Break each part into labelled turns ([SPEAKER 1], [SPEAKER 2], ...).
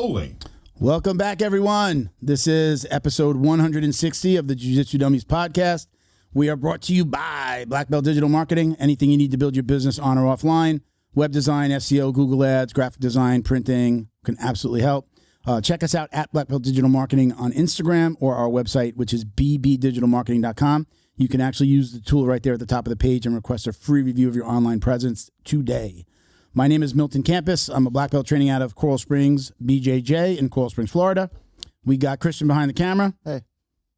[SPEAKER 1] rolling.
[SPEAKER 2] Welcome back, everyone. This is episode 160 of the Jiu-Jitsu Dummies podcast. We are brought to you by Black Belt Digital Marketing. Anything you need to build your business on or offline. Web design, SEO, Google Ads, graphic design, printing can absolutely help. Check us out at Black Belt Digital Marketing on Instagram or our website, which is bbdigitalmarketing.com. You can actually use the tool right there at the top of the page and request a free review of your online presence today. My name is Milton Campus. I'm a black belt training out of Coral Springs, BJJ in Coral Springs, Florida. We got Christian behind the camera.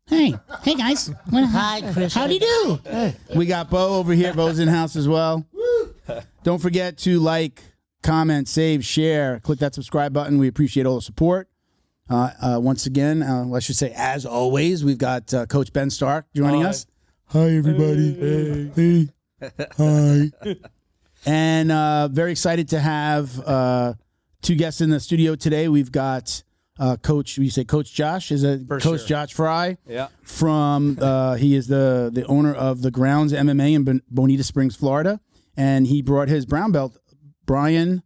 [SPEAKER 2] Hey guys.
[SPEAKER 3] Hi, Christian.
[SPEAKER 2] How do you do? Hey. We got Bo over here. Bo's in house as well. Don't forget to like, comment, save, share. Click that subscribe button. We appreciate all the support. Once again, I should say, as always, we've got Coach Ben Stark joining us. Hi, everybody. Hey. Hi. And very excited to have two guests in the studio today. We've got Coach Josh? Is it Coach Josh Frye?
[SPEAKER 4] Yeah.
[SPEAKER 2] From he is the owner of the Grounds MMA in Bonita Springs, Florida, and he brought his brown belt, Brian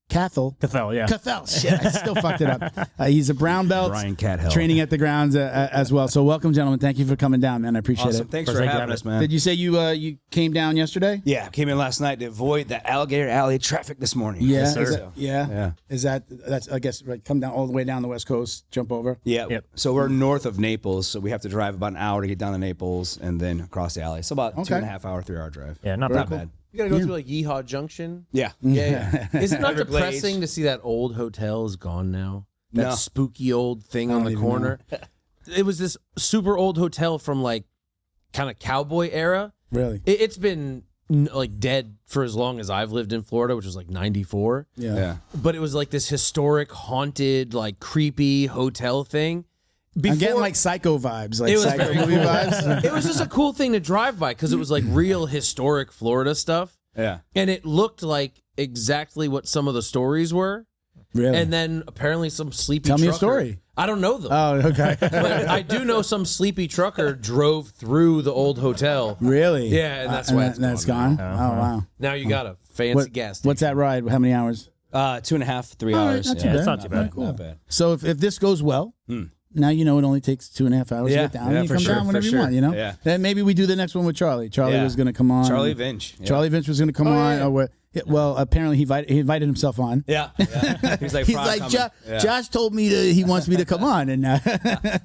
[SPEAKER 2] Cathell. Cathell. Shit, I still fucked it up. He's a brown belt.
[SPEAKER 4] Brian Cathell.
[SPEAKER 2] Training at the Grounds as well. So welcome, gentlemen. Thank you for coming down, man. I appreciate it.
[SPEAKER 4] Thanks for having us, man.
[SPEAKER 2] Did you say you came down yesterday?
[SPEAKER 4] Yeah, came in last night to avoid the Alligator Alley traffic this morning.
[SPEAKER 2] Yeah.
[SPEAKER 4] Yes, sir.
[SPEAKER 2] Is that's I guess right, come down all the way down the West Coast, jump over?
[SPEAKER 4] Yeah.
[SPEAKER 3] Yep.
[SPEAKER 4] So we're north of Naples, so we have to drive about an hour to get down to Naples and then across the alley. So about 2.5 hour, 3 hour drive.
[SPEAKER 3] Yeah, not bad.
[SPEAKER 5] You gotta go through like Yeehaw Junction.
[SPEAKER 4] Yeah.
[SPEAKER 5] Yeah. Is it not
[SPEAKER 4] Everglades.
[SPEAKER 5] depressing to see that old hotel is gone now? That
[SPEAKER 4] No.
[SPEAKER 5] spooky old thing on the
[SPEAKER 2] even
[SPEAKER 5] corner. It was this super old hotel from like kind of cowboy era.
[SPEAKER 2] Really?
[SPEAKER 5] It's been like dead for as long as I've lived in Florida, which was like 94.
[SPEAKER 4] Yeah.
[SPEAKER 5] But it was like this historic, haunted, like creepy hotel thing.
[SPEAKER 2] I'm getting like Psycho vibes, like
[SPEAKER 5] It was
[SPEAKER 2] Psycho
[SPEAKER 5] very
[SPEAKER 2] movie
[SPEAKER 5] cool.
[SPEAKER 2] vibes.
[SPEAKER 5] It was just a cool thing to drive by because it was like real historic Florida stuff.
[SPEAKER 4] Yeah.
[SPEAKER 5] And it looked like exactly what some of the stories were.
[SPEAKER 2] Really?
[SPEAKER 5] And then apparently some sleepy
[SPEAKER 2] Tell me a
[SPEAKER 5] trucker-
[SPEAKER 2] story.
[SPEAKER 5] I don't know them.
[SPEAKER 2] Oh, okay.
[SPEAKER 5] But I do know some sleepy trucker drove through the old hotel.
[SPEAKER 2] Really?
[SPEAKER 5] Yeah, and that's why it's
[SPEAKER 2] that's
[SPEAKER 5] gone
[SPEAKER 2] gone. Oh, wow.
[SPEAKER 5] Now you got a fancy gas station.
[SPEAKER 2] What's that ride? How many hours?
[SPEAKER 4] 2.5, 3
[SPEAKER 2] All right,
[SPEAKER 4] hours.
[SPEAKER 2] not too
[SPEAKER 4] yeah.
[SPEAKER 2] bad.
[SPEAKER 3] It's not too bad.
[SPEAKER 4] Not bad.
[SPEAKER 2] So if this goes well, now you know it only takes 2.5 hours
[SPEAKER 4] Yeah,
[SPEAKER 2] to get down.
[SPEAKER 4] yeah,
[SPEAKER 2] And you
[SPEAKER 4] for
[SPEAKER 2] come
[SPEAKER 4] sure,
[SPEAKER 2] down whenever
[SPEAKER 4] for
[SPEAKER 2] you
[SPEAKER 4] sure.
[SPEAKER 2] want, you know?
[SPEAKER 4] Yeah.
[SPEAKER 2] Then maybe we do the next one with Charlie. Charlie
[SPEAKER 4] Yeah.
[SPEAKER 2] was going to come on.
[SPEAKER 4] Charlie Vinch. Yeah.
[SPEAKER 2] Charlie Vinch was going to come on.
[SPEAKER 5] yeah.
[SPEAKER 2] Well, apparently he invited himself on.
[SPEAKER 4] Yeah. He's like,
[SPEAKER 2] He's
[SPEAKER 4] "Frog
[SPEAKER 2] like,
[SPEAKER 4] coming." Yeah.
[SPEAKER 2] Josh told me he wants me to come on, and
[SPEAKER 4] I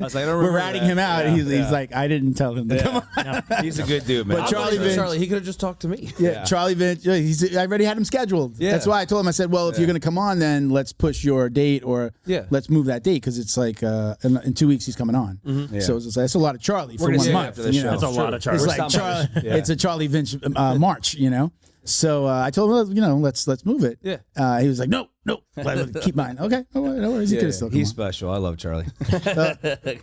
[SPEAKER 4] was like, I don't
[SPEAKER 2] we're
[SPEAKER 4] remember
[SPEAKER 2] ratting
[SPEAKER 4] that.
[SPEAKER 2] him out.
[SPEAKER 4] Yeah,
[SPEAKER 2] He's
[SPEAKER 4] yeah.
[SPEAKER 2] like, I didn't tell him to come on.
[SPEAKER 4] He's a good dude, man.
[SPEAKER 2] But
[SPEAKER 5] I'm
[SPEAKER 2] Charlie
[SPEAKER 5] going for
[SPEAKER 2] Vinch-
[SPEAKER 5] he could have just talked to me.
[SPEAKER 2] Yeah, Charlie Vinch. I already had him scheduled.
[SPEAKER 4] Yeah.
[SPEAKER 2] That's why I told him. I said, "Well, if you're going to come on, then let's push your date, or
[SPEAKER 5] Yeah.
[SPEAKER 2] let's move that date because it's like in 2 weeks he's coming on.
[SPEAKER 4] Yeah.
[SPEAKER 2] So it's a lot of Charlie for
[SPEAKER 4] We're gonna
[SPEAKER 2] 1
[SPEAKER 4] see
[SPEAKER 2] month.
[SPEAKER 4] after the
[SPEAKER 2] you
[SPEAKER 4] show.
[SPEAKER 2] know?
[SPEAKER 3] It's a lot of Charlie.
[SPEAKER 2] It's
[SPEAKER 4] We're
[SPEAKER 2] like
[SPEAKER 4] stopping by. Yeah.
[SPEAKER 2] it's a Charlie Vinch March, you know. So I told him, let's move it.
[SPEAKER 5] Yeah.
[SPEAKER 2] He was like, no, keep mine. Okay, no worries. He could have still come
[SPEAKER 4] He's
[SPEAKER 2] on.
[SPEAKER 4] special. I love Charlie.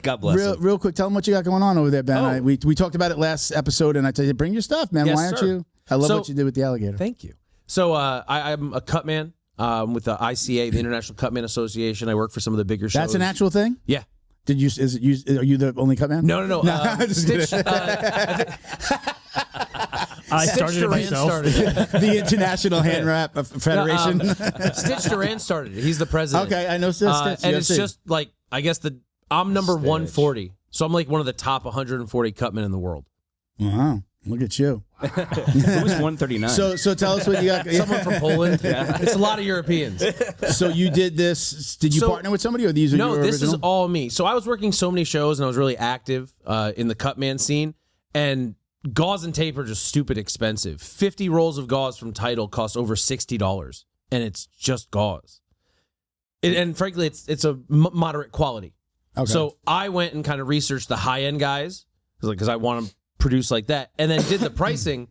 [SPEAKER 4] God bless him.
[SPEAKER 2] Real quick, tell him what you got going on over there, Ben.
[SPEAKER 5] Oh.
[SPEAKER 2] We talked about it last episode, and I told you, bring your stuff, man.
[SPEAKER 5] Yes,
[SPEAKER 2] Why aren't
[SPEAKER 5] sir.
[SPEAKER 2] you? I love
[SPEAKER 5] So-
[SPEAKER 2] what you did with the Alligator.
[SPEAKER 5] Thank you. So I'm a Cutman with the ICA, the International Cutman Association. I work for some of the bigger shows.
[SPEAKER 2] That's an actual thing.
[SPEAKER 5] Yeah.
[SPEAKER 2] Are you the only cut man?
[SPEAKER 5] No.
[SPEAKER 2] I'm just
[SPEAKER 5] Stitch,
[SPEAKER 2] kidding.
[SPEAKER 3] I
[SPEAKER 5] Stitch
[SPEAKER 3] started it
[SPEAKER 5] Duran
[SPEAKER 3] myself.
[SPEAKER 5] started it.
[SPEAKER 2] The International Hand Wrap Federation.
[SPEAKER 5] Stitch Duran started it. He's the president.
[SPEAKER 2] Okay, I know Stitch.
[SPEAKER 5] And it's
[SPEAKER 2] UFC.
[SPEAKER 5] just like, I guess I'm number 140. So I'm like one of the top 140 cutmen in the world.
[SPEAKER 2] Wow, look at you.
[SPEAKER 4] Who was 139?
[SPEAKER 2] So tell us what you got.
[SPEAKER 5] Someone from Poland. It's a lot of Europeans.
[SPEAKER 2] So you did this. Did you
[SPEAKER 5] So-
[SPEAKER 2] partner with somebody, or these are
[SPEAKER 5] No,
[SPEAKER 2] your
[SPEAKER 5] this is
[SPEAKER 2] original?
[SPEAKER 5] all me. So I was working so many shows and I was really active in the Cutman scene. And gauze and tape are just stupid expensive. 50 rolls of gauze from Tidal cost over $60, and it's just gauze. And frankly, it's a moderate quality.
[SPEAKER 2] Okay.
[SPEAKER 5] So I went and kind of researched the high end guys because I want to produce like that, and then did the pricing,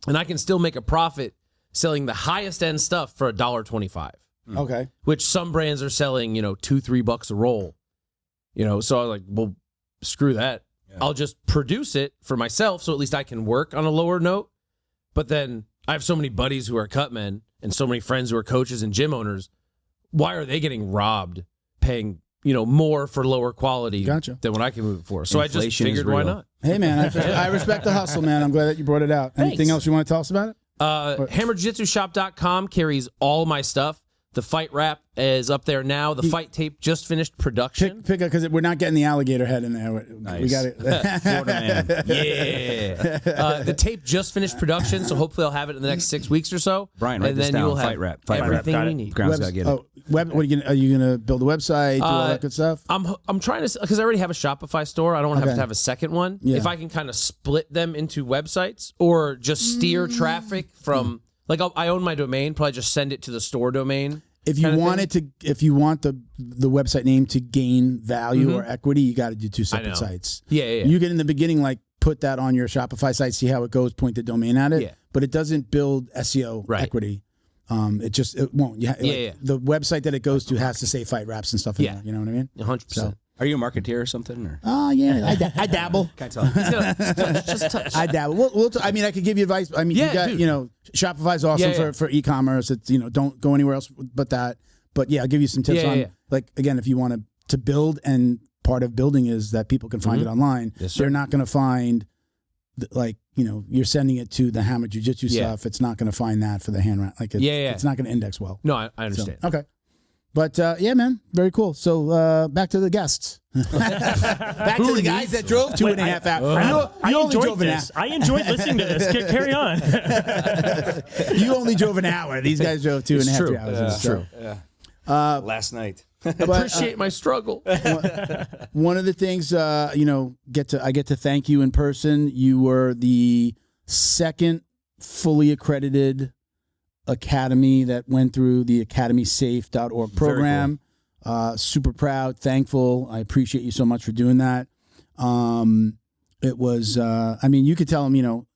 [SPEAKER 5] and I can still make a profit selling the highest end stuff for $1.25.
[SPEAKER 2] Okay.
[SPEAKER 5] Which some brands are selling, $2-3 a roll. So I was like, well, screw that. Yeah. I'll just produce it for myself, so at least I can work on a lower note. But then I have so many buddies who are cutmen and so many friends who are coaches and gym owners. Why are they getting robbed paying more for lower quality than what I can move it for? So
[SPEAKER 4] Inflation
[SPEAKER 5] I just figured,
[SPEAKER 4] is
[SPEAKER 5] why
[SPEAKER 4] real.
[SPEAKER 5] not?
[SPEAKER 2] Hey man, I respect the hustle, man. I'm glad that you brought it out. Anything
[SPEAKER 5] Thanks.
[SPEAKER 2] else you want to tell us about it?
[SPEAKER 5] HammerJujitsuShop.com carries all my stuff. The fight rap is up there now. The fight tape just finished production.
[SPEAKER 2] Pick up because we're not getting the alligator head in there.
[SPEAKER 4] Nice.
[SPEAKER 2] We got it.
[SPEAKER 4] Florida man.
[SPEAKER 5] Yeah. The tape just finished production, so hopefully I'll have it in the next 6 weeks or so.
[SPEAKER 4] Brian, write
[SPEAKER 5] and
[SPEAKER 4] this
[SPEAKER 5] then
[SPEAKER 4] down.
[SPEAKER 5] you'll have
[SPEAKER 4] Fight rap.
[SPEAKER 5] everything we need.
[SPEAKER 4] Grounds gotta get it.
[SPEAKER 2] What are you gonna build a website? Do all that good stuff?
[SPEAKER 5] I'm trying to, because I already have a Shopify store. I don't have to have a second one.
[SPEAKER 2] Yeah.
[SPEAKER 5] If I can kind of split them into websites or just steer traffic from, like I own my domain, probably just send it to the store domain.
[SPEAKER 2] If you want if you want the website name to gain value or equity, you got to do two separate sites.
[SPEAKER 5] Yeah.
[SPEAKER 2] You get in the beginning, like put that on your Shopify site, see how it goes, point the domain at it. Yeah. But it doesn't build SEO equity. It won't. The website that it goes to has to say fight raps and stuff in there. You know what I mean?
[SPEAKER 5] 100%.
[SPEAKER 2] So.
[SPEAKER 4] Are you a marketeer or something? Or?
[SPEAKER 2] Oh, yeah. I dabble.
[SPEAKER 4] Can't tell.
[SPEAKER 5] Just touch.
[SPEAKER 2] I dabble. I mean, I could give you advice. I mean, Shopify's awesome for e-commerce. It's, don't go anywhere else but that. But yeah, I'll give you some tips on, like, again, if you want to build, and part of building is that people can find it online. Yes, they're not going to find, like, you're sending it to the hammer jiu-jitsu stuff. It's not going to find that for the hand wrap. Like, it's not going to index well.
[SPEAKER 5] No, I understand.
[SPEAKER 2] So, okay. But yeah, man, very cool. So back to the guests. Back to the guys that drove 2.5 hours. You only drove an hour.
[SPEAKER 1] I enjoyed listening to this. Carry on.
[SPEAKER 2] You only drove an hour. These guys drove 2.5 hours.
[SPEAKER 4] It's true. Yeah. Last night.
[SPEAKER 5] Appreciate my struggle.
[SPEAKER 2] One of the things, I get to thank you in person. You were the second fully accredited academy that went through the academysafe.org program. Cool. Super proud, thankful. I appreciate you so much for doing that. It was, you could tell them,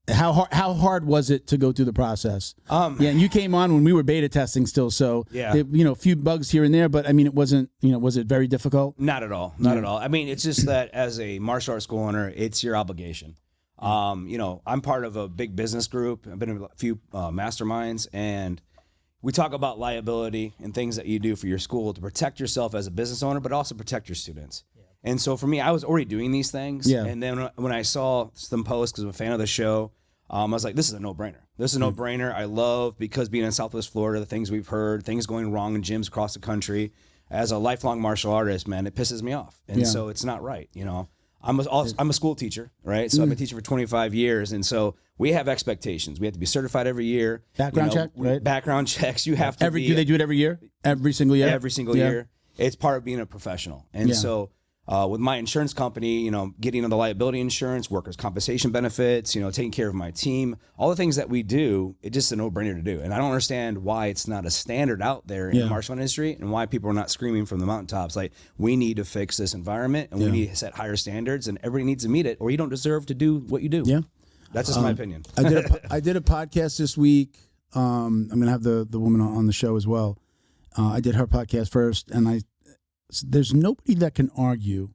[SPEAKER 2] how hard was it to go through the process? And you came on when we were beta testing still, so a few bugs here and there, but it wasn't, was it very difficult?
[SPEAKER 4] Not at all. Not at all. It's just that as a martial arts school owner, it's your obligation. I'm part of a big business group. I've been in a few masterminds, and we talk about liability and things that you do for your school to protect yourself as a business owner, but also protect your students. Yeah. And so for me, I was already doing these things. Yeah. And then when I saw some posts, because I'm a fan of the show, I was like, this is a no-brainer. This is a no-brainer. I love, because being in Southwest Florida, the things we've heard, things going wrong in gyms across the country. As a lifelong martial artist, man, it pisses me off. And so it's not right, I'm a school teacher, right? So I've been teaching for 25 years, and so we have expectations. We have to be certified every year.
[SPEAKER 2] Background check, right?
[SPEAKER 4] Background checks. You have to be.
[SPEAKER 2] Do they do it every year? Every single year?
[SPEAKER 4] Every single year. It's part of being a professional. And so with my insurance company, getting on the liability insurance, workers' compensation benefits, taking care of my team, all the things that we do, it's just a no-brainer to do. And I don't understand why it's not a standard out there in the martial industry, and why people are not screaming from the mountaintops, like, we need to fix this environment, and we need to set higher standards, and everybody needs to meet it, or you don't deserve to do what you do. Yeah. That's just my opinion.
[SPEAKER 2] I did a podcast this week. I'm going to have the woman on the show as well. I did her podcast first, and there's nobody that can argue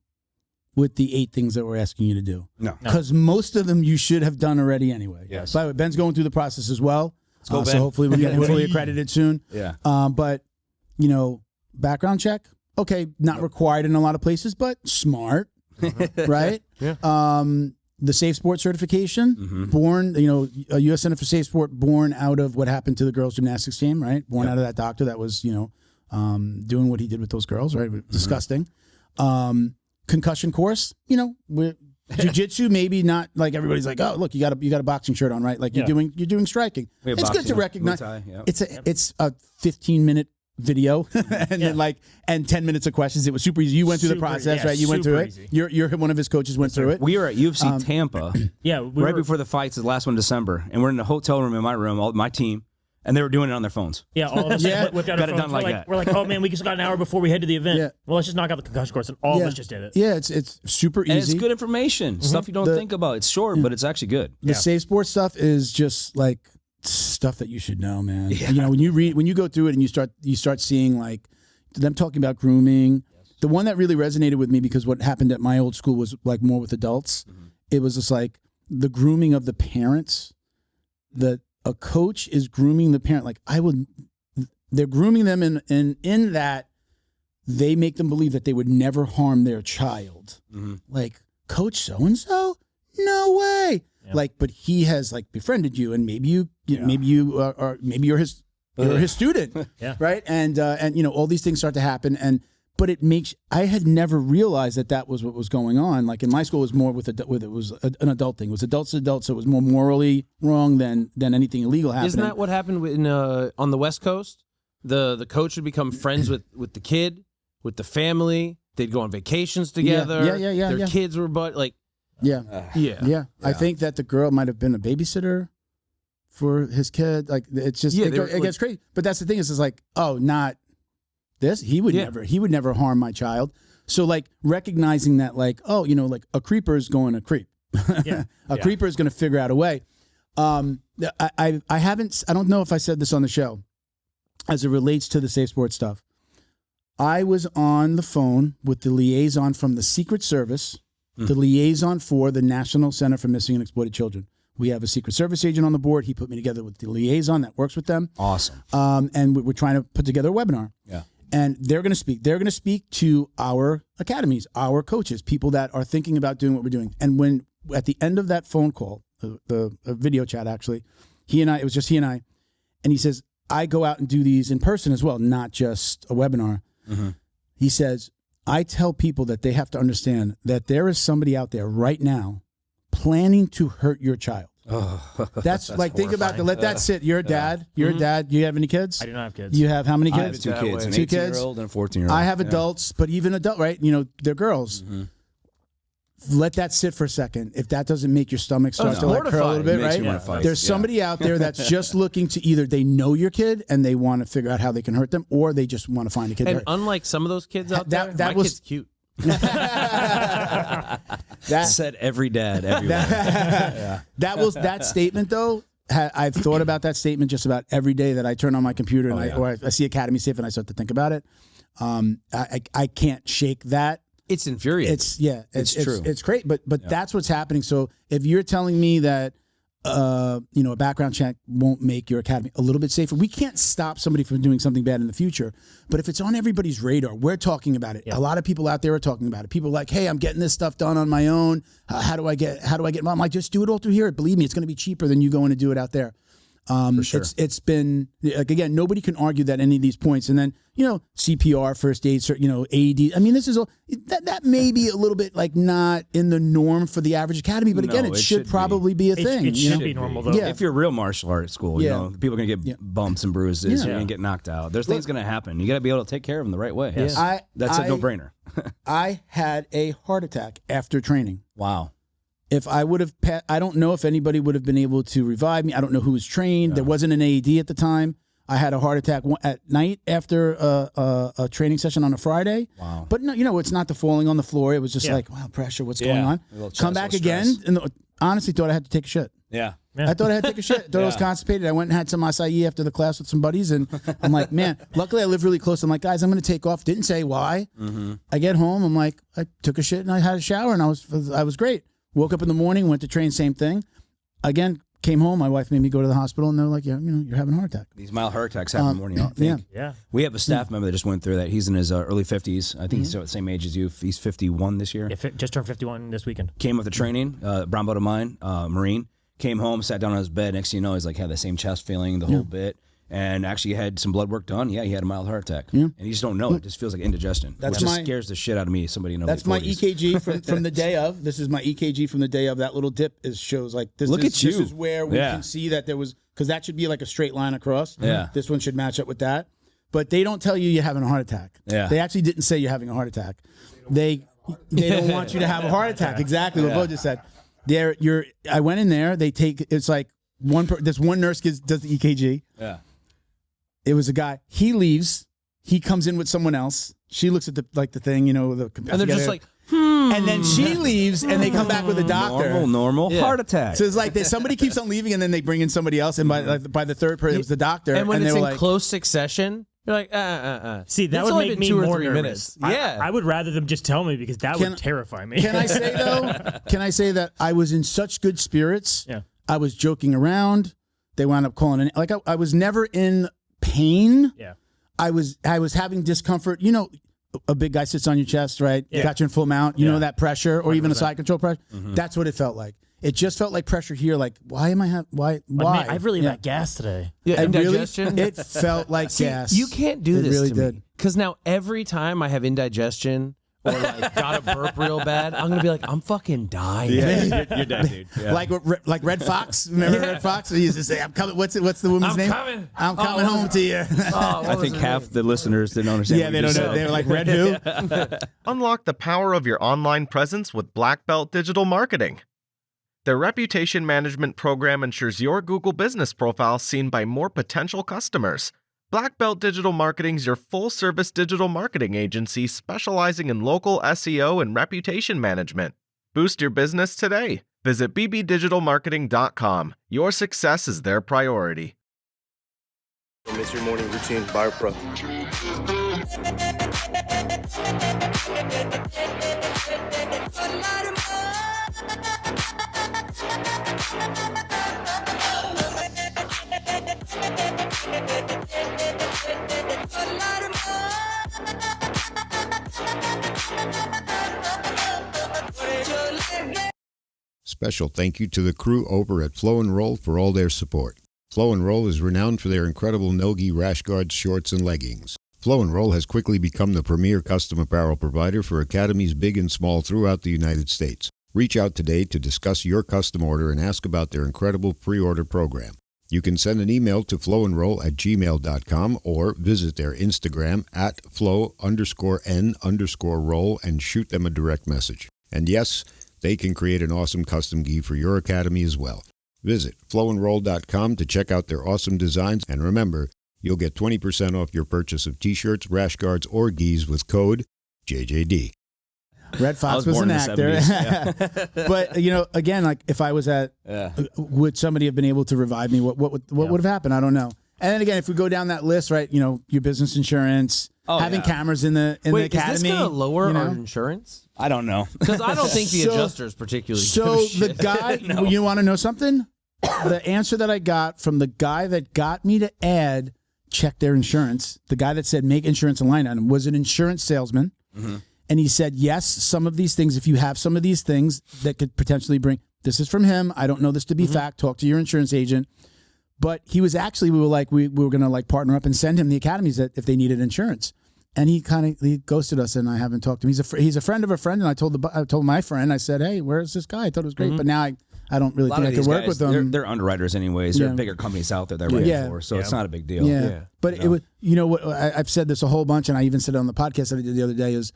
[SPEAKER 2] with the 8 things that we're asking you to do. No. Because most of them you should have done already anyway. Yes. By the way, Ben's going through the process as well. Let's go, Ben. So hopefully we'll get him fully accredited soon. Yeah. But, background check, okay, not required in a lot of places, but smart, right? Yeah. The Safe Sport certification, born, a U.S. Center for Safe Sport, born out of what happened to the girls' gymnastics team, right? Born out of that doctor that was, doing what he did with those girls, right? Disgusting. Concussion course, jiu-jitsu, maybe not like everybody's like, oh, look, you got a boxing shirt on, right? Like you're doing striking. It's good to recognize. It's a 15-minute video and 10 minutes of questions. It was super easy. You went through the process, right? You went through it. Easy. You're one of his coaches went through it.
[SPEAKER 4] We were at UFC Tampa. Right before the fights, the last one in December, and we're in the hotel room in my room, all my team. And they were doing it on their phones. Yeah, all of us whipped out our phones. We're like, oh man, we just got an hour before we head to the event. Yeah. Well, let's just knock out the concussion course, and all of us just did it.
[SPEAKER 2] Yeah, it's super easy.
[SPEAKER 4] And it's good information, stuff you don't think about. It's short, but it's actually good.
[SPEAKER 2] The Safe Sports stuff is just like stuff that you should know, man. Yeah. When you go through it and you start seeing like them talking about grooming. The one that really resonated with me, because what happened at my old school was like more with adults. It was just like the grooming of the parents. A coach is grooming the parent. Like they're grooming them in that they make them believe that they would never harm their child. Like, coach so-and-so? No way. Yeah. Like, but he has like befriended you, and maybe you're his You're his student, right? And you know, all these things start to happen, but it makes. I had never realized that was what was going on. Like in my school, it was more with it was an adult thing. It was adults to adults, so it was more morally wrong than anything illegal happening.
[SPEAKER 5] Isn't that what happened on the West Coast? The coach would become friends with the kid, with the family. They'd go on vacations together.
[SPEAKER 2] Yeah.
[SPEAKER 5] Their kids were
[SPEAKER 2] Yeah. I think that the girl might have been a babysitter for his kid. Like it's just it gets crazy. But that's the thing is like, oh, not this. He would never harm my child. So like recognizing that like, oh, you know, like a creeper is going to creep. A creeper is going to figure out a way. I don't know if I said this on the show as it relates to the safe sports stuff. I was on the phone with the liaison from the Secret Service, the liaison for the National Center for Missing and Exploited Children. We have a Secret Service agent on the board. He put me together with the liaison that works with them.
[SPEAKER 4] Awesome.
[SPEAKER 2] And we're trying to put together a webinar.
[SPEAKER 4] Yeah.
[SPEAKER 2] And they're going to speak. They're going to speak to our academies, our coaches, people that are thinking about doing what we're doing. And when at the end of that phone call, the video chat actually, it was just he and I, and he says, I go out and do these in person as well, not just a webinar. Mm-hmm. He says, I tell people that they have to understand that there is somebody out there right now planning to hurt your child. That's like, think about that. Let that sit. You're a dad. You're a dad. Do you have any kids?
[SPEAKER 1] I do not have kids.
[SPEAKER 2] You have how many kids?
[SPEAKER 4] I have two kids, an 18-year-old and a 14-year-old.
[SPEAKER 2] I have adults, but even adult, right? You know, they're girls. Mm-hmm. Let that sit for a second. If that doesn't make your stomach start to like curl a little bit, right? There's somebody out there that's just looking to either they know your kid and they want to figure out how they can hurt them, or they just want to find a kid.
[SPEAKER 5] And unlike some of those kids out there, my kid's cute.
[SPEAKER 2] That
[SPEAKER 4] said every dad everywhere.
[SPEAKER 2] That statement though. I've thought about that statement just about every day that I turn on my computer and I see Academy Safe and I start to think about it. I can't shake that.
[SPEAKER 5] It's infuriating.
[SPEAKER 2] It's true. It's great, but
[SPEAKER 4] Yeah.
[SPEAKER 2] that's what's happening. So if you're telling me that a background check won't make your academy a little bit safer, we can't stop somebody from doing something bad in the future. But if it's on everybody's radar, we're talking about it. Yeah. A lot of people out there are talking about it. People are like, hey, I'm getting this stuff done on my own. How do I get involved? I'm like, just do it all through here. Believe me, it's going to be cheaper than you going to do it out there. For sure. It's been like, again, nobody can argue that any of these points. And then, CPR, first aid, AED. I mean, this is all that may be a little bit like not in the norm for the average academy, but again, it should probably be a thing.
[SPEAKER 1] It should be normal though.
[SPEAKER 2] Yeah.
[SPEAKER 4] If you're a real martial arts school, people are gonna get bumps and bruises. You're gonna get knocked out. There's things gonna happen. You got to be able to take care of them the right way.
[SPEAKER 2] Yes.
[SPEAKER 4] That's a no-brainer.
[SPEAKER 2] I had a heart attack after training.
[SPEAKER 4] Wow.
[SPEAKER 2] If I would have, I don't know if anybody would have been able to revive me. I don't know who was trained. There wasn't an AED at the time. I had a heart attack at night after a training session on a Friday.
[SPEAKER 4] Wow.
[SPEAKER 2] But no, it's not the falling on the floor. It was just like, wow, pressure, what's going on? Come back again, and honestly thought I had to take a shit.
[SPEAKER 4] Yeah.
[SPEAKER 2] I thought I had to take a shit. Thought I was constipated. I went and had some acai after the class with some buddies, and I'm like, man, luckily I live really close. I'm like, guys, I'm going to take off. Didn't say why. Mm-hmm. I get home. I'm like, I took a shit and I had a shower, and I was great. Woke up in the morning, went to train, same thing. Again, came home. My wife made me go to the hospital, and they're like, you're having a heart attack.
[SPEAKER 4] These mild heart attacks happen in the morning, I think.
[SPEAKER 1] Yeah.
[SPEAKER 4] We have a staff member that just went through that. He's in his early 50s. I think he's the same age as you. He's 51 this year.
[SPEAKER 1] Just turned 51 this weekend.
[SPEAKER 4] Came up to training, brown belt of mine, Marine. Came home, sat down on his bed. Next thing you know, he's like had the same chest feeling, the whole bit. And actually had some blood work done. Yeah, he had a mild heart attack. And you just don't know. It just feels like indigestion. Which just scares the shit out of me. Somebody knows.
[SPEAKER 2] That's my EKG from the day of. This is my EKG from the day of. That little dip shows like this.
[SPEAKER 4] Look at you.
[SPEAKER 2] This is where we can see that there was, because that should be like a straight line across.
[SPEAKER 4] Yeah.
[SPEAKER 2] This one should match up with that. But they don't tell you you're having a heart attack.
[SPEAKER 4] Yeah.
[SPEAKER 2] They actually didn't say you're having a heart attack. They don't want you to have a heart attack. Exactly what Bo just said. I went in there. They take, it's like this one nurse does the EKG.
[SPEAKER 4] Yeah.
[SPEAKER 2] It was a guy. He leaves. He comes in with someone else. She looks at the thing, the computer.
[SPEAKER 5] And they're just like,
[SPEAKER 2] And then she leaves, and they come back with a doctor.
[SPEAKER 4] Normal heart attack.
[SPEAKER 2] So it's like somebody keeps on leaving, and then they bring in somebody else, and by the third person, it was the doctor.
[SPEAKER 5] and when
[SPEAKER 2] they
[SPEAKER 5] it's
[SPEAKER 2] were
[SPEAKER 5] in close succession, you're like,
[SPEAKER 1] See, that
[SPEAKER 5] It's
[SPEAKER 1] would
[SPEAKER 5] only
[SPEAKER 1] make
[SPEAKER 5] been
[SPEAKER 1] me
[SPEAKER 5] 2 or
[SPEAKER 1] more
[SPEAKER 5] 3
[SPEAKER 1] nervous.
[SPEAKER 5] minutes.
[SPEAKER 1] I would rather them just tell me, because that would terrify me.
[SPEAKER 2] Can I say though? Can I say that I was in such good spirits?
[SPEAKER 1] Yeah.
[SPEAKER 2] I was joking around. They wound up calling it. Like I was never in pain.
[SPEAKER 1] Yeah.
[SPEAKER 2] I was having discomfort. A big guy sits on your chest, right?
[SPEAKER 1] Yeah.
[SPEAKER 2] Got you in full mount. You know that pressure, or even a side control pressure. Mm-hmm. That's what it felt like. it just felt like pressure here. Like, why am I? Why?
[SPEAKER 1] Man, I've really got gas today.
[SPEAKER 5] Yeah,
[SPEAKER 2] And really,
[SPEAKER 5] indigestion.
[SPEAKER 2] it felt like gas.
[SPEAKER 5] You can't do
[SPEAKER 2] It
[SPEAKER 5] this
[SPEAKER 2] really
[SPEAKER 5] to
[SPEAKER 2] did.
[SPEAKER 5] me. Because now every time I have indigestion or like got a burp real bad, I'm gonna be like, I'm fucking dying.
[SPEAKER 4] Yeah, you're dead, dude. Yeah.
[SPEAKER 2] Like Red Fox. Remember Red Fox? He used to say, "I'm coming." What's the woman's name? I'm coming home to you.
[SPEAKER 4] I think half the listeners didn't understand.
[SPEAKER 2] Yeah,
[SPEAKER 4] what
[SPEAKER 2] they
[SPEAKER 4] you
[SPEAKER 2] don't
[SPEAKER 4] just
[SPEAKER 2] know.
[SPEAKER 4] said.
[SPEAKER 2] They're like, Red who?
[SPEAKER 3] Unlock the power of your online presence with Black Belt Digital Marketing. Their reputation management program ensures your Google business profile seen by more potential customers. Black Belt Digital Marketing is your full-service digital marketing agency specializing in local SEO and reputation management. Boost your business today. Visit bbdigitalmarketing.com. Your success is their priority.
[SPEAKER 6] Miss your morning routine, Biopro.
[SPEAKER 7] Special thank you to the crew over at Flow and Roll for all their support. Flow and Roll is renowned for their incredible no-gi rash guards, shorts, and leggings. Flow and Roll has quickly become the premier custom apparel provider for academies big and small throughout the United States. Reach out today to discuss your custom order and ask about their incredible pre-order program. You can send an email to flowandroll@gmail.com or visit their Instagram at flow_n_roll and shoot them a direct message. And yes, they can create an awesome custom gi for your academy as well. Visit flowandroll.com to check out their awesome designs, and remember, you'll get 20% off your purchase of t-shirts, rash guards, or gis with code JJD.
[SPEAKER 2] Red Fox was
[SPEAKER 4] born
[SPEAKER 2] an
[SPEAKER 4] in the
[SPEAKER 2] actor.
[SPEAKER 4] 70s,
[SPEAKER 2] But, again, like if I was would somebody have been able to revive me? What would have happened? I don't know. And then again, if we go down that list, right, your business insurance, having cameras in the
[SPEAKER 5] Wait,
[SPEAKER 2] academy.
[SPEAKER 5] is this gonna lower our insurance?
[SPEAKER 4] I don't know.
[SPEAKER 5] Because I don't think the adjuster is particularly
[SPEAKER 2] So
[SPEAKER 5] give a
[SPEAKER 2] the
[SPEAKER 5] shit.
[SPEAKER 2] guy, you want to know something? The answer that I got from the guy that got me to add check their insurance, the guy that said make insurance a line item, was an insurance salesman. Mm-hmm. And he said, yes, some of these things, if you have some of these things that could potentially bring, this is from him. I don't know this to be fact. Talk to your insurance agent. But he was actually, we were going to partner up and send him the academies that if they needed insurance. And he ghosted us, and I haven't talked to him. He's a friend of a friend, and I told my friend, I said, hey, where's this guy? I thought it was great, but now I don't really think I could work with them.
[SPEAKER 4] They're underwriters anyways. There are bigger companies out there they're writing for, so it's not a big deal.
[SPEAKER 2] Yeah. But it was, what I've said this a whole bunch, and I even said it on the podcast that I did the other day, is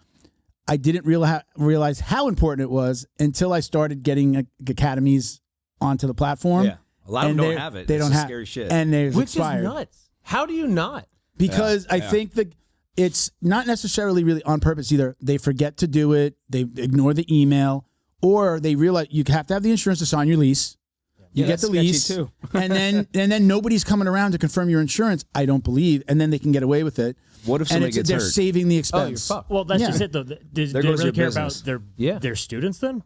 [SPEAKER 2] I didn't realize how important it was until I started getting academies onto the platform.
[SPEAKER 4] Yeah. A lot of them don't have it.
[SPEAKER 2] They
[SPEAKER 4] It's
[SPEAKER 2] don't
[SPEAKER 4] just
[SPEAKER 2] have
[SPEAKER 4] scary shit.
[SPEAKER 2] And they're
[SPEAKER 5] Which
[SPEAKER 2] expired.
[SPEAKER 5] is nuts. How do you not?
[SPEAKER 2] Because I think that it's not necessarily really on purpose either. They forget to do it. They ignore the email, or they realize you have to have the insurance to sign your lease. You get the lease,
[SPEAKER 4] too.
[SPEAKER 2] and then nobody's coming around to confirm your insurance. I don't believe, and then they can get away with it.
[SPEAKER 4] What if somebody gets
[SPEAKER 2] they're
[SPEAKER 4] hurt?
[SPEAKER 2] saving the
[SPEAKER 5] Oh, you're
[SPEAKER 2] expense.
[SPEAKER 5] fucked.
[SPEAKER 1] Well, that's just it, though. Do they
[SPEAKER 4] There goes
[SPEAKER 1] really
[SPEAKER 4] your
[SPEAKER 1] care
[SPEAKER 4] business.
[SPEAKER 1] about their students then?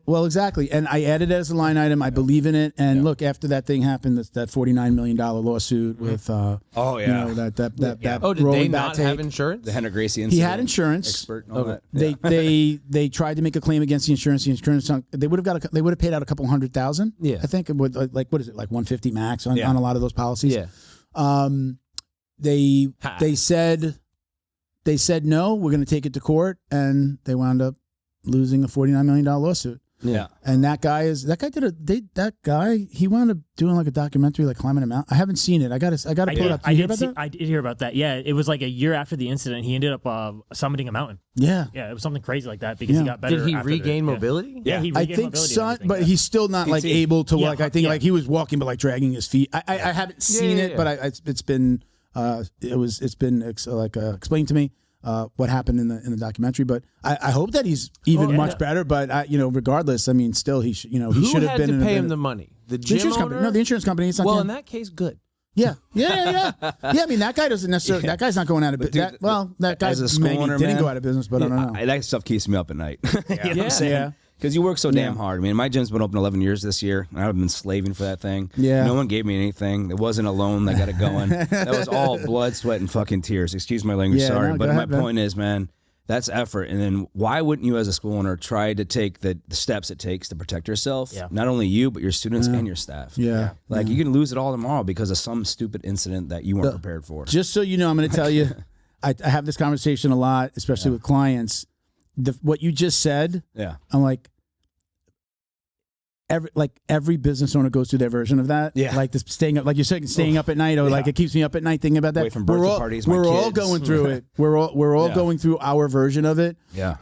[SPEAKER 2] Well, exactly. And I added it as a line item. I believe in it. And look, after that thing happened, that $49 million lawsuit with, that
[SPEAKER 5] Oh, did
[SPEAKER 2] rolling
[SPEAKER 5] they
[SPEAKER 2] back
[SPEAKER 5] not have
[SPEAKER 2] tape.
[SPEAKER 5] insurance?
[SPEAKER 4] The Henry Gracie incident.
[SPEAKER 2] He had insurance.
[SPEAKER 4] Expert and all that.
[SPEAKER 2] They tried to make a claim against the insurance. The insurance they would have paid out a couple $100,000.
[SPEAKER 5] Yeah.
[SPEAKER 2] I think it would what is it, like 150 max on a lot of those policies.
[SPEAKER 5] Yeah.
[SPEAKER 2] They said no, we're going to take it to court, and they wound up losing a $49 million lawsuit.
[SPEAKER 4] Yeah.
[SPEAKER 2] And that guy he wound up doing like a documentary, like climbing a mountain. I haven't seen it. I got to pull it up. Did you hear about that?
[SPEAKER 1] I did hear about that. Yeah, it was like a year after the incident. He ended up summiting a mountain.
[SPEAKER 2] Yeah.
[SPEAKER 1] Yeah, it was something crazy like that because he got better.
[SPEAKER 5] Did he
[SPEAKER 1] after
[SPEAKER 5] regain
[SPEAKER 1] the,
[SPEAKER 5] mobility?
[SPEAKER 1] Yeah, he
[SPEAKER 2] I
[SPEAKER 1] regained
[SPEAKER 2] think
[SPEAKER 1] mobility
[SPEAKER 2] so,
[SPEAKER 1] and everything,
[SPEAKER 2] but
[SPEAKER 1] yeah.
[SPEAKER 2] he's still not like able to
[SPEAKER 1] Yeah,
[SPEAKER 2] like. I think
[SPEAKER 1] yeah.
[SPEAKER 2] like he was walking, but like dragging his feet. I haven't seen it, but it's been explained to me what happened in the documentary. But I hope that he's even much better. But regardless, I mean, still he should
[SPEAKER 5] Who
[SPEAKER 2] have
[SPEAKER 5] had
[SPEAKER 2] been
[SPEAKER 5] to pay him the money? The gym
[SPEAKER 2] insurance
[SPEAKER 5] owner?
[SPEAKER 2] company. No, the insurance company. It's not
[SPEAKER 5] Well,
[SPEAKER 2] him.
[SPEAKER 5] in that case, good.
[SPEAKER 2] Yeah. I mean, that guy doesn't necessarily. That guy's not going out of business. That guy
[SPEAKER 4] as a school
[SPEAKER 2] maybe
[SPEAKER 4] owner,
[SPEAKER 2] didn't
[SPEAKER 4] man,
[SPEAKER 2] go out of business, but I don't know.
[SPEAKER 4] That stuff keeps me up at night. You know what I'm saying?
[SPEAKER 2] Yeah.
[SPEAKER 4] Because you work so damn hard. I mean, my gym's been open 11 years this year. And I've been slaving for that thing.
[SPEAKER 2] Yeah.
[SPEAKER 4] No one gave me anything. It wasn't a loan that got it going. That was all blood, sweat, and fucking tears. Excuse my language,
[SPEAKER 2] Yeah,
[SPEAKER 4] sorry.
[SPEAKER 2] no,
[SPEAKER 4] but
[SPEAKER 2] go
[SPEAKER 4] my
[SPEAKER 2] ahead, man.
[SPEAKER 4] point is, man, That's effort. And then why wouldn't you as a school owner try to take the steps it takes to protect yourself?
[SPEAKER 1] Yeah.
[SPEAKER 4] Not only you, but your students and your staff.
[SPEAKER 2] Yeah.
[SPEAKER 4] Like you can lose it all tomorrow because of some stupid incident that you weren't prepared for.
[SPEAKER 2] Just so you know, I'm going to tell you, I have this conversation a lot, especially with clients. What you just said, I'm like, every business owner goes through their version of that.
[SPEAKER 4] Yeah.
[SPEAKER 2] Like this staying up, like you're saying, staying up at night, or like it keeps me up at night thinking about that.
[SPEAKER 4] Away from birthday parties, my
[SPEAKER 2] we're all
[SPEAKER 4] kids.
[SPEAKER 2] going through it. We're all going through our version of it.
[SPEAKER 4] Yeah.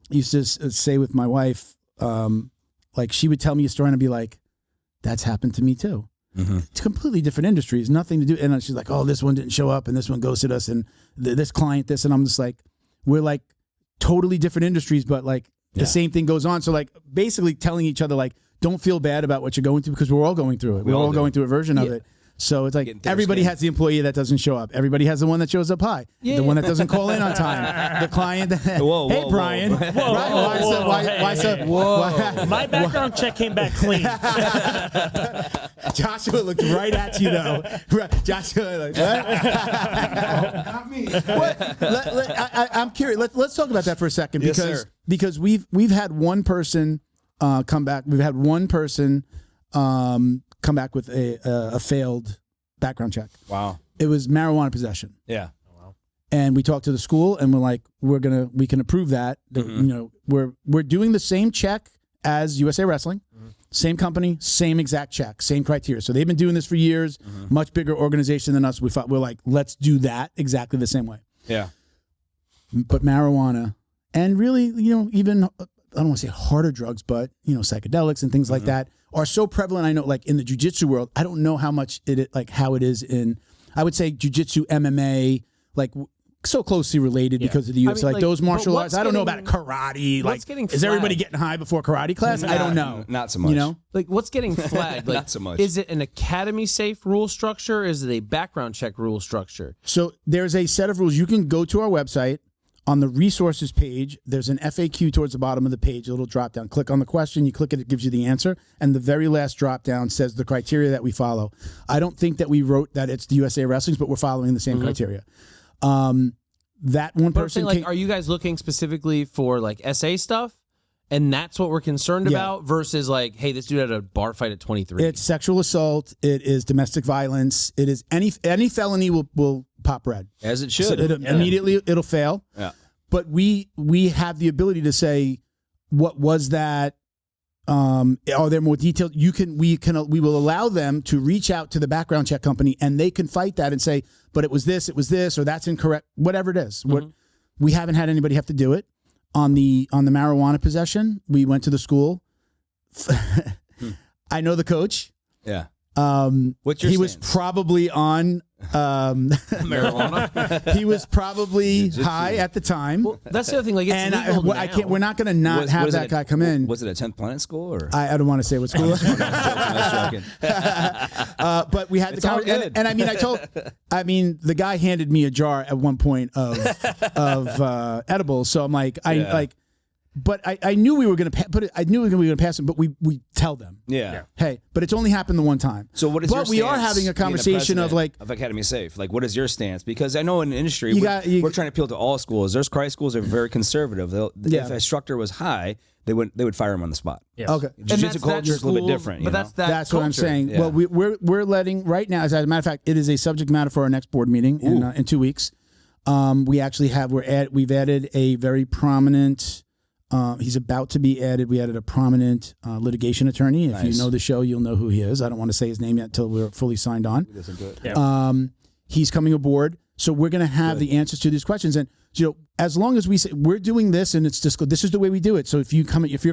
[SPEAKER 2] Used to say with my wife, like she would tell me a story and I'd be like, that's happened to me too. It's completely different industries, nothing to do. And she's like, oh, this one didn't show up and this one ghosted us and this client, this. And I'm just like, we're like totally different industries, but like the same thing goes on. So like basically telling each other, like, don't feel bad about what you're going through because we're all going through it. We're all going through a version of it. So it's like everybody has the employee that doesn't show up. Everybody has the one that shows up high. The one that doesn't call in on time. The client that, hey, Brian.
[SPEAKER 1] My background check came back clean.
[SPEAKER 2] Joshua looked right at you, though. Joshua, like, what? Not me. I'm curious. Let's talk about that for a second because we've had one person come back. We've had one person come back with a failed background check.
[SPEAKER 4] Wow.
[SPEAKER 2] It was marijuana possession.
[SPEAKER 4] Yeah.
[SPEAKER 2] And we talked to the school and we're like, we can approve that. You know, we're doing the same check as USA Wrestling, same company, same exact check, same criteria. So they've been doing this for years, much bigger organization than us. We're like, let's do that exactly the same way.
[SPEAKER 4] Yeah.
[SPEAKER 2] But marijuana and really, you know, even I don't want to say harder drugs, but you know, psychedelics and things like that are so prevalent. I know, like in the jiu-jitsu world, I don't know how much how it is in, I would say jiu-jitsu, MMA, like so closely related because of the UFC,
[SPEAKER 5] I mean,
[SPEAKER 2] like those martial arts. I don't know about
[SPEAKER 5] getting-
[SPEAKER 2] karate. Like,
[SPEAKER 5] getting
[SPEAKER 2] is everybody
[SPEAKER 5] flagged?
[SPEAKER 2] getting high before karate class? I don't know.
[SPEAKER 4] Not so much.
[SPEAKER 2] You know,
[SPEAKER 5] Like, what's getting flagged? Like,
[SPEAKER 4] Not so much.
[SPEAKER 5] Is it an academy safe rule structure? Is it a background check rule structure?
[SPEAKER 2] so there's a set of rules. You can go to our website. On the resources page, there's an FAQ towards the bottom of the page, a little drop down. Click on the question, you click it, it gives you the answer. And the very last drop down says the criteria that we follow. I don't think that we wrote that it's the USA Wrestling's, but we're following the same criteria. That one
[SPEAKER 5] But I'm
[SPEAKER 2] person
[SPEAKER 5] saying, like, are you guys looking specifically for like SA stuff? And that's what we're concerned about versus like, hey, this dude had a bar fight at 23.
[SPEAKER 2] it's sexual assault, it is domestic violence, it is any felony will pop red.
[SPEAKER 4] As it
[SPEAKER 2] So
[SPEAKER 4] should.
[SPEAKER 2] immediately it'll fail.
[SPEAKER 4] Yeah.
[SPEAKER 2] But we have the ability to say, what was that? Are there more details? We will allow them to reach out to the background check company and they can fight that and say, but it was this, or that's incorrect, whatever it is. We haven't had anybody have to do it. On the marijuana possession, we went to the school. I know the coach.
[SPEAKER 4] Yeah.
[SPEAKER 2] What's
[SPEAKER 4] your
[SPEAKER 2] he was
[SPEAKER 4] stance?
[SPEAKER 2] probably on
[SPEAKER 5] marijuana.
[SPEAKER 2] he was probably high at the time.
[SPEAKER 5] Well, that's the other thing. Like, it's
[SPEAKER 2] And
[SPEAKER 5] legal now.
[SPEAKER 2] I can't. We're not going to not have that guy come in.
[SPEAKER 4] Was it a 10th Planet School or?
[SPEAKER 2] I don't want to say what school.
[SPEAKER 4] I was joking.
[SPEAKER 2] But we had
[SPEAKER 4] It's
[SPEAKER 2] the
[SPEAKER 4] all
[SPEAKER 2] conversation,
[SPEAKER 4] good.
[SPEAKER 2] and I mean, the guy handed me a jar at one point of edibles. So I'm like, but I knew we were going to put it. I knew we were going to pass him, but we tell them,
[SPEAKER 4] Yeah.
[SPEAKER 2] hey, but it's only happened the one time.
[SPEAKER 4] So what is your
[SPEAKER 2] But
[SPEAKER 4] stance?
[SPEAKER 2] we are having a
[SPEAKER 4] being the
[SPEAKER 2] conversation of
[SPEAKER 4] president
[SPEAKER 2] like,
[SPEAKER 4] of Academy Safe. Like, what is your stance? Because I know in the industry,
[SPEAKER 2] You
[SPEAKER 4] we're,
[SPEAKER 2] got-
[SPEAKER 4] we're trying to appeal to all schools. There's karate schools that are very conservative. If an instructor was high, they would fire him on the spot.
[SPEAKER 1] Yes.
[SPEAKER 2] okay.
[SPEAKER 4] Jiu-jitsu culture is a little bit different.
[SPEAKER 5] But that's that.
[SPEAKER 2] That's what I'm
[SPEAKER 5] culture.
[SPEAKER 2] saying.
[SPEAKER 4] Yeah.
[SPEAKER 2] Well, we're letting right now. As a matter of fact, it is a subject matter for our next board meeting in 2 weeks. We actually we've added a very prominent. He's about to be added. We added a prominent litigation attorney. If you know the show, you'll know who he is. I don't want to say his name yet until we're fully signed on. He's coming aboard. So we're going to have the answers to these questions. And as long as we say we're doing this, and it's just this is the way we do it. So if you're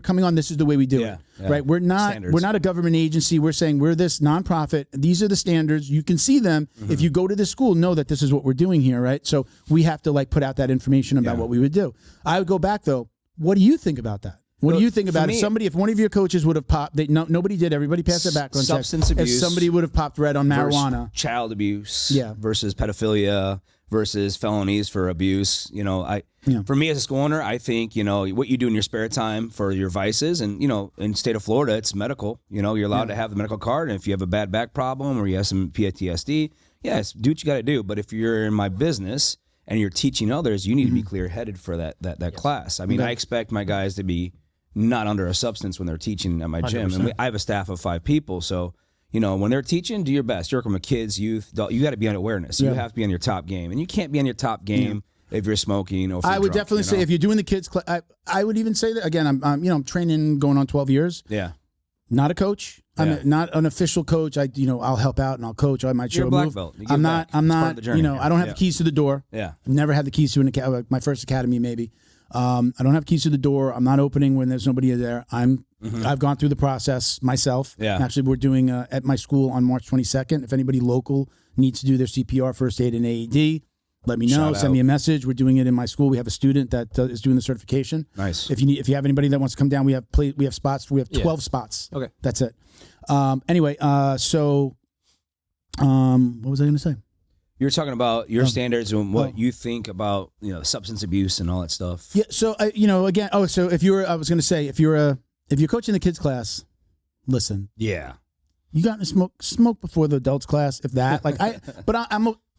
[SPEAKER 2] coming on, this is the way we do it. Right? We're not a government agency. We're saying we're this nonprofit. These are the standards. You can see them. If you go to this school, know that this is what we're doing here. Right? So we have to like put out that information about what we would do. I would go back though. What do you think about that? What do you think about if one of your coaches would have popped? Nobody did. Everybody passed their background check.
[SPEAKER 4] Substance abuse.
[SPEAKER 2] If somebody would have popped red on marijuana,
[SPEAKER 4] child abuse,
[SPEAKER 2] versus
[SPEAKER 4] pedophilia, versus felonies for abuse. For me as a school owner, I think what you do in your spare time for your vices, and in the state of Florida, it's medical. You're allowed to have the medical card, and if you have a bad back problem or you have some PTSD, yes, do what you got to do. But if you're in my business and you're teaching others, you need to be clear-headed for that class. I mean, I expect my guys to be not under a substance when they're teaching at my gym.
[SPEAKER 1] 100%.
[SPEAKER 4] And I have a staff of 5 people, so when they're teaching, do your best. You're working with kids, youth, adult, you got to be on awareness. You have to be on your top game, and you can't be on your top game if you're smoking or if
[SPEAKER 2] I
[SPEAKER 4] you're
[SPEAKER 2] would
[SPEAKER 4] drunk,
[SPEAKER 2] definitely say if you're doing the kids class, I would even say that again. I'm training going on 12 years.
[SPEAKER 4] Yeah.
[SPEAKER 2] Not a coach.
[SPEAKER 4] Yeah.
[SPEAKER 2] I'm not an official coach. I'll help out and I'll coach. I might show
[SPEAKER 4] You're a
[SPEAKER 2] a
[SPEAKER 4] black
[SPEAKER 2] move.
[SPEAKER 4] belt. You
[SPEAKER 2] I'm
[SPEAKER 4] give
[SPEAKER 2] not.
[SPEAKER 4] back.
[SPEAKER 2] I'm
[SPEAKER 4] It's part
[SPEAKER 2] not.
[SPEAKER 4] of the journey.
[SPEAKER 2] I don't have the keys to the door.
[SPEAKER 4] Yeah.
[SPEAKER 2] I've never had the keys to my first academy. Maybe. I don't have keys to the door. I'm not opening when there's nobody there. I've gone through the process myself.
[SPEAKER 4] Yeah.
[SPEAKER 2] Actually, we're doing at my school on March 22nd. If anybody local needs to do their CPR, first aid, and AED, let me know.
[SPEAKER 4] Shout
[SPEAKER 2] Send
[SPEAKER 4] out.
[SPEAKER 2] me a message. We're doing it in my school. We have a student that is doing the certification.
[SPEAKER 4] Nice.
[SPEAKER 2] If you have anybody that wants to come down, we have spots. We have 12 spots.
[SPEAKER 5] Okay.
[SPEAKER 2] That's it. Anyway, so what was I going to say?
[SPEAKER 4] You're talking about your standards and what you think about substance abuse and all that stuff.
[SPEAKER 2] Yeah. So again. Oh, so if I was going to say if you're coaching the kids class, listen.
[SPEAKER 4] Yeah.
[SPEAKER 2] You got to smoke before the adults class, if that.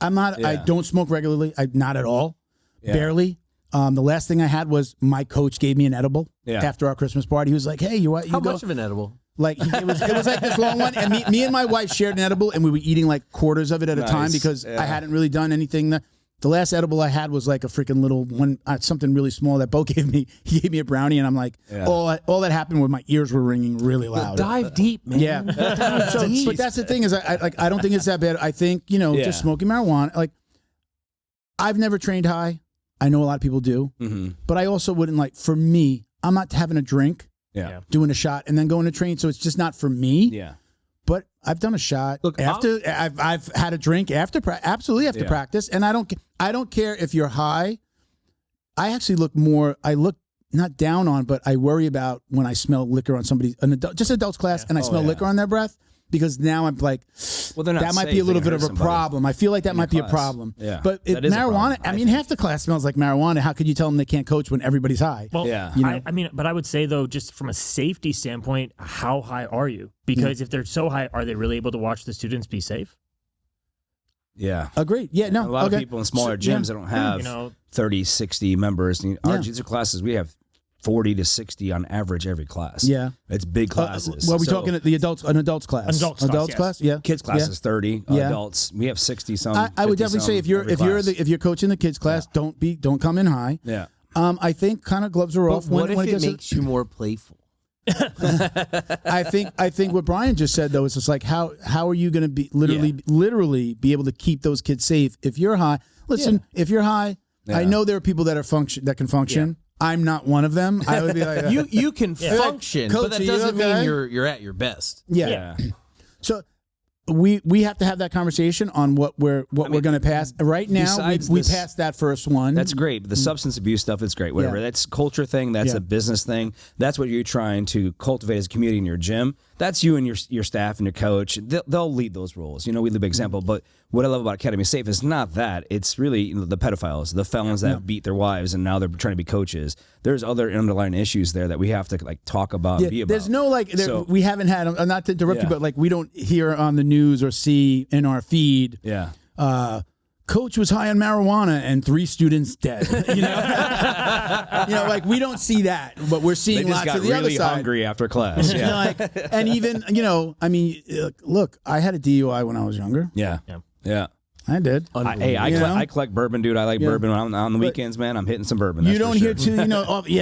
[SPEAKER 2] I'm not.
[SPEAKER 4] Yeah.
[SPEAKER 2] I don't smoke regularly. Not at all.
[SPEAKER 4] Yeah.
[SPEAKER 2] Barely. The last thing I had was my coach gave me an edible after our Christmas party. He was like, "Hey, you
[SPEAKER 5] How
[SPEAKER 2] go."
[SPEAKER 5] much of an edible?
[SPEAKER 2] Like it was like this long one, and me and my wife shared an edible, and we were eating like quarters of it at a time because I hadn't really done anything. The last edible I had was like a freaking little one, something really small that Bo gave me. He gave me a brownie, and I'm like, all that happened was my ears were ringing really loud.
[SPEAKER 5] Dive deep, man.
[SPEAKER 2] Yeah, but that's the thing is, I don't think it's that bad. I think just smoking marijuana. Like, I've never trained high. I know a lot of people do, but I also wouldn't for me. I'm not having a drink.
[SPEAKER 4] Yeah.
[SPEAKER 2] Doing a shot and then going to train, so it's just not for me.
[SPEAKER 4] Yeah.
[SPEAKER 2] But I've done a shot.
[SPEAKER 5] Look,
[SPEAKER 2] after I've had a drink after absolutely after practice, and I don't care if you're high. I actually look not down on, but I worry about when I smell liquor on adults class, and I smell liquor on their breath. Because now I'm like,
[SPEAKER 4] they're not
[SPEAKER 2] that might
[SPEAKER 4] safe.
[SPEAKER 2] be a little
[SPEAKER 4] They
[SPEAKER 2] bit
[SPEAKER 4] can
[SPEAKER 2] of
[SPEAKER 4] hurt
[SPEAKER 2] a
[SPEAKER 4] somebody
[SPEAKER 2] problem. I feel like that might be a
[SPEAKER 4] class.
[SPEAKER 2] problem.
[SPEAKER 4] Yeah.
[SPEAKER 2] But
[SPEAKER 4] That is a
[SPEAKER 2] marijuana,
[SPEAKER 4] problem,
[SPEAKER 2] I
[SPEAKER 4] I
[SPEAKER 2] mean,
[SPEAKER 4] think.
[SPEAKER 2] half the class smells like marijuana. How could you tell them they can't coach when everybody's high?
[SPEAKER 1] Well,
[SPEAKER 4] Yeah.
[SPEAKER 1] I mean, but I would say though, just from a safety standpoint, how high are you? Because if they're so high, are they really able to watch the students be safe?
[SPEAKER 4] Yeah.
[SPEAKER 2] Agreed. Yeah, no.
[SPEAKER 4] A lot of people in smaller gyms that don't have 30, 60 members. Our jiu-jitsu classes, we have 40 to 60 on average every class.
[SPEAKER 2] Yeah.
[SPEAKER 4] It's big classes.
[SPEAKER 2] Well, are we talking an adults class?
[SPEAKER 1] Adults
[SPEAKER 2] class, yeah.
[SPEAKER 4] Kids class is 30.
[SPEAKER 2] Yeah.
[SPEAKER 4] Adults, we have 60 some.
[SPEAKER 2] I would definitely say if you're coaching the kids class, don't come in high.
[SPEAKER 4] Yeah.
[SPEAKER 2] I think kind of gloves are off.
[SPEAKER 5] What if
[SPEAKER 2] when
[SPEAKER 5] it
[SPEAKER 2] gets
[SPEAKER 5] makes you more playful?
[SPEAKER 2] I think what Brian just said though is just like how are you going to be literally be able to keep those kids safe if you're high? Listen, if you're high, I know there are people that can function. I'm not one of them. I would be like
[SPEAKER 5] You can function,
[SPEAKER 2] Coach,
[SPEAKER 5] but that
[SPEAKER 2] are you
[SPEAKER 5] doesn't
[SPEAKER 2] okay?
[SPEAKER 5] mean you're at your best.
[SPEAKER 2] Yeah. So we have to have that conversation on what we're going to pass. Right now,
[SPEAKER 4] besides
[SPEAKER 2] we
[SPEAKER 4] this-
[SPEAKER 2] passed that first one.
[SPEAKER 4] That's great. But the substance abuse stuff is great. Whatever.
[SPEAKER 2] Yeah.
[SPEAKER 4] That's a culture thing. That's
[SPEAKER 2] Yeah.
[SPEAKER 4] a business thing. That's what you're trying to cultivate as a community in your gym. That's you and your staff and your coach. They'll lead those roles. We lead the big example. But what I love about Academy Safe is not that. It's really the pedophiles, the felons that beat their wives and now they're trying to be coaches. There's other underlying issues there that we have to talk about and be about.
[SPEAKER 2] There's no we haven't had, not to interrupt you,
[SPEAKER 4] Yeah.
[SPEAKER 2] but we don't hear on the news or see in our feed.
[SPEAKER 4] Yeah.
[SPEAKER 2] Coach was high on marijuana and 3 students dead. We don't see that, but we're
[SPEAKER 4] They
[SPEAKER 2] seeing
[SPEAKER 4] just
[SPEAKER 2] lots
[SPEAKER 4] got
[SPEAKER 2] of the
[SPEAKER 4] really
[SPEAKER 2] other side.
[SPEAKER 4] hungry after class. Yeah.
[SPEAKER 2] And even look, I had a DUI when I was younger.
[SPEAKER 4] Yeah.
[SPEAKER 2] I did.
[SPEAKER 4] I collect bourbon, dude. I like bourbon. On the weekends, man, I'm hitting some bourbon. That's
[SPEAKER 2] You don't
[SPEAKER 4] for
[SPEAKER 2] hear
[SPEAKER 4] sure.
[SPEAKER 2] too.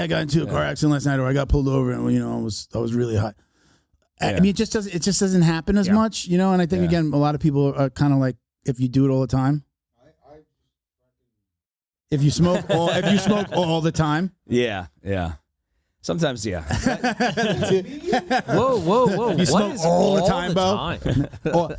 [SPEAKER 2] I got into a car accident last night, or I got pulled over, and I was really high. I mean, it just doesn't happen as much, And I think again, a lot of people are kind of like, if you do it all the time. If you smoke all the time.
[SPEAKER 4] Yeah. Sometimes, yeah.
[SPEAKER 5] Whoa!
[SPEAKER 2] You
[SPEAKER 5] What
[SPEAKER 2] smoke
[SPEAKER 5] is
[SPEAKER 2] all the time, Bo? Or,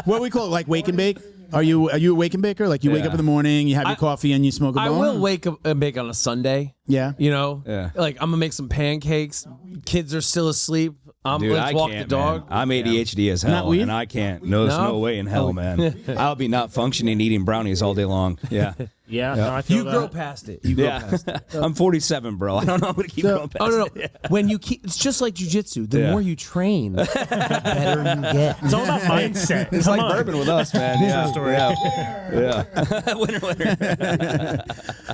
[SPEAKER 2] what we call it, wake and bake? Are you a wake and baker? Like you wake up in the morning, you have your coffee, and you smoke a
[SPEAKER 5] I
[SPEAKER 2] bone?
[SPEAKER 5] will wake up and bake on a Sunday.
[SPEAKER 2] Yeah.
[SPEAKER 4] Yeah.
[SPEAKER 5] Like I'm gonna make some pancakes. Kids are still asleep.
[SPEAKER 4] Dude,
[SPEAKER 5] Let's
[SPEAKER 4] I
[SPEAKER 5] walk
[SPEAKER 4] can't,
[SPEAKER 5] the dog.
[SPEAKER 4] man. I'm ADHD as hell,
[SPEAKER 2] Not weed?
[SPEAKER 4] and I can't. There's no way in hell, man. I'll be not functioning eating brownies all day long. Yeah.
[SPEAKER 1] Yeah, no, I feel
[SPEAKER 5] You
[SPEAKER 1] that.
[SPEAKER 5] grow past it. You grow past it.
[SPEAKER 4] I'm 47, bro. I don't know how to keep going past
[SPEAKER 5] Oh no.
[SPEAKER 4] it.
[SPEAKER 5] When you keep, it's just like jujitsu. The more you train, the better you get.
[SPEAKER 1] It's all about mindset.
[SPEAKER 4] It's
[SPEAKER 1] Come
[SPEAKER 4] like
[SPEAKER 1] on.
[SPEAKER 4] bourbon with us, man. Yeah,
[SPEAKER 1] story.
[SPEAKER 4] yeah. Winner.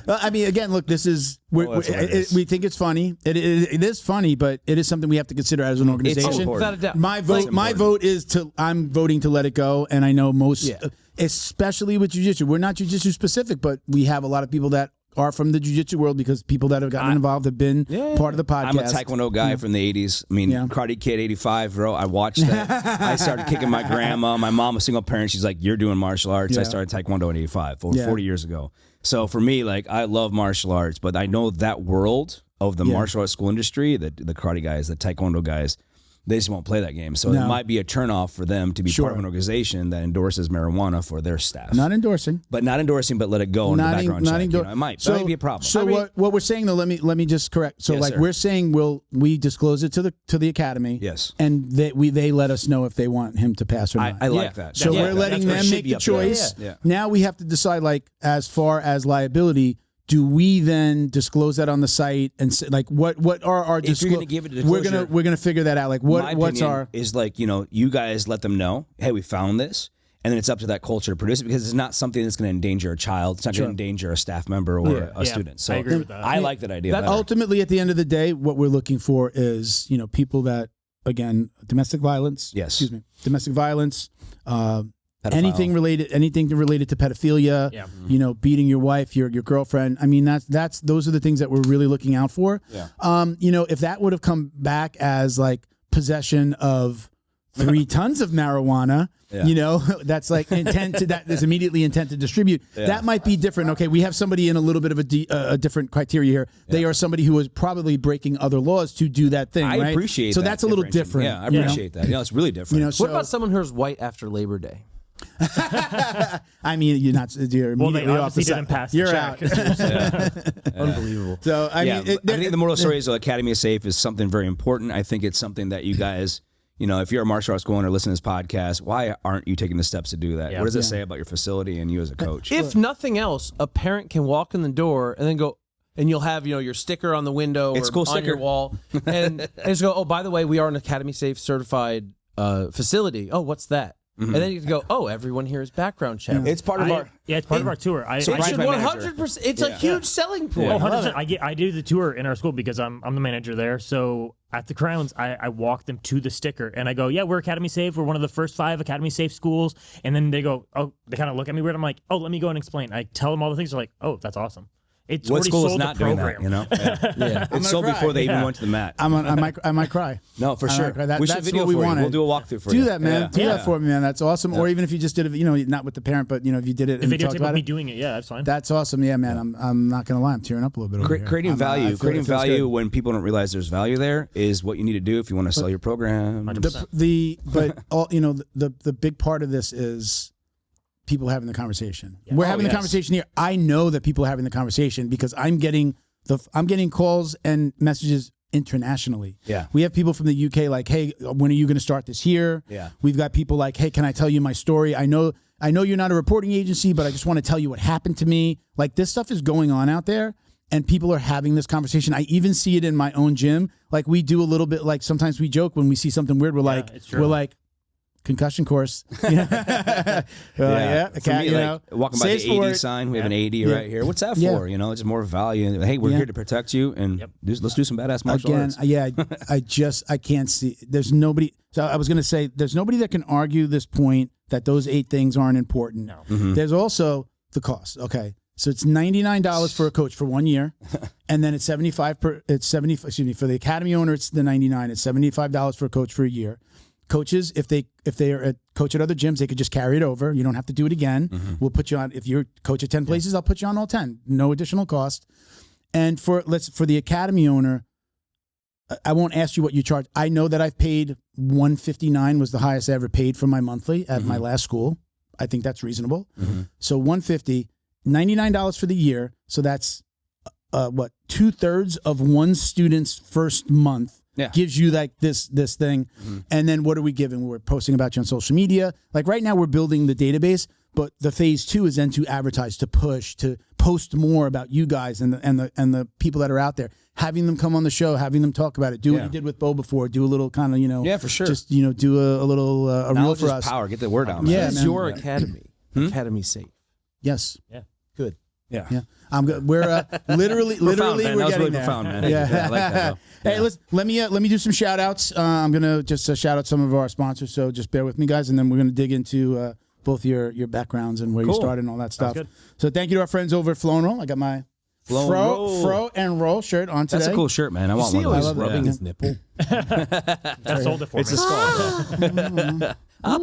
[SPEAKER 2] I mean, again, look, this is
[SPEAKER 4] that's hilarious.
[SPEAKER 2] we think it's funny. It is funny, but it is something we have to consider as an organization.
[SPEAKER 4] important.
[SPEAKER 5] Without a doubt.
[SPEAKER 2] My vote is I'm voting to let it go, and I know most, especially with jiu-jitsu. We're not jiu-jitsu specific, but we have a lot of people that are from the jiu-jitsu world because people that have gotten involved have been part of the podcast.
[SPEAKER 4] I'm a Taekwondo guy from the 80s. I mean, Karate Kid 85, bro. I watched that. I started kicking my grandma. My mom, a single parent, she's like, you're doing martial arts. I started Taekwondo in 85, over 40 years ago. So for me, like, I love martial arts, but I know that world of the martial arts school industry, the karate guys, the Taekwondo guys, they just won't play that game. So it might be a turnoff for them to be part of an organization that endorses marijuana for their staff.
[SPEAKER 2] Not endorsing.
[SPEAKER 4] But not endorsing, but let it go in the background check. It might be a problem.
[SPEAKER 2] So what we're saying though, let me just correct. So
[SPEAKER 4] Yes, sir.
[SPEAKER 2] we're saying we disclose it to the academy.
[SPEAKER 4] Yes.
[SPEAKER 2] And they let us know if they want him to pass or not.
[SPEAKER 4] I like that.
[SPEAKER 2] So we're
[SPEAKER 4] That's
[SPEAKER 2] letting
[SPEAKER 4] what
[SPEAKER 2] them
[SPEAKER 4] should
[SPEAKER 2] make
[SPEAKER 4] be
[SPEAKER 2] the
[SPEAKER 4] up there.
[SPEAKER 2] choice.
[SPEAKER 4] Yeah.
[SPEAKER 2] Now we have to decide, like, as far as liability, do we then disclose that on the site and say, like, what are our
[SPEAKER 4] If you're gonna give it a
[SPEAKER 2] we're
[SPEAKER 4] disclosure,
[SPEAKER 2] gonna figure that out. Like,
[SPEAKER 4] My
[SPEAKER 2] what's
[SPEAKER 4] opinion
[SPEAKER 2] our
[SPEAKER 4] is, like, you guys let them know, hey, we found this, and then it's up to that culture to produce it, because it's not something that's going to endanger a child. It's not going to endanger a staff member or a student. So
[SPEAKER 1] I agree with that.
[SPEAKER 4] I like that idea. better.
[SPEAKER 2] ultimately, at the end of the day, what we're looking for is, people that, again, domestic violence.
[SPEAKER 4] Yes.
[SPEAKER 2] Excuse me. Domestic violence.
[SPEAKER 4] Pedophile.
[SPEAKER 2] Anything related to pedophilia.
[SPEAKER 1] Yeah.
[SPEAKER 2] Beating your wife, your girlfriend. I mean, those are the things that we're really looking out for.
[SPEAKER 4] Yeah.
[SPEAKER 2] If that would have come back as like possession of 3 tons of marijuana. That's like that is immediately intent to distribute. That might be different. Okay, we have somebody in a little bit of a different criteria here. They are somebody who is probably breaking other laws to do that thing.
[SPEAKER 4] I
[SPEAKER 2] right?
[SPEAKER 4] appreciate
[SPEAKER 2] so
[SPEAKER 4] that.
[SPEAKER 2] that's a little different.
[SPEAKER 4] Yeah, I appreciate that. It's really different.
[SPEAKER 2] So,
[SPEAKER 5] What about someone who's white after Labor Day?
[SPEAKER 2] I mean, you're immediately
[SPEAKER 1] Well, they
[SPEAKER 2] off the
[SPEAKER 1] obviously
[SPEAKER 2] side.
[SPEAKER 1] didn't pass
[SPEAKER 2] You're
[SPEAKER 1] the
[SPEAKER 2] out.
[SPEAKER 1] check.
[SPEAKER 5] Unbelievable.
[SPEAKER 2] So I mean,
[SPEAKER 4] I think the moral story is Academy is Safe is something very important. I think it's something that you guys, if you're a martial arts school owner, listen to this podcast, why aren't you taking the steps to do that?
[SPEAKER 1] Yeah.
[SPEAKER 4] What does it say about your facility and you as a coach?
[SPEAKER 5] If nothing else, a parent can walk in the door and then go, and you'll have your sticker on the window
[SPEAKER 4] It's
[SPEAKER 5] or
[SPEAKER 4] cool
[SPEAKER 5] on
[SPEAKER 4] sticker.
[SPEAKER 5] your wall, and just go, oh, by the way, we are an Academy Safe certified facility. Oh, what's that? And then you can go, oh, everyone here is background checked.
[SPEAKER 4] It's part of our.
[SPEAKER 1] It's part of our tour.
[SPEAKER 4] So
[SPEAKER 5] It
[SPEAKER 4] Brian's
[SPEAKER 5] should
[SPEAKER 4] my manager.
[SPEAKER 5] 100%. It's a huge selling point.
[SPEAKER 1] Oh, 100%. I do the tour in our school because I'm the manager there. So at the Grounds, I walk them to the sticker and I go, yeah, we're Academy Safe. We're one of the first 5 Academy Safe schools. And then they go, oh, they kind of look at me weird. I'm like, oh, let me go and explain. I tell them all the things. They're like, oh, that's awesome. It's
[SPEAKER 4] What
[SPEAKER 1] already
[SPEAKER 4] school is
[SPEAKER 1] sold
[SPEAKER 4] not
[SPEAKER 1] the
[SPEAKER 4] doing
[SPEAKER 1] program.
[SPEAKER 4] that?
[SPEAKER 5] Yeah.
[SPEAKER 4] It's sold
[SPEAKER 2] cry.
[SPEAKER 4] before they even went to the mat.
[SPEAKER 2] I might cry.
[SPEAKER 4] No, for
[SPEAKER 2] I
[SPEAKER 4] sure.
[SPEAKER 2] might cry.
[SPEAKER 4] We should
[SPEAKER 2] That's
[SPEAKER 4] video
[SPEAKER 2] what we
[SPEAKER 4] for you.
[SPEAKER 2] wanted.
[SPEAKER 4] We'll do a walkthrough for you.
[SPEAKER 2] Do that, man.
[SPEAKER 4] Yeah.
[SPEAKER 2] Do that for me, man. That's awesome. Or even if you just did it, not with the parent, but if you did it
[SPEAKER 1] The
[SPEAKER 2] and you talked
[SPEAKER 1] videotape
[SPEAKER 2] about
[SPEAKER 1] of me
[SPEAKER 2] it.
[SPEAKER 1] doing it. Yeah, that's fine.
[SPEAKER 2] That's awesome. Yeah, man. I'm not gonna lie. I'm tearing up a little bit. Over here.
[SPEAKER 4] Creating value,
[SPEAKER 2] I feel-
[SPEAKER 4] creating
[SPEAKER 2] it feels
[SPEAKER 4] value
[SPEAKER 2] good.
[SPEAKER 4] when people don't realize there's value there is what you need to do if you want to sell your program.
[SPEAKER 1] 100%.
[SPEAKER 2] But all the big part of this is people having the conversation. We're having the
[SPEAKER 4] yes.
[SPEAKER 2] conversation here. I know that people are having the conversation because I'm getting calls and messages internationally.
[SPEAKER 4] Yeah.
[SPEAKER 2] We have people from the UK like, hey, when are you going to start this here?
[SPEAKER 4] Yeah.
[SPEAKER 2] We've got people like, hey, can I tell you my story? I know you're not a reporting agency, but I just want to tell you what happened to me. Like, this stuff is going on out there. And people are having this conversation. I even see it in my own gym. Like, we do a little bit, like, sometimes we joke when we see something weird.
[SPEAKER 1] it's true.
[SPEAKER 2] Concussion course. Yeah.
[SPEAKER 4] For me, walking by
[SPEAKER 2] Safe
[SPEAKER 4] the 80
[SPEAKER 2] sport.
[SPEAKER 4] sign, we have an 80 right here. What's that for?
[SPEAKER 2] Yeah.
[SPEAKER 4] It's more value. Hey, we're here to protect you, and let's do some badass martial arts.
[SPEAKER 2] I can't see. There's nobody. So I was going to say, there's nobody that can argue this point that those 8 things aren't important.
[SPEAKER 1] No.
[SPEAKER 2] There's also the cost. Okay. So it's $99 for a coach for 1 year, and then it's $70. For the academy owner, it's the $99. It's $75 for a coach for a year. Coaches, if they are a coach at other gyms, they could just carry it over. You don't have to do it again. We'll put you on. If you're coach at 10 places, I'll put you on all 10. No additional cost. And for the academy owner, I won't ask you what you charge. I know that I've paid $159 was the highest I ever paid for my monthly at my last school. I think that's reasonable. So $150, $99 for the year. So that's 2/3 of one student's first month
[SPEAKER 4] Yeah.
[SPEAKER 2] gives you like this thing. And then what are we giving? We're posting about you on social media. Like right now we're building the database, but the phase 2 is then to advertise, to push, to post more about you guys and the people that are out there, having them come on the show, having them talk about it. Do what you did with Bo before. Do a little kind of,
[SPEAKER 4] Yeah, for sure.
[SPEAKER 2] just, do a little a reel for us.
[SPEAKER 4] Power. Get the word out.
[SPEAKER 2] Yeah,
[SPEAKER 5] This is
[SPEAKER 2] man.
[SPEAKER 5] your academy. Academy safe.
[SPEAKER 2] Yes.
[SPEAKER 1] Yeah.
[SPEAKER 5] Good.
[SPEAKER 4] Yeah.
[SPEAKER 2] Yeah. I'm good. We're literally
[SPEAKER 4] Profound, man.
[SPEAKER 2] we're
[SPEAKER 4] That was
[SPEAKER 2] getting
[SPEAKER 4] really
[SPEAKER 2] there.
[SPEAKER 4] profound, man.
[SPEAKER 2] Yeah.
[SPEAKER 4] I like that, though.
[SPEAKER 2] Hey, let me do some shout outs. I'm gonna just shout out some of our sponsors. So just bear with me, guys, and then we're gonna dig into both your backgrounds and where you started and all that stuff.
[SPEAKER 1] good.
[SPEAKER 2] So thank you to our friends over at Flow and Roll. I got my Fro and Roll shirt on today.
[SPEAKER 4] That's a cool shirt, man. I want one of
[SPEAKER 5] Always
[SPEAKER 4] those.
[SPEAKER 5] rubbing his nipple.
[SPEAKER 1] That sold it for
[SPEAKER 4] It's
[SPEAKER 1] me.
[SPEAKER 4] a skull.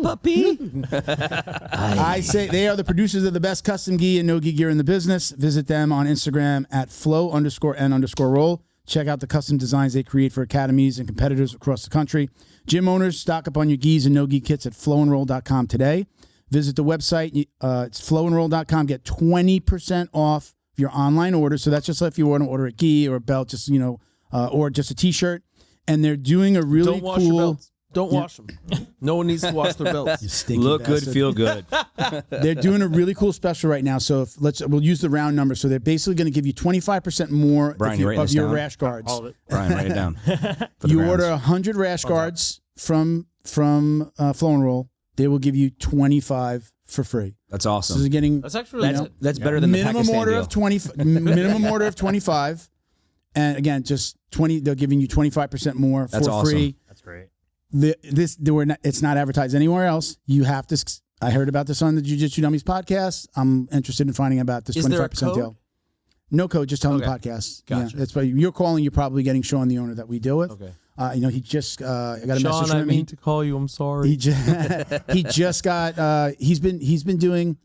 [SPEAKER 5] puppy.
[SPEAKER 2] I say they are the producers of the best custom gi and no gi gear in the business. Visit them on Instagram at flow_n_roll. Check out the custom designs they create for academies and competitors across the country. Gym owners, stock up on your gis and no gi kits at flowandroll.com today. Visit the website. It's flowandroll.com. Get 20% off your online order. So that's just if you want to order a gi or a belt, just or just a t-shirt. And they're doing a really
[SPEAKER 5] Don't wash your
[SPEAKER 2] cool.
[SPEAKER 5] belts. Don't wash them. No one needs to wash their belts.
[SPEAKER 2] Stinky
[SPEAKER 4] Look good,
[SPEAKER 2] bastard.
[SPEAKER 4] feel good.
[SPEAKER 2] They're doing a really cool special right now. So we'll use the round number. So they're basically going to give you 25% more
[SPEAKER 4] Brian, you writing
[SPEAKER 2] of
[SPEAKER 4] this
[SPEAKER 2] your
[SPEAKER 4] down?
[SPEAKER 2] rash guards.
[SPEAKER 1] All of it.
[SPEAKER 4] Brian, write it down. For the
[SPEAKER 2] You
[SPEAKER 4] grounds.
[SPEAKER 2] order 100 rash guards from Flow and Roll. They will give you 25 for free.
[SPEAKER 4] That's
[SPEAKER 2] So
[SPEAKER 4] awesome.
[SPEAKER 2] they're getting
[SPEAKER 5] That's actually really good.
[SPEAKER 4] That's better than the
[SPEAKER 2] minimum
[SPEAKER 4] Pakistan
[SPEAKER 2] order
[SPEAKER 4] deal.
[SPEAKER 2] of 20. Minimum order of 25, and again, just 20. They're giving you 25% more
[SPEAKER 4] That's
[SPEAKER 2] for
[SPEAKER 4] awesome.
[SPEAKER 2] free.
[SPEAKER 1] That's great.
[SPEAKER 2] It's not advertised anywhere else. You have to. I heard about this on the Jiu-Jitsu Dummies podcast. I'm interested in finding about this
[SPEAKER 5] Is there a
[SPEAKER 2] 25%
[SPEAKER 5] code?
[SPEAKER 2] deal. No code, just tell them the
[SPEAKER 5] Okay.
[SPEAKER 2] podcast.
[SPEAKER 5] Gotcha.
[SPEAKER 2] Yeah, that's why you're calling. You're probably getting Sean, the owner that we deal with.
[SPEAKER 5] Okay.
[SPEAKER 2] He just I got a
[SPEAKER 5] Sean,
[SPEAKER 2] message
[SPEAKER 5] I
[SPEAKER 2] from him.
[SPEAKER 5] mean to call you. I'm sorry.
[SPEAKER 2] He just got he's been doing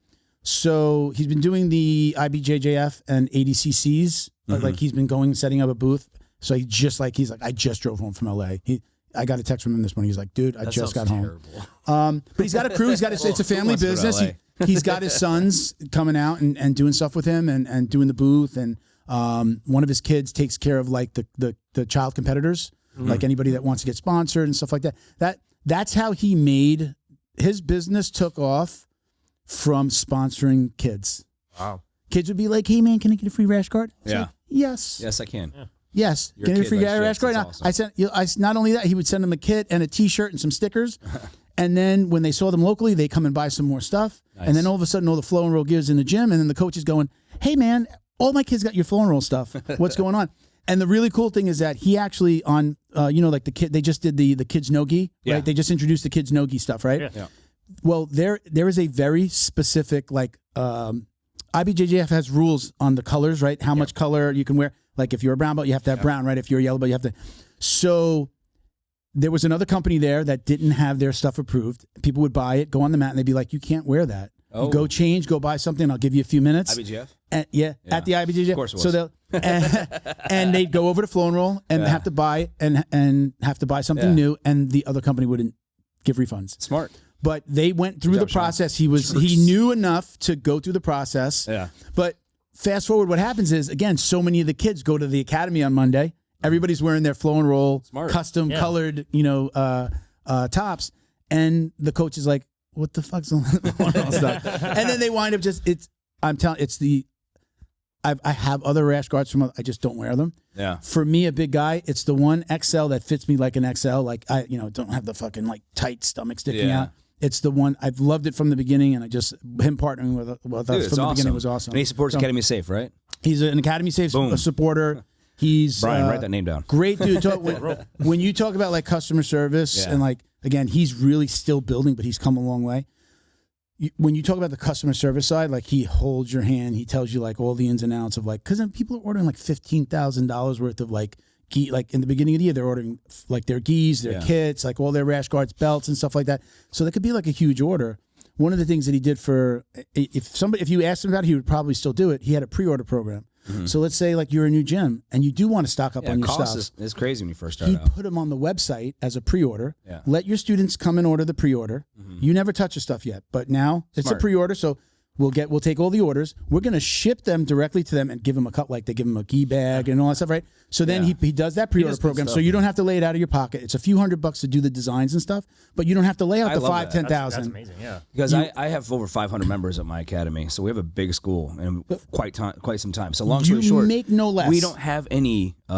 [SPEAKER 2] the IBJJF and ADCCs. Like he's been going setting up a booth. So he's like I just drove home from LA. I got a text from him this morning. He's like, dude, I
[SPEAKER 5] That
[SPEAKER 2] just got
[SPEAKER 5] sounds
[SPEAKER 2] home.
[SPEAKER 5] terrible.
[SPEAKER 2] But he's got a crew. It's a family
[SPEAKER 4] wants to go to
[SPEAKER 2] business.
[SPEAKER 4] LA?
[SPEAKER 2] He's got his sons coming out and doing stuff with him and doing the booth. And one of his kids takes care of like the child competitors, like anybody that wants to get sponsored and stuff like that. That's how he made his business took off from sponsoring kids.
[SPEAKER 1] Wow.
[SPEAKER 2] Kids would be like, hey man, can I get a free rash guard? It's
[SPEAKER 4] Yeah.
[SPEAKER 2] like, yes.
[SPEAKER 4] Yes, I can.
[SPEAKER 2] Yes.
[SPEAKER 4] Your
[SPEAKER 2] Can I get a
[SPEAKER 4] kid
[SPEAKER 2] free
[SPEAKER 4] likes
[SPEAKER 2] rash
[SPEAKER 4] shits.
[SPEAKER 2] guard?
[SPEAKER 4] That's
[SPEAKER 2] Now,
[SPEAKER 4] awesome.
[SPEAKER 2] I not only that, he would send them a kit and a t-shirt and some stickers. And then when they saw them locally, they come and buy some more stuff.
[SPEAKER 4] Nice.
[SPEAKER 2] And then all of a sudden, all the Flow and Roll gears in the gym. And then the coach is going, hey, man, all my kids got your Flow and Roll stuff. What's going on? And the really cool thing is that he actually on, like the kid, they just did the kids no-gi,
[SPEAKER 4] Yeah.
[SPEAKER 2] right? They just introduced the kids no-gi stuff, right?
[SPEAKER 1] Yeah.
[SPEAKER 2] Well, there is a very specific, like, IBJJF has rules on the colors, right? How much color you can wear. Like if you're a brown belt, you have to have brown, right? If you're a yellow belt, you have to. So there was another company there that didn't have their stuff approved. People would buy it, go on the mat, and they'd be like, you can't wear that.
[SPEAKER 4] Oh.
[SPEAKER 2] Go change, go buy something. I'll give you a few minutes.
[SPEAKER 4] IBGF?
[SPEAKER 2] And, at the IBJJF.
[SPEAKER 4] Of course it was.
[SPEAKER 2] So they'll and they'd go over to Flow and Roll and have to buy and have to buy something
[SPEAKER 4] Yeah.
[SPEAKER 2] new, and the other company wouldn't give refunds.
[SPEAKER 4] Smart.
[SPEAKER 2] But they went through the
[SPEAKER 4] job, Sean.
[SPEAKER 2] process. He knew enough to go through the process.
[SPEAKER 4] Yeah.
[SPEAKER 2] But fast forward, what happens is, again, so many of the kids go to the academy on Monday. Everybody's wearing their Flow and Roll,
[SPEAKER 4] Smart.
[SPEAKER 2] custom colored, tops, and the coach is like, "What the fuck's on all stuff?" And then they wind up I have other rash guards from. I just don't wear them.
[SPEAKER 4] Yeah.
[SPEAKER 2] For me, a big guy, it's the one XL that fits me like an XL. Like I, don't have the fucking like tight stomach sticking
[SPEAKER 4] Yeah.
[SPEAKER 2] out. It's the one I've loved it from the beginning, and him partnering with us
[SPEAKER 4] Dude,
[SPEAKER 2] from
[SPEAKER 4] it's
[SPEAKER 2] the
[SPEAKER 4] awesome.
[SPEAKER 2] beginning was awesome.
[SPEAKER 4] And he supports
[SPEAKER 2] So,
[SPEAKER 4] Academy Safe, right?
[SPEAKER 2] He's an Academy Safe
[SPEAKER 4] Boom.
[SPEAKER 2] supporter. He's
[SPEAKER 4] Brian, write that name down.
[SPEAKER 2] Great dude. When you talk about like customer service
[SPEAKER 4] Yeah.
[SPEAKER 2] and like again, he's really still building, but he's come a long way. When you talk about the customer service side, like he holds your hand, he tells you like all the ins and outs of like, because people are ordering like $15,000 worth of like gi. Like in the beginning of the year, they're ordering like their gis, their kits, like all their rash guards, belts, and stuff like that. So that could be like a huge order. One of the things that he did if you asked him about it, he would probably still do it. He had a pre-order program. So let's say like you're a new gym and you do want to stock up on your
[SPEAKER 4] cost
[SPEAKER 2] stuff.
[SPEAKER 4] is crazy when you first start
[SPEAKER 2] He
[SPEAKER 4] out.
[SPEAKER 2] put them on the website as a pre-order.
[SPEAKER 4] Yeah.
[SPEAKER 2] Let your students come and order the pre-order. You never touch the stuff yet, but now it's a
[SPEAKER 4] Smart.
[SPEAKER 2] pre-order. So We'll take all the orders. We're going to ship them directly to them and give them a cut, like they give them a key bag and all that stuff, right? So then he does that pre-order program. So you don't have to lay it out of your pocket. It's a few $100 to do the designs and stuff, but you don't have to lay out the $5,000-$10,000.
[SPEAKER 1] That's amazing, yeah.
[SPEAKER 4] Because I have over 500 members at my academy, so we have a big school and quite some time. So long story short,
[SPEAKER 2] you make no less.
[SPEAKER 4] We don't have any. We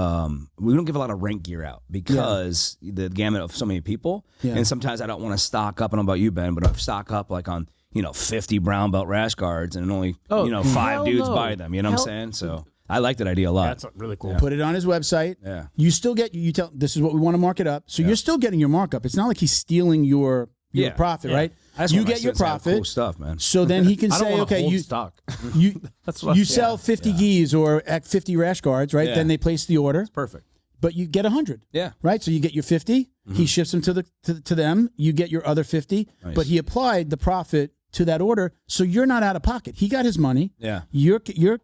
[SPEAKER 4] don't give a lot of rank gear out because the gamut of so many people, and sometimes I don't want to stock up. I don't know about you, Ben, but I stock up like on 50 brown belt rash guards and only 5 dudes buy them. You know what I'm saying? So I like that idea a lot.
[SPEAKER 1] That's really cool.
[SPEAKER 2] Put it on his website.
[SPEAKER 4] Yeah.
[SPEAKER 2] You still get, you tell, this is what we want to mark it up. So you're still getting your markup. It's not like he's stealing your profit, right? You get your profit.
[SPEAKER 4] Cool stuff, man.
[SPEAKER 2] So then he can say, okay, you
[SPEAKER 5] stock.
[SPEAKER 2] you sell 50 gis or 50 rash guards, right?
[SPEAKER 4] Yeah.
[SPEAKER 2] Then they place the order.
[SPEAKER 5] Perfect.
[SPEAKER 2] But you get 100.
[SPEAKER 4] Yeah.
[SPEAKER 2] Right? So you get your 50. He ships them to them. You get your other 50.
[SPEAKER 4] Nice.
[SPEAKER 2] But he applied the profit to that order, so you're not out of pocket. He got his money.
[SPEAKER 4] Yeah.
[SPEAKER 2] Your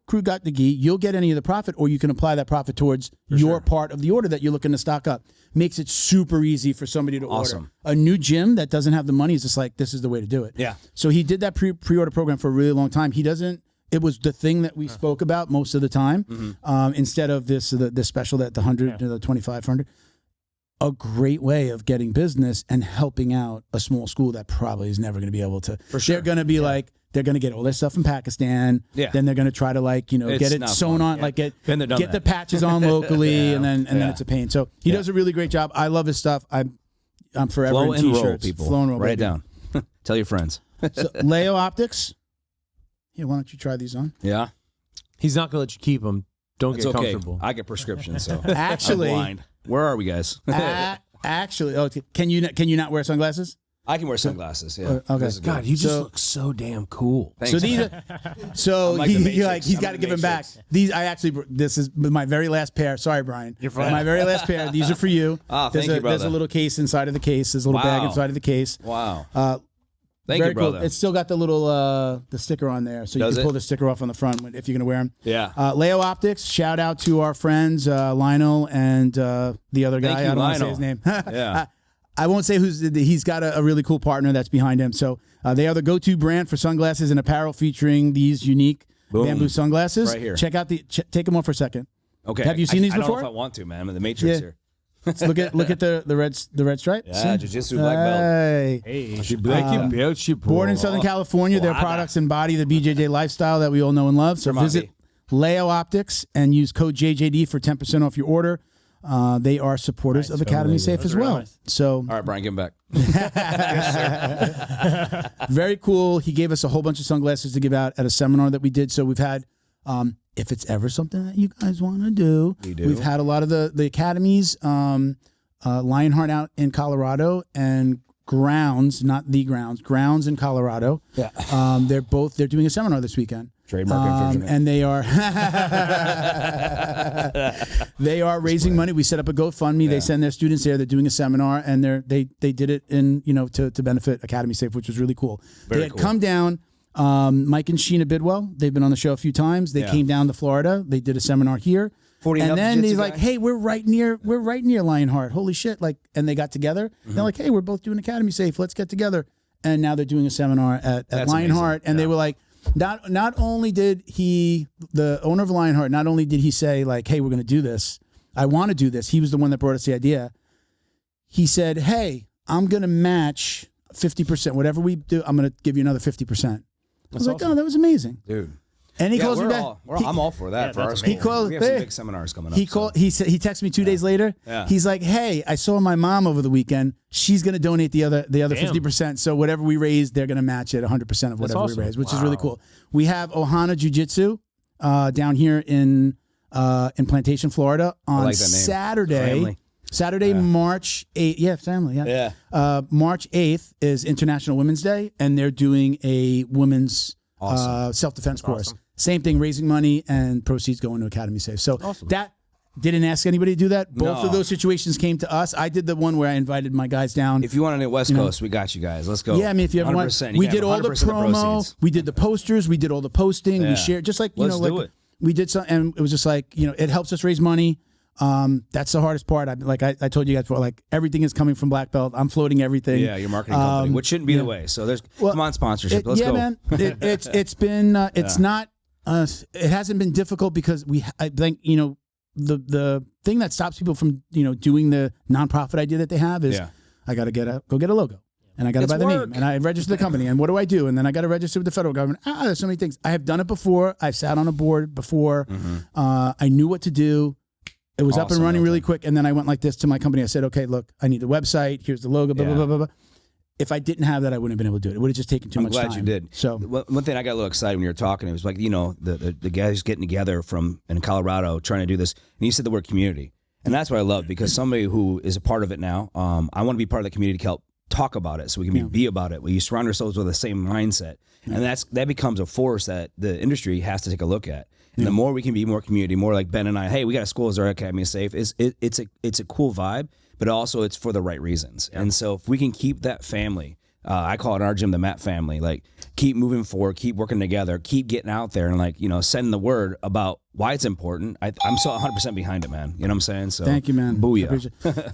[SPEAKER 2] crew got the gi. You'll get any of the profit, or you can apply that profit towards your part of the order that you're looking to stock up. Makes it super easy for somebody to order. A new gym that doesn't have the money is just like, this is the way to do it.
[SPEAKER 4] Yeah.
[SPEAKER 2] So he did that pre-order program for a really long time. He doesn't. It was the thing that we spoke about most of the time, instead of this special that the 100, the 2,500. A great way of getting business and helping out a small school that probably is never going to be able to.
[SPEAKER 4] For sure.
[SPEAKER 2] They're going to be like, they're going to get all their stuff from Pakistan.
[SPEAKER 4] Yeah.
[SPEAKER 2] Then they're going to try to
[SPEAKER 4] It's
[SPEAKER 2] get it
[SPEAKER 4] not
[SPEAKER 2] sewn
[SPEAKER 4] fun.
[SPEAKER 2] on,
[SPEAKER 4] Yeah.
[SPEAKER 2] like get
[SPEAKER 4] that.
[SPEAKER 2] the patches on locally, and then it's a pain. So he does a really great job. I love his stuff. I'm forever
[SPEAKER 4] Flow
[SPEAKER 2] in
[SPEAKER 4] and roll,
[SPEAKER 2] t-shirts.
[SPEAKER 4] people.
[SPEAKER 2] Flow and roll,
[SPEAKER 4] Write it
[SPEAKER 2] baby.
[SPEAKER 4] down. Tell your friends.
[SPEAKER 2] So Leheal Optics. Here, why don't you try these on?
[SPEAKER 4] Yeah.
[SPEAKER 5] He's not gonna let you keep them. Don't
[SPEAKER 4] It's
[SPEAKER 5] get
[SPEAKER 4] okay.
[SPEAKER 5] comfortable.
[SPEAKER 4] I get prescriptions, so
[SPEAKER 2] Actually-
[SPEAKER 4] I'm blind. Where are we, guys?
[SPEAKER 2] Actually, can you not wear sunglasses?
[SPEAKER 4] I can wear sunglasses. Yeah.
[SPEAKER 2] Okay.
[SPEAKER 4] This is good.
[SPEAKER 5] God, you just
[SPEAKER 2] So-
[SPEAKER 5] look so damn cool.
[SPEAKER 4] Thanks,
[SPEAKER 2] So these
[SPEAKER 4] man.
[SPEAKER 2] so
[SPEAKER 4] I'm like the
[SPEAKER 2] he's
[SPEAKER 4] Matrix.
[SPEAKER 2] got to
[SPEAKER 4] I'm
[SPEAKER 2] give
[SPEAKER 4] the
[SPEAKER 2] them back.
[SPEAKER 4] Matrix.
[SPEAKER 2] This is my very last pair. Sorry, Brian.
[SPEAKER 1] You're fine.
[SPEAKER 2] My very last pair. These are for you.
[SPEAKER 4] Ah,
[SPEAKER 2] There's
[SPEAKER 4] thank you,
[SPEAKER 2] There's a
[SPEAKER 4] brother.
[SPEAKER 2] little case inside of the case. There's a little bag
[SPEAKER 4] Wow.
[SPEAKER 2] inside of the case.
[SPEAKER 4] Wow.
[SPEAKER 2] Very
[SPEAKER 4] Thank you,
[SPEAKER 2] cool.
[SPEAKER 4] brother.
[SPEAKER 2] It's still got the little the sticker on there, so you
[SPEAKER 4] Does
[SPEAKER 2] can
[SPEAKER 4] it?
[SPEAKER 2] pull the sticker off on the front if you're gonna wear them.
[SPEAKER 4] Yeah.
[SPEAKER 2] Leheal Optics. Shout out to our friends Lionel and the other guy.
[SPEAKER 4] Thank you,
[SPEAKER 2] I don't want to say
[SPEAKER 4] Lionel.
[SPEAKER 2] his name.
[SPEAKER 4] Yeah.
[SPEAKER 2] I won't say who's. He's got a really cool partner that's behind him. So they are the go-to brand for sunglasses and apparel featuring these unique
[SPEAKER 4] Boom.
[SPEAKER 2] bamboo sunglasses.
[SPEAKER 4] Right here.
[SPEAKER 2] Check out take them off for a second.
[SPEAKER 4] Okay.
[SPEAKER 2] Have you seen these
[SPEAKER 4] I don't
[SPEAKER 2] before?
[SPEAKER 4] know if I want to, man. I'm in the Matrix
[SPEAKER 2] Yeah.
[SPEAKER 4] here.
[SPEAKER 2] Let's look at the red stripe.
[SPEAKER 4] Yeah, jiu-jitsu black belt.
[SPEAKER 2] Hey.
[SPEAKER 1] Hey.
[SPEAKER 2] Born in Southern California, their products embody the BJJ lifestyle that we all know and love. So visit Leheal Optics and use code JJD for 10% off your order. They are supporters of Academy Safe as
[SPEAKER 1] Those are
[SPEAKER 2] well.
[SPEAKER 1] nice.
[SPEAKER 2] So
[SPEAKER 4] All right, Brian, give him back.
[SPEAKER 2] very cool. He gave us a whole bunch of sunglasses to give out at a seminar that we did. So we've had, if it's ever something that you guys want to do, we've had a lot of the academies, Lionheart out in Colorado and Grounds, not the Grounds in Colorado.
[SPEAKER 4] Yeah.
[SPEAKER 2] They're doing a seminar this weekend.
[SPEAKER 4] Trademark infringement.
[SPEAKER 2] And they are raising money. We set up a GoFundMe. They send their students there. They're doing a seminar, and they did it in to benefit Academy Safe, which was really cool.
[SPEAKER 4] Very
[SPEAKER 2] they had
[SPEAKER 4] cool.
[SPEAKER 2] come down. Mike and Sheena Bidwell. They've been on the show a few times. They came down to Florida. They did a seminar here.
[SPEAKER 4] 40 and
[SPEAKER 2] And
[SPEAKER 4] up
[SPEAKER 2] then
[SPEAKER 4] jiu-jitsu
[SPEAKER 2] he's like,
[SPEAKER 4] guy?
[SPEAKER 2] "Hey, we're right near Lionheart. Holy shit!" Like, and they got together. They're like, "Hey, we're both doing Academy Safe. Let's get together." And now they're doing a seminar at
[SPEAKER 4] That's
[SPEAKER 2] Lionheart,
[SPEAKER 4] amazing.
[SPEAKER 2] and they were like, not only did the owner of Lionheart, not only did he say like, "Hey, we're going to do this. I want to do this." He was the one that brought us the idea. He said, "Hey, I'm going to match 50%. Whatever we do, I'm going to give you another 50%." I was like, "Oh, that was amazing."
[SPEAKER 4] Dude.
[SPEAKER 2] And he
[SPEAKER 4] Yeah,
[SPEAKER 2] calls me back.
[SPEAKER 4] I'm all for that for our
[SPEAKER 1] that's
[SPEAKER 4] school.
[SPEAKER 1] amazing.
[SPEAKER 2] called-
[SPEAKER 4] we have some
[SPEAKER 2] hey,
[SPEAKER 4] big seminars coming up.
[SPEAKER 2] He called. He said he texted me 2 days later.
[SPEAKER 4] Yeah.
[SPEAKER 2] He's like, "Hey, I saw my mom over the weekend. She's going to donate the other 50%. So whatever we raise, they're going to match it 100% of whatever
[SPEAKER 5] awesome.
[SPEAKER 2] we raise, which is really cool." We have Ohana Jiu-Jitsu down here in Plantation, Florida, on
[SPEAKER 4] like that name.
[SPEAKER 2] Saturday.
[SPEAKER 4] Family.
[SPEAKER 2] March 8th. Yeah, family. Yeah.
[SPEAKER 4] Yeah.
[SPEAKER 2] March 8th is International Women's Day, and they're doing a women's self-defense course. Same thing, raising money and proceeds going to Academy Safe. So that didn't ask anybody to do that. Both
[SPEAKER 4] No.
[SPEAKER 2] of those situations came to us. I did the one where I invited my guys down.
[SPEAKER 4] If you want on the West Coast, we got you guys. Let's go.
[SPEAKER 2] Yeah, I mean, if you ever want,
[SPEAKER 4] 100%. You
[SPEAKER 2] we
[SPEAKER 4] can
[SPEAKER 2] did
[SPEAKER 4] have
[SPEAKER 2] all the
[SPEAKER 4] 100% of
[SPEAKER 2] promo,
[SPEAKER 4] proceeds.
[SPEAKER 2] we did the posters, we did all the posting,
[SPEAKER 4] Yeah.
[SPEAKER 2] we shared, just like
[SPEAKER 4] Let's do it.
[SPEAKER 2] we did some, and it was just like it helps us raise money. That's the hardest part. I told you guys before, like everything is coming from Black Belt. I'm floating everything.
[SPEAKER 4] Yeah, your marketing company, which shouldn't be the way. So come on, sponsorship. Let's go.
[SPEAKER 2] Man. It's been it's not it hasn't been difficult because I think the thing that stops people from doing the nonprofit idea that they have is I got to go get a logo. And I got to buy the name, and I register the company, and what do I do? And then I got to register with the federal government. There's so many things. I have done it before. I've sat on a board before. I knew what to do. It was up and running really quick, and then I went like this to my company. I said, okay, look, I need the website. Here's the logo, blah, blah, blah, blah, blah. If I didn't have that, I wouldn't have been able to do it. It would have just taken too much time. I'm glad you did.
[SPEAKER 4] So one thing I got a little excited when you were talking, it was like, the guys getting together in Colorado trying to do this, and you said the word community. And that's what I love, because somebody who is a part of it now, I want to be part of the community to help talk about it so we can be about it. We surround ourselves with the same mindset. And that becomes a force that the industry has to take a look at. And the more we can be more community, more like Ben and I, hey, we got a school as our academy is safe. It's a cool vibe, but also it's for the right reasons. Yeah. And so if we can keep that family, I call it in our gym the Matt family, like keep moving forward, keep working together, keep getting out there and sending the word about why it's important. I'm so 100% behind it, man. You know what I'm saying? So
[SPEAKER 2] thank you, man.
[SPEAKER 4] Booyah.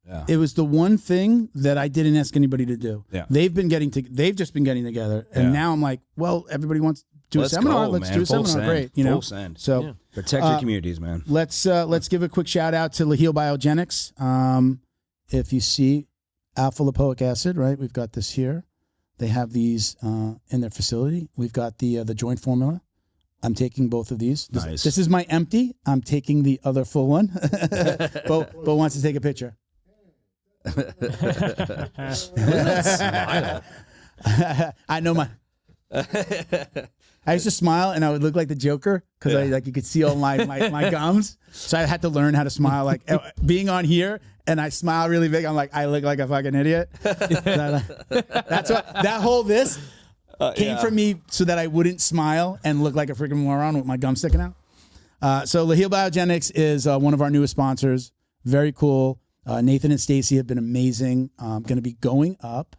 [SPEAKER 2] Yeah, it was the one thing that I didn't ask anybody to do. Yeah. They've just been getting together, and now I'm like, well, everybody wants to do a seminar. Let's do a seminar. Great,
[SPEAKER 4] Full send. So protect your communities, man.
[SPEAKER 2] Let's give a quick shout out to Leheal Biogenix. If you see alpha lipoic acid, right? We've got this here. They have these in their facility. We've got the joint formula. I'm taking both of these. This is my empty. I'm taking the other full one. Bo wants to take a picture. I know my. I used to smile and I would look like the Joker because you could see all my gums. So I had to learn how to smile. Like being on here and I smile really big. I'm like, I look like a fucking idiot. That's what that whole came from me so that I wouldn't smile and look like a freaking moron with my gum sticking out. So Leheal Biogenix is one of our newest sponsors. Very cool. Nathan and Stacy have been amazing. I'm going to be going up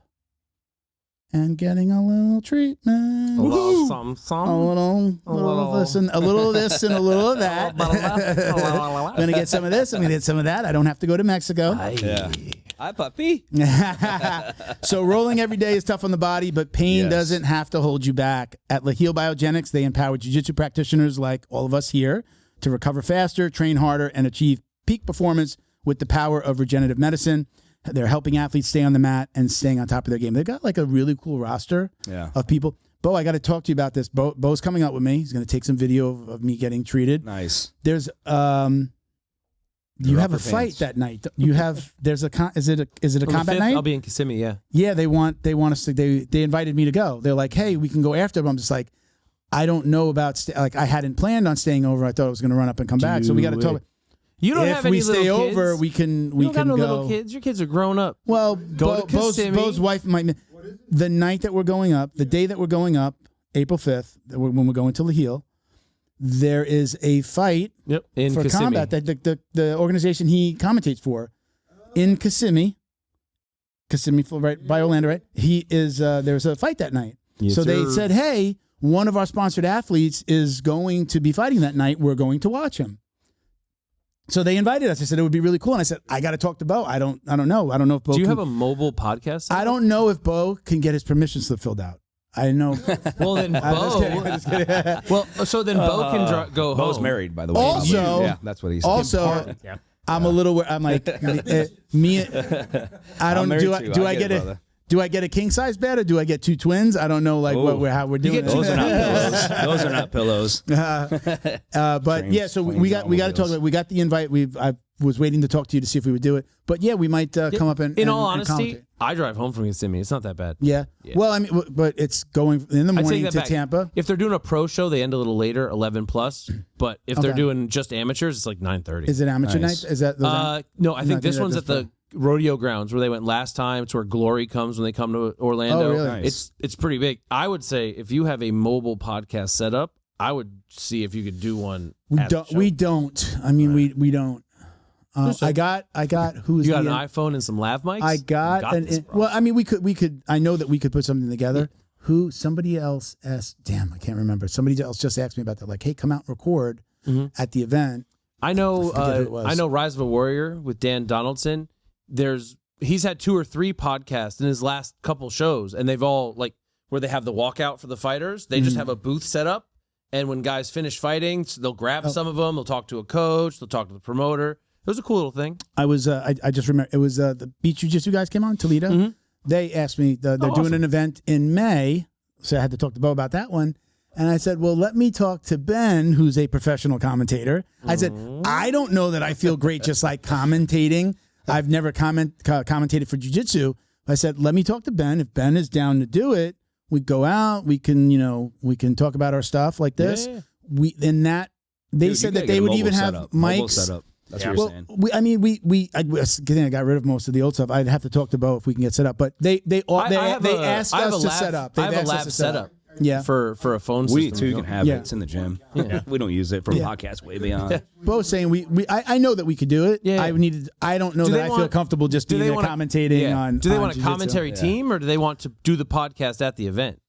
[SPEAKER 2] and getting a little treatment. A little of this and a little of this and a little of that. I'm going to get some of this. I'm going to get some of that. I don't have to go to Mexico.
[SPEAKER 4] Hi, puppy.
[SPEAKER 2] So rolling every day is tough on the body, but pain doesn't have to hold you back. At Leheal Biogenix, they empower jiu-jitsu practitioners like all of us here to recover faster, train harder, and achieve peak performance with the power of regenerative medicine. They're helping athletes stay on the mat and staying on top of their game. They've got like a really cool roster of people. Bo, I got to talk to you about this. Bo's coming out with me. He's going to take some video of me getting treated.
[SPEAKER 4] Nice.
[SPEAKER 2] There's you have a fight that night. Is it a combat night?
[SPEAKER 5] I'll be in Kissimmee, yeah.
[SPEAKER 2] Yeah, they want us to. They invited me to go. They're like, hey, we can go after. But I'm just like, I don't know about I hadn't planned on staying over. I thought I was going to run up and come back. So we got to talk.
[SPEAKER 5] You don't have any little kids.
[SPEAKER 2] If we stay over, we can
[SPEAKER 5] you don't got no little kids. Your kids are grown up.
[SPEAKER 2] Well,
[SPEAKER 5] go to Kissimmee.
[SPEAKER 2] Bo's wife might. The night that we're going up, the day that we're going up, April 5th, when we're going to Leheal, there is a fight
[SPEAKER 5] in
[SPEAKER 2] for
[SPEAKER 5] Kissimmee.
[SPEAKER 2] combat that the organization he commentates for in Kissimmee, right by Orlando, right? He is there's a fight that night.
[SPEAKER 5] Yes,
[SPEAKER 2] so they
[SPEAKER 5] sir.
[SPEAKER 2] said, hey, one of our sponsored athletes is going to be fighting that night. We're going to watch him. So they invited us. I said it would be really cool, and I said I got to talk to Bo. I don't know. I don't know if Bo.
[SPEAKER 5] Do you have a mobile podcast?
[SPEAKER 2] I don't know if Bo can get his permission slip filled out. I know.
[SPEAKER 5] Well, then Bo.
[SPEAKER 2] I'm just kidding.
[SPEAKER 5] Well, so then Bo can go home.
[SPEAKER 4] Bo's married, by the way.
[SPEAKER 2] Also,
[SPEAKER 4] that's what he said.
[SPEAKER 2] Also, I'm a little. I'm like me. I don't do. Do I get it? Do I get a king size bed or do I get two twins? I don't know how we're doing.
[SPEAKER 4] Those are not pillows. Those are not pillows.
[SPEAKER 2] But yeah, so we got to talk about. We got the invite. I was waiting to talk to you to see if we would do it. But yeah, we might come up and.
[SPEAKER 5] In all honesty, I drive home from Kissimmee. It's not that bad.
[SPEAKER 2] Yeah. Well, I mean, but it's going in the morning to Tampa.
[SPEAKER 5] If they're doing a pro show, they end a little later, 11+. But if they're doing just amateurs, it's like 9:30.
[SPEAKER 2] Is it amateur night? Is that?
[SPEAKER 5] No, I think this one's at the rodeo grounds where they went last time. It's where Glory comes when they come to Orlando.
[SPEAKER 2] Oh, really? Nice.
[SPEAKER 5] It's pretty big. I would say if you have a mobile podcast set up, I would see if you could do one.
[SPEAKER 2] We don't. I mean, we don't. I got who's
[SPEAKER 5] you got an iPhone and some lav mics.
[SPEAKER 2] I got well, I mean, we could. I know that we could put something together. Somebody else asked? Damn, I can't remember. Somebody else just asked me about that. Like, hey, come out and record. at the event.
[SPEAKER 5] I know.
[SPEAKER 2] I forget who it was.
[SPEAKER 5] I know. Rise of a Warrior with Dan Donaldson. He's had 2 or 3 podcasts in his last couple shows, and they've all like where they have the walkout for the fighters. They just have a booth set up, and when guys finish fighting, they'll grab some of them. They'll talk to a coach. They'll talk to the promoter. It was a cool little thing.
[SPEAKER 2] I was. I just remember it was the Beach Jiu-Jitsu guys came on Toledo. They asked me. They're doing an event in May, so I had to talk to Bo about that one. And I said, well, let me talk to Ben, who's a professional commentator. I said, I don't know that I feel great just like commentating. I've never commentated for jiu-jitsu. I said, let me talk to Ben. If Ben is down to do it, we go out. We can, we can talk about our stuff like this. Yeah. They said that they would even have mics.
[SPEAKER 4] Setup. That's what you're saying.
[SPEAKER 2] I got rid of most of the old stuff. I'd have to talk to Bo if we can get set up. But they asked us to set up.
[SPEAKER 5] I have a lab set up.
[SPEAKER 2] Yeah,
[SPEAKER 5] for a phone system.
[SPEAKER 4] We too can have it. It's in the gym. Yeah. We don't use it for podcasts way beyond.
[SPEAKER 2] Bo's saying I know that we could do it. Yeah. I don't know that I feel comfortable just doing commentating on.
[SPEAKER 5] Do they want a
[SPEAKER 2] jiu-jitsu?
[SPEAKER 5] commentary team, or do they want to do the podcast at the event?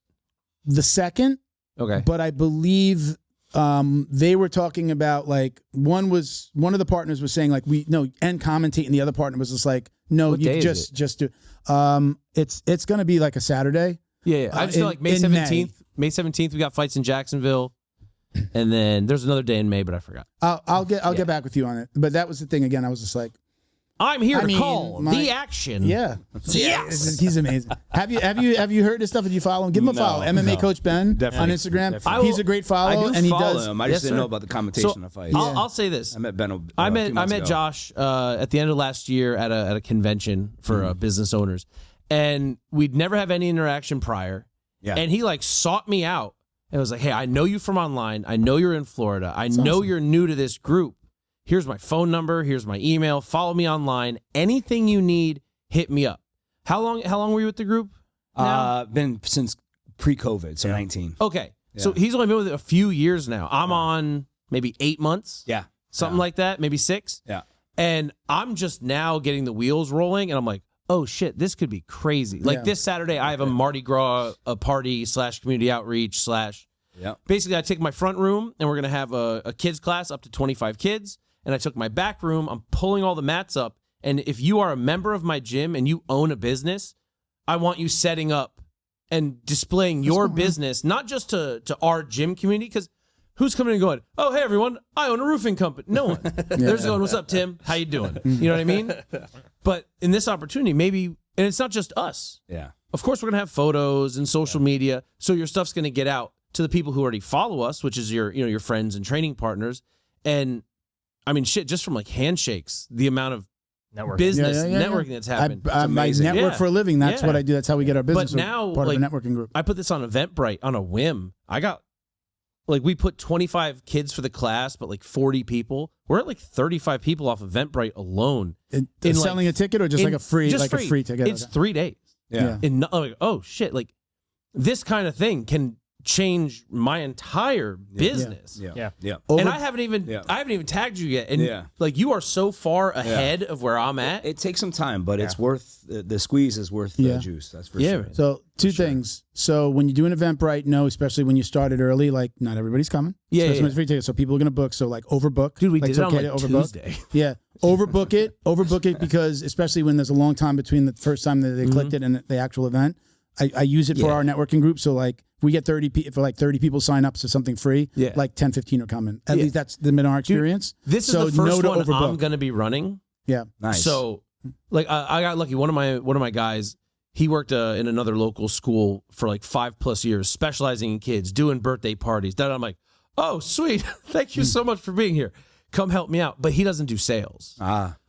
[SPEAKER 2] The second.
[SPEAKER 5] Okay.
[SPEAKER 2] But I believe they were talking about like one of the partners was saying like and commentate, and the other partner was just like no,
[SPEAKER 5] what
[SPEAKER 2] you could just do. It's going to be like a Saturday.
[SPEAKER 5] Yeah. I just feel like May 17th. May 17th, we got fights in Jacksonville, and then there's another day in May, but I forgot.
[SPEAKER 2] I'll get back with you on it. But that was the thing. Again, I was just like,
[SPEAKER 5] I'm here to call the action.
[SPEAKER 2] Yeah,
[SPEAKER 5] yes,
[SPEAKER 2] he's amazing. Have you heard his stuff? Did you follow him? Give him a follow. MMA Coach Ben on Instagram. He's a great follow, and he does.
[SPEAKER 4] Him. I just didn't know about the commentation of fights.
[SPEAKER 5] I'll say this.
[SPEAKER 4] I met Ben.
[SPEAKER 5] I met Josh at the end of last year at a convention for business owners, and we'd never have any interaction prior. Yeah. And he like sought me out and was like, hey, I know you from online. I know you're in Florida. I know you're new to this group. Here's my phone number. Here's my email. Follow me online. Anything you need, hit me up. How long were you with the group now?
[SPEAKER 4] Been since pre-COVID, so 19.
[SPEAKER 5] Okay. Yeah. So he's only been with it a few years now. I'm on maybe 8 months.
[SPEAKER 4] Yeah.
[SPEAKER 5] Something like that, maybe 6.
[SPEAKER 4] Yeah.
[SPEAKER 5] And I'm just now getting the wheels rolling, and I'm like, oh shit, this could be crazy. Like this Saturday, I have a Mardi Gras party / community outreach / basically I take my front room and we're going to have a kids class up to 25 kids. And I took my back room. I'm pulling all the mats up. And if you are a member of my gym and you own a business, I want you setting up and displaying your business, not just to our gym community, because who's coming and going, oh, hey, everyone, I own a roofing company. No one. They're just going, what's up, Tim? How you doing? You know what I mean? But in this opportunity, maybe, and it's not just us.
[SPEAKER 4] Yeah.
[SPEAKER 5] Of course, we're going to have photos and social media, so your stuff's going to get out to the people who already follow us, which is your friends and training partners. And, I mean, shit, just from like handshakes, the amount of business networking that's happened.
[SPEAKER 2] I network for a living. That's what I do. That's how we get our business.
[SPEAKER 5] But now,
[SPEAKER 2] part of a networking group.
[SPEAKER 5] I put this on Eventbrite on a whim. We put 25 kids for the class, but like 40 people. We're at like 35 people off Eventbrite alone.
[SPEAKER 2] Selling a ticket or just like a free ticket?
[SPEAKER 5] It's 3 days.
[SPEAKER 2] Yeah.
[SPEAKER 5] Oh shit! Like this kind of thing can change my entire business.
[SPEAKER 4] Yeah.
[SPEAKER 5] And I haven't even tagged you yet. And like you are so far ahead of where I'm at.
[SPEAKER 4] It takes some time, but it's worth the squeeze is worth the juice. That's for sure.
[SPEAKER 2] So two things. So when you do an Eventbrite, especially when you started early, like not everybody's coming. Especially when it's free tickets. So people are gonna book. So like overbook.
[SPEAKER 5] Dude, we
[SPEAKER 2] like,
[SPEAKER 5] did it on like Tuesday.
[SPEAKER 2] Yeah. Overbook it because especially when there's a long time between the first time that they clicked it and the actual event. I use it for our networking group. So like we get 30 people sign up to something free, like 10, 15 are coming. At least that's been our experience.
[SPEAKER 5] Dude, this is the first one I'm going to be running.
[SPEAKER 2] Yeah.
[SPEAKER 4] Nice.
[SPEAKER 5] So like I got lucky. One of my guys, he worked in another local school for like 5+ years, specializing in kids, doing birthday parties. Then I'm like, oh, sweet. Thank you so much for being here. Come help me out. But he doesn't do sales.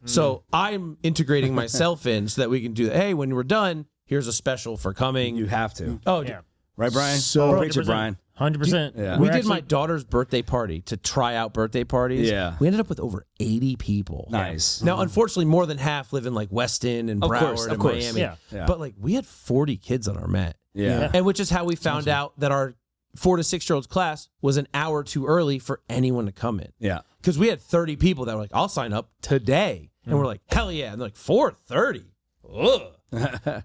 [SPEAKER 5] So I'm integrating myself in so that we can do that. Hey, when we're done, here's a special for coming.
[SPEAKER 4] You have to.
[SPEAKER 5] Oh, yeah.
[SPEAKER 4] Right, Brian?
[SPEAKER 2] So,
[SPEAKER 4] preach it, Brian.
[SPEAKER 1] 100%.
[SPEAKER 4] Yeah.
[SPEAKER 5] We did my daughter's birthday party to try out birthday parties.
[SPEAKER 4] Yeah.
[SPEAKER 5] We ended up with over 80 people.
[SPEAKER 4] Nice.
[SPEAKER 5] Now, unfortunately, more than half live in like Weston and Broward and Miami.
[SPEAKER 1] Yeah.
[SPEAKER 5] But like we had 40 kids on our mat.
[SPEAKER 4] Yeah.
[SPEAKER 5] And which is how we found out that our 4 to 6 year olds class was an hour too early for anyone to come in.
[SPEAKER 4] Yeah.
[SPEAKER 5] Because we had 30 people that were like, I'll sign up today. And we're like, hell yeah. And they're like, 4:30. Ugh.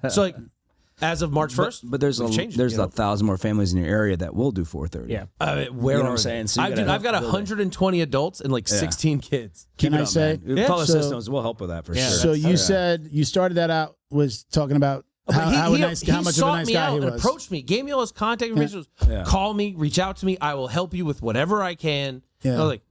[SPEAKER 5] So like, As of March 1st.
[SPEAKER 4] But there's
[SPEAKER 5] we've changed it,
[SPEAKER 4] there's
[SPEAKER 5] you know?
[SPEAKER 4] 1,000 more families in your area that will do 4:30.
[SPEAKER 1] Yeah.
[SPEAKER 5] Where
[SPEAKER 4] You know what
[SPEAKER 5] are
[SPEAKER 4] I'm saying?
[SPEAKER 5] they?
[SPEAKER 4] So you gotta
[SPEAKER 5] I've got
[SPEAKER 4] help build it.
[SPEAKER 5] 120 adults and like 16 kids.
[SPEAKER 2] Can I say?
[SPEAKER 4] Color
[SPEAKER 2] So-
[SPEAKER 4] systems will help with that for
[SPEAKER 1] Yeah,
[SPEAKER 4] sure.
[SPEAKER 2] So you said you started that out was talking about how much of a nice guy he
[SPEAKER 5] and
[SPEAKER 2] was.
[SPEAKER 5] approached me, gave me all his contact information. Call me, reach out to me. I will help you with whatever I can.
[SPEAKER 2] Yeah.
[SPEAKER 5] And I was like,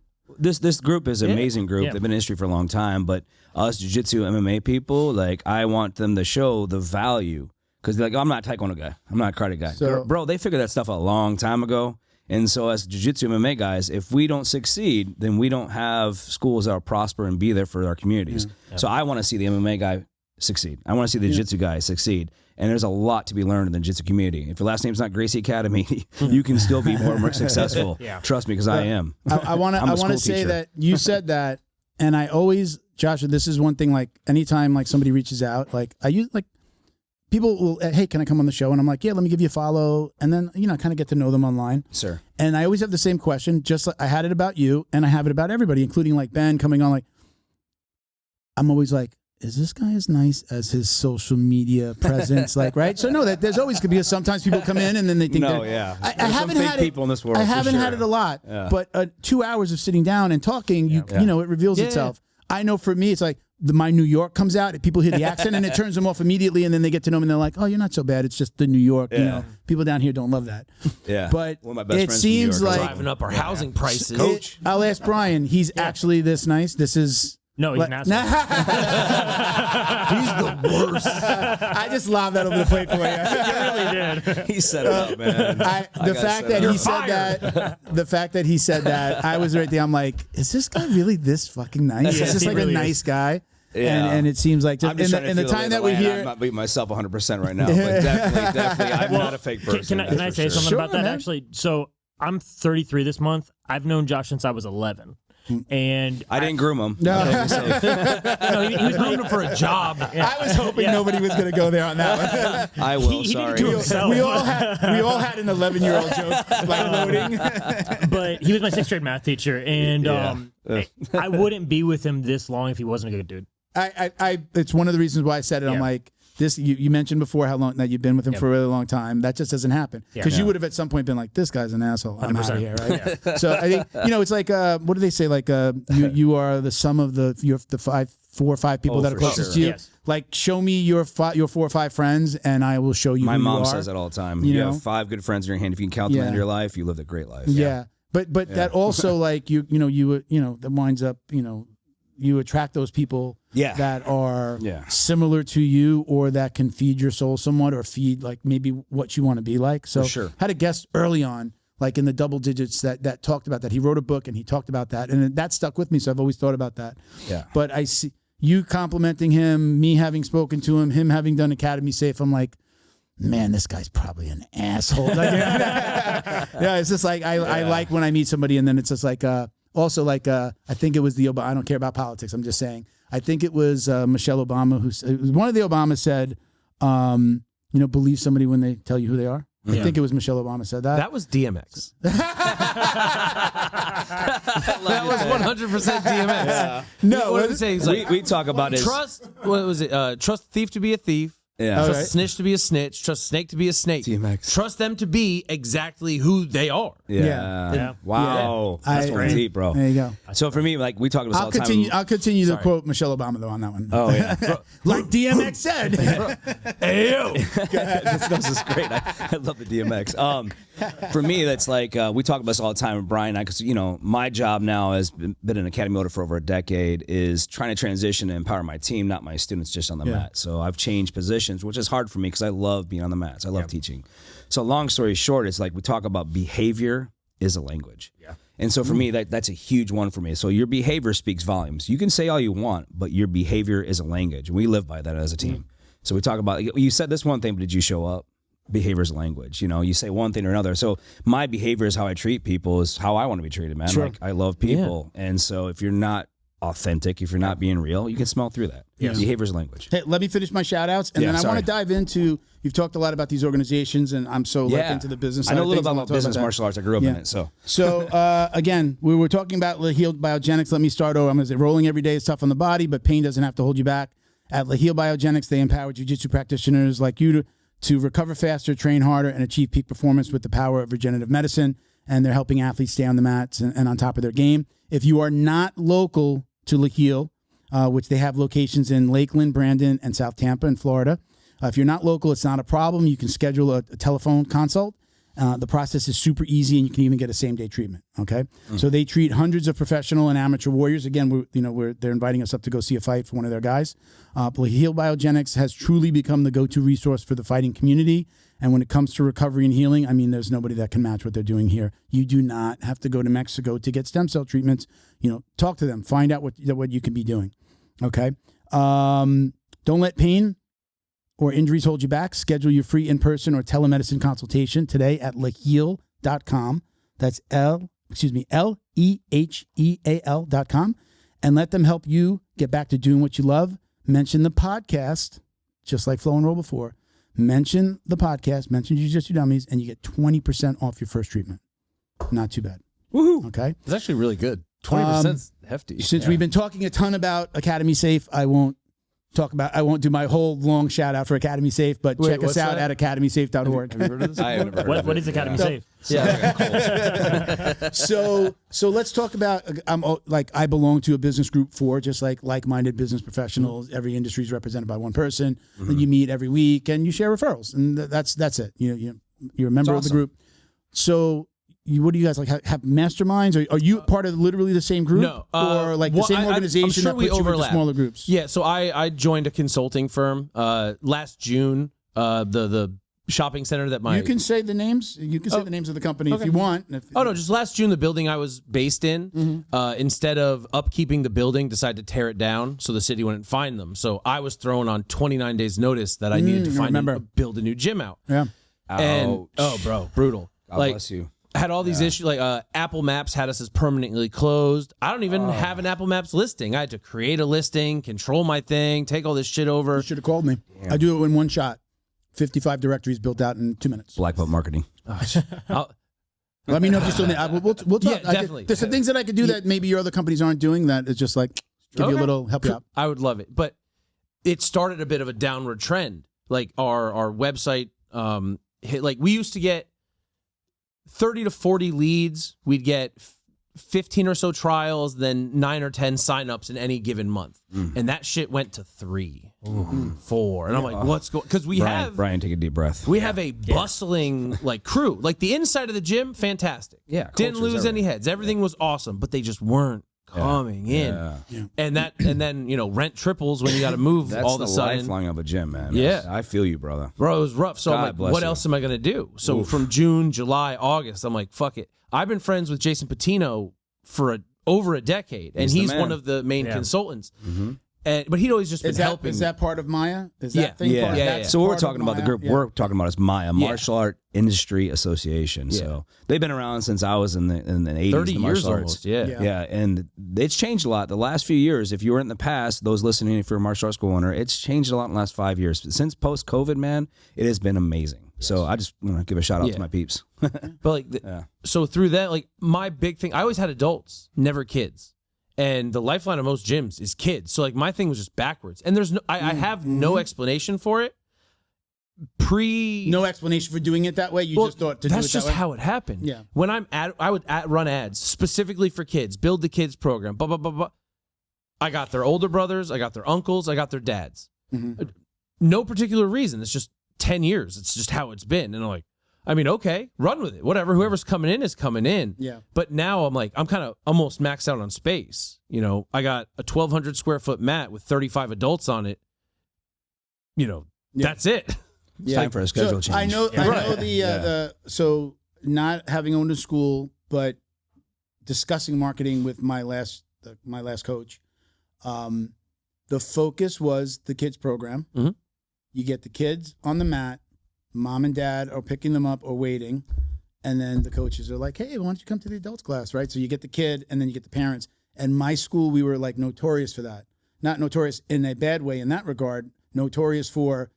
[SPEAKER 4] This group is an amazing group.
[SPEAKER 1] Yeah.
[SPEAKER 4] They've been in industry for a long time, but us jiu-jitsu MMA people, like I want them to show the value because they're like, I'm not a taekwondo guy. I'm not a karate guy.
[SPEAKER 2] So-
[SPEAKER 4] Bro, they figured that stuff out a long time ago. And so as jiu-jitsu MMA guys, if we don't succeed, then we don't have schools that will prosper and be there for our communities. So I want to see the MMA guy succeed. I want to see the jiu-jitsu guy succeed. And there's a lot to be learned in the jiu-jitsu community. If your last name's not Gracie Academy, you can still be more successful. Trust me, because I am.
[SPEAKER 2] I want to say
[SPEAKER 4] teacher.
[SPEAKER 2] that you said that, and I always, Joshua, this is one thing. Like anytime like somebody reaches out, like I use like people will, hey, can I come on the show? And I'm like, yeah, let me give you a follow, and then kind of get to know them online.
[SPEAKER 4] Sir.
[SPEAKER 2] And I always have the same question. Just like I had it about you, and I have it about everybody, including like Ben coming on. Like I'm always like, is this guy as nice as his social media presence? Like, right? So no, that there's always could be sometimes people come in and then they think
[SPEAKER 4] No,
[SPEAKER 2] that
[SPEAKER 4] yeah.
[SPEAKER 2] I
[SPEAKER 4] There's
[SPEAKER 2] haven't
[SPEAKER 4] some fake
[SPEAKER 2] had it.
[SPEAKER 4] people in this world,
[SPEAKER 2] I
[SPEAKER 4] for
[SPEAKER 2] haven't had
[SPEAKER 4] sure.
[SPEAKER 2] it a lot,
[SPEAKER 4] Yeah.
[SPEAKER 2] but 2 hours of sitting down and talking, you know, it reveals itself. I know for me, it's like my New York comes out, people hear the accent and it turns them off immediately, and then they get to know me and they're like, oh, you're not so bad. It's just the New York, you know. People down here don't love that.
[SPEAKER 4] Yeah.
[SPEAKER 2] But
[SPEAKER 4] One of my best
[SPEAKER 2] it
[SPEAKER 4] friends from
[SPEAKER 2] seems
[SPEAKER 4] New York.
[SPEAKER 2] like
[SPEAKER 5] driving up our housing prices.
[SPEAKER 2] Coach. I'll ask Brian. He's actually this nice. This is.
[SPEAKER 1] No, he's an asshole.
[SPEAKER 5] He's the worst.
[SPEAKER 2] I just lobbed that over the plate for you.
[SPEAKER 1] He really did.
[SPEAKER 4] He set it up, man.
[SPEAKER 2] The fact that he said that, the fact that he said that, I was right there. I'm like, is this guy really this fucking nice?
[SPEAKER 1] Yeah,
[SPEAKER 2] Is this
[SPEAKER 1] he
[SPEAKER 2] like
[SPEAKER 1] really
[SPEAKER 2] a nice
[SPEAKER 1] is.
[SPEAKER 2] guy?
[SPEAKER 4] Yeah.
[SPEAKER 2] And it seems like
[SPEAKER 4] I'm just trying to
[SPEAKER 2] in the
[SPEAKER 4] feel
[SPEAKER 2] time
[SPEAKER 4] lay
[SPEAKER 2] that
[SPEAKER 4] of
[SPEAKER 2] we're
[SPEAKER 4] the land.
[SPEAKER 2] here.
[SPEAKER 4] I'm not beating myself 100% right now, but definitely, I'm not a fake person.
[SPEAKER 1] Can I
[SPEAKER 4] that's for
[SPEAKER 1] say
[SPEAKER 4] sure.
[SPEAKER 1] something
[SPEAKER 2] Sure,
[SPEAKER 1] about that?
[SPEAKER 2] man.
[SPEAKER 1] Actually, so I'm 33 this month. I've known Josh since I was 11, and
[SPEAKER 4] I didn't groom him.
[SPEAKER 2] No.
[SPEAKER 4] Okay, be safe.
[SPEAKER 1] no, he was groomed for a job.
[SPEAKER 2] I was hoping nobody was going to go there on that one.
[SPEAKER 4] I will.
[SPEAKER 1] He did it
[SPEAKER 4] Sorry.
[SPEAKER 1] to himself.
[SPEAKER 2] we all had an 11-year-old joke like loading.
[SPEAKER 1] But he was my 6th grade math teacher, and I wouldn't be with him this long if he wasn't a good dude.
[SPEAKER 2] It's one of the reasons why I said it. I'm
[SPEAKER 1] Yeah.
[SPEAKER 2] like, this. You mentioned before how long that you've been with him for a really long time. That just doesn't happen because you would have at some point been like, this guy's an asshole. I'm out of
[SPEAKER 1] 100%.
[SPEAKER 2] here, right? So I think it's like what do they say? Like you are the sum of the 4 or 5 people that are
[SPEAKER 4] for
[SPEAKER 2] closest
[SPEAKER 4] sure.
[SPEAKER 2] to you.
[SPEAKER 1] Yes.
[SPEAKER 2] Like show me your 4 or 5 friends, and I will show you.
[SPEAKER 4] My
[SPEAKER 2] who
[SPEAKER 4] mom
[SPEAKER 2] you are.
[SPEAKER 4] says that all the time.
[SPEAKER 2] You
[SPEAKER 4] You
[SPEAKER 2] know?
[SPEAKER 4] have 5 good friends in your hand. If you can count them
[SPEAKER 2] Yeah.
[SPEAKER 4] into your life, you lived a great life.
[SPEAKER 2] Yeah. But that also like you that winds up you attract those people that are similar to you or that can feed your soul somewhat or feed like maybe what you want to be like. So
[SPEAKER 4] For sure.
[SPEAKER 2] had a guest early on, like in the double digits that talked about that. He wrote a book and he talked about that. And that stuck with me. So I've always thought about that.
[SPEAKER 4] Yeah.
[SPEAKER 2] But I see you complimenting him, me having spoken to him having done Academy Safe. I'm like, man, this guy's probably an asshole. Like, yeah, it's just like I like when I meet somebody and then it's just like also like I think it was I don't care about politics. I'm just saying. I think it was Michelle Obama one of the Obamas said, believe somebody when they tell you who they are. I think it was Michelle Obama said that.
[SPEAKER 5] That was DMX. that was 100% DMX.
[SPEAKER 4] Yeah.
[SPEAKER 2] No,
[SPEAKER 5] what did he say? He's like,
[SPEAKER 4] We talk about his
[SPEAKER 5] trust. What was it? Trust a thief to be a thief.
[SPEAKER 4] Yeah.
[SPEAKER 5] Trust a snitch to be a snitch. Trust a snake to be a snake.
[SPEAKER 4] DMX.
[SPEAKER 5] Trust them to be exactly who they are.
[SPEAKER 4] Yeah. Wow.
[SPEAKER 2] Yeah.
[SPEAKER 4] That's one deep, bro.
[SPEAKER 2] There you go.
[SPEAKER 4] So for me, like we talk about this all the time.
[SPEAKER 2] I'll continue to quote Michelle Obama though on that one.
[SPEAKER 4] Oh yeah.
[SPEAKER 2] Like DMX said.
[SPEAKER 4] This is great. I love the DMX. For me, that's like we talk about this all the time with Brian and I, because my job now has been an academy owner for over a decade is trying to transition and empower my team, not my students, just on the mat. So I've changed positions, which is hard for me because I love being on the mats. I love teaching. So long story short, it's like we talk about behavior is a language. Yeah. And so for me, that's a huge one for me. So your behavior speaks volumes. You can say all you want, but your behavior is a language. We live by that as a team. So we talk about, you said this one thing, but did you show up? Behavior is language. You say one thing or another. So my behavior is how I treat people, is how I want to be treated, man.
[SPEAKER 2] Sure.
[SPEAKER 4] Like I love people. And so if you're not authentic, if you're not being real, you can smell through that. Yes. Behavior is language.
[SPEAKER 2] Hey, let me finish my shout outs and then I want to dive into, you've talked a lot about these organizations and I'm so into the business.
[SPEAKER 4] I know a little
[SPEAKER 2] side of
[SPEAKER 4] about
[SPEAKER 2] things.
[SPEAKER 4] business martial arts. I grew up in it. So
[SPEAKER 2] again, we were talking about Leheal Biogenix. Let me start over. I'm going to say rolling every day is tough on the body, but pain doesn't have to hold you back. At Leheal Biogenix, they empower jiu-jitsu practitioners like you to recover faster, train harder, and achieve peak performance with the power of regenerative medicine. And they're helping athletes stay on the mats and on top of their game. If you are not local to Leheal, which they have locations in Lakeland, Brandon, and South Tampa in Florida, if you're not local, it's not a problem. You can schedule a telephone consult. The process is super easy, and you can even get a same-day treatment. Okay, so they treat hundreds of professional and amateur warriors. Again, they're inviting us up to go see a fight for one of their guys. Leheal Biogenix has truly become the go-to resource for the fighting community. And when it comes to recovery and healing, I mean, there's nobody that can match what they're doing here. You do not have to go to Mexico to get stem cell treatments. Talk to them, find out what you can be doing. Okay, don't let pain or injuries hold you back. Schedule your free in-person or telemedicine consultation today at Leheal.com. That's Leheal.com. And let them help you get back to doing what you love. Mention the podcast, just like Flow and Roll before. Mention the podcast, mention Jiu-Jitsu Dummies, and you get 20% off your first treatment. Not too bad.
[SPEAKER 5] Woohoo!
[SPEAKER 2] Okay?
[SPEAKER 5] It's actually really good. 20% hefty.
[SPEAKER 2] Since we've been talking a ton about Academy Safe, I won't do my whole long shout out for Academy Safe, but check us out at academysafe.org.
[SPEAKER 5] Have you heard of this?
[SPEAKER 4] I have never heard of
[SPEAKER 1] What
[SPEAKER 4] it.
[SPEAKER 1] is Academy Safe?
[SPEAKER 5] Yeah.
[SPEAKER 2] So let's talk about, I belong to a business group for just like-minded business professionals. Every industry is represented by one person that you meet every week, and you share referrals, and that's it. You're a member of the group. So what do you guys have masterminds? Are you part of literally the same group?
[SPEAKER 5] No.
[SPEAKER 2] Or the same organization
[SPEAKER 5] I'm sure
[SPEAKER 2] that
[SPEAKER 5] we
[SPEAKER 2] puts you into
[SPEAKER 5] overlap.
[SPEAKER 2] smaller groups?
[SPEAKER 5] Yeah, so I joined a consulting firm last June. The shopping center that
[SPEAKER 2] You can say the names. You can say the names of the company if you want.
[SPEAKER 5] Just last June, the building I was based in, instead of upkeeping the building, decided to tear it down so the city wouldn't find them. So I was thrown on 29 days notice that I needed to build a new gym out.
[SPEAKER 2] Yeah.
[SPEAKER 5] And bro, brutal.
[SPEAKER 4] God bless you.
[SPEAKER 5] Had all these issues, Apple Maps had us as permanently closed. I don't even have an Apple Maps listing. I had to create a listing, control my thing, take all this shit over.
[SPEAKER 2] You should have called me. I do it in one shot. 55 directories built out in 2 minutes.
[SPEAKER 4] Black Belt Marketing.
[SPEAKER 2] Let me know if you still need. We'll talk.
[SPEAKER 5] Yeah, definitely.
[SPEAKER 2] There's some things that I could do that maybe your other companies aren't doing. That is just give you a little help you out.
[SPEAKER 5] I would love it, but it started a bit of a downward trend. Like our website hit. Like we used to get 30 to 40 leads. We'd get 15 or so trials, then 9 or 10 signups in any given month. And that shit went to 3, 4. And I'm like, what's going on? Because
[SPEAKER 4] Brian, take a deep breath.
[SPEAKER 5] We have a bustling crew. Like the inside of the gym, fantastic.
[SPEAKER 4] Yeah,
[SPEAKER 5] Didn't
[SPEAKER 4] culture's
[SPEAKER 5] lose any
[SPEAKER 4] everything.
[SPEAKER 5] heads. Everything was awesome, but they just weren't coming in.
[SPEAKER 4] Yeah.
[SPEAKER 5] And then rent triples when you got to move
[SPEAKER 4] That's
[SPEAKER 5] all of
[SPEAKER 4] the
[SPEAKER 5] a sudden.
[SPEAKER 4] lifeline of a gym, man.
[SPEAKER 5] Yeah.
[SPEAKER 4] I feel you, brother.
[SPEAKER 5] Bro, it was rough. So I'm
[SPEAKER 4] God
[SPEAKER 5] like,
[SPEAKER 4] bless
[SPEAKER 5] what
[SPEAKER 4] you.
[SPEAKER 5] else am I going to do? So from June, July, August, I'm like, fuck it. I've been friends with Jason Patino for over a decade, and
[SPEAKER 4] He's the
[SPEAKER 5] he's
[SPEAKER 4] man.
[SPEAKER 5] one of the main consultants. But he'd always just been helping.
[SPEAKER 2] Is that part of Maya? Is that
[SPEAKER 5] Yeah.
[SPEAKER 2] thing
[SPEAKER 5] Yeah.
[SPEAKER 2] part?
[SPEAKER 5] Yeah,
[SPEAKER 2] That's
[SPEAKER 5] yeah.
[SPEAKER 4] So what we're
[SPEAKER 2] part of
[SPEAKER 4] talking about, the
[SPEAKER 2] Maya?
[SPEAKER 4] group
[SPEAKER 2] Yeah.
[SPEAKER 4] we're talking about is Maya, Martial Art Industry Association. So they've been around since I was in the 80s.
[SPEAKER 5] 30
[SPEAKER 4] the
[SPEAKER 5] years
[SPEAKER 4] martial arts.
[SPEAKER 5] almost, yeah.
[SPEAKER 4] Yeah, and it's changed a lot. The last few years, if you were in the past, those listening, if you're a martial arts school owner, it's changed a lot in the last 5 years. Since post-COVID, man, it has been amazing. So I just want to give a shout out to my peeps.
[SPEAKER 5] But so through that, my big thing, I always had adults, never kids. And the lifeline of most gyms is kids. So my thing was just backwards. And there's I have no explanation for it.
[SPEAKER 2] No explanation for doing it that way. You just thought to do it that way.
[SPEAKER 5] That's just how it happened.
[SPEAKER 2] Yeah.
[SPEAKER 5] When I would run ads specifically for kids, build the kids program, blah, blah, blah, blah. I got their older brothers, I got their uncles, I got their dads. No particular reason. It's just 10 years. It's just how it's been. And I'm like, okay, run with it. Whatever. Whoever's coming in is coming in. Yeah. But now I'm kind of almost maxed out on space. I got a 1,200 square foot mat with 35 adults on it. That's it.
[SPEAKER 4] It's time for a schedule change.
[SPEAKER 2] I know so not having owned a school, but discussing marketing with my last coach. The focus was the kids program. You get the kids on the mat. Mom and dad are picking them up or waiting. And then the coaches are like, hey, why don't you come to the adults class, right? So you get the kid and then you get the parents. And my school, we were notorious for that. Not notorious in a bad way in that regard. Notorious for,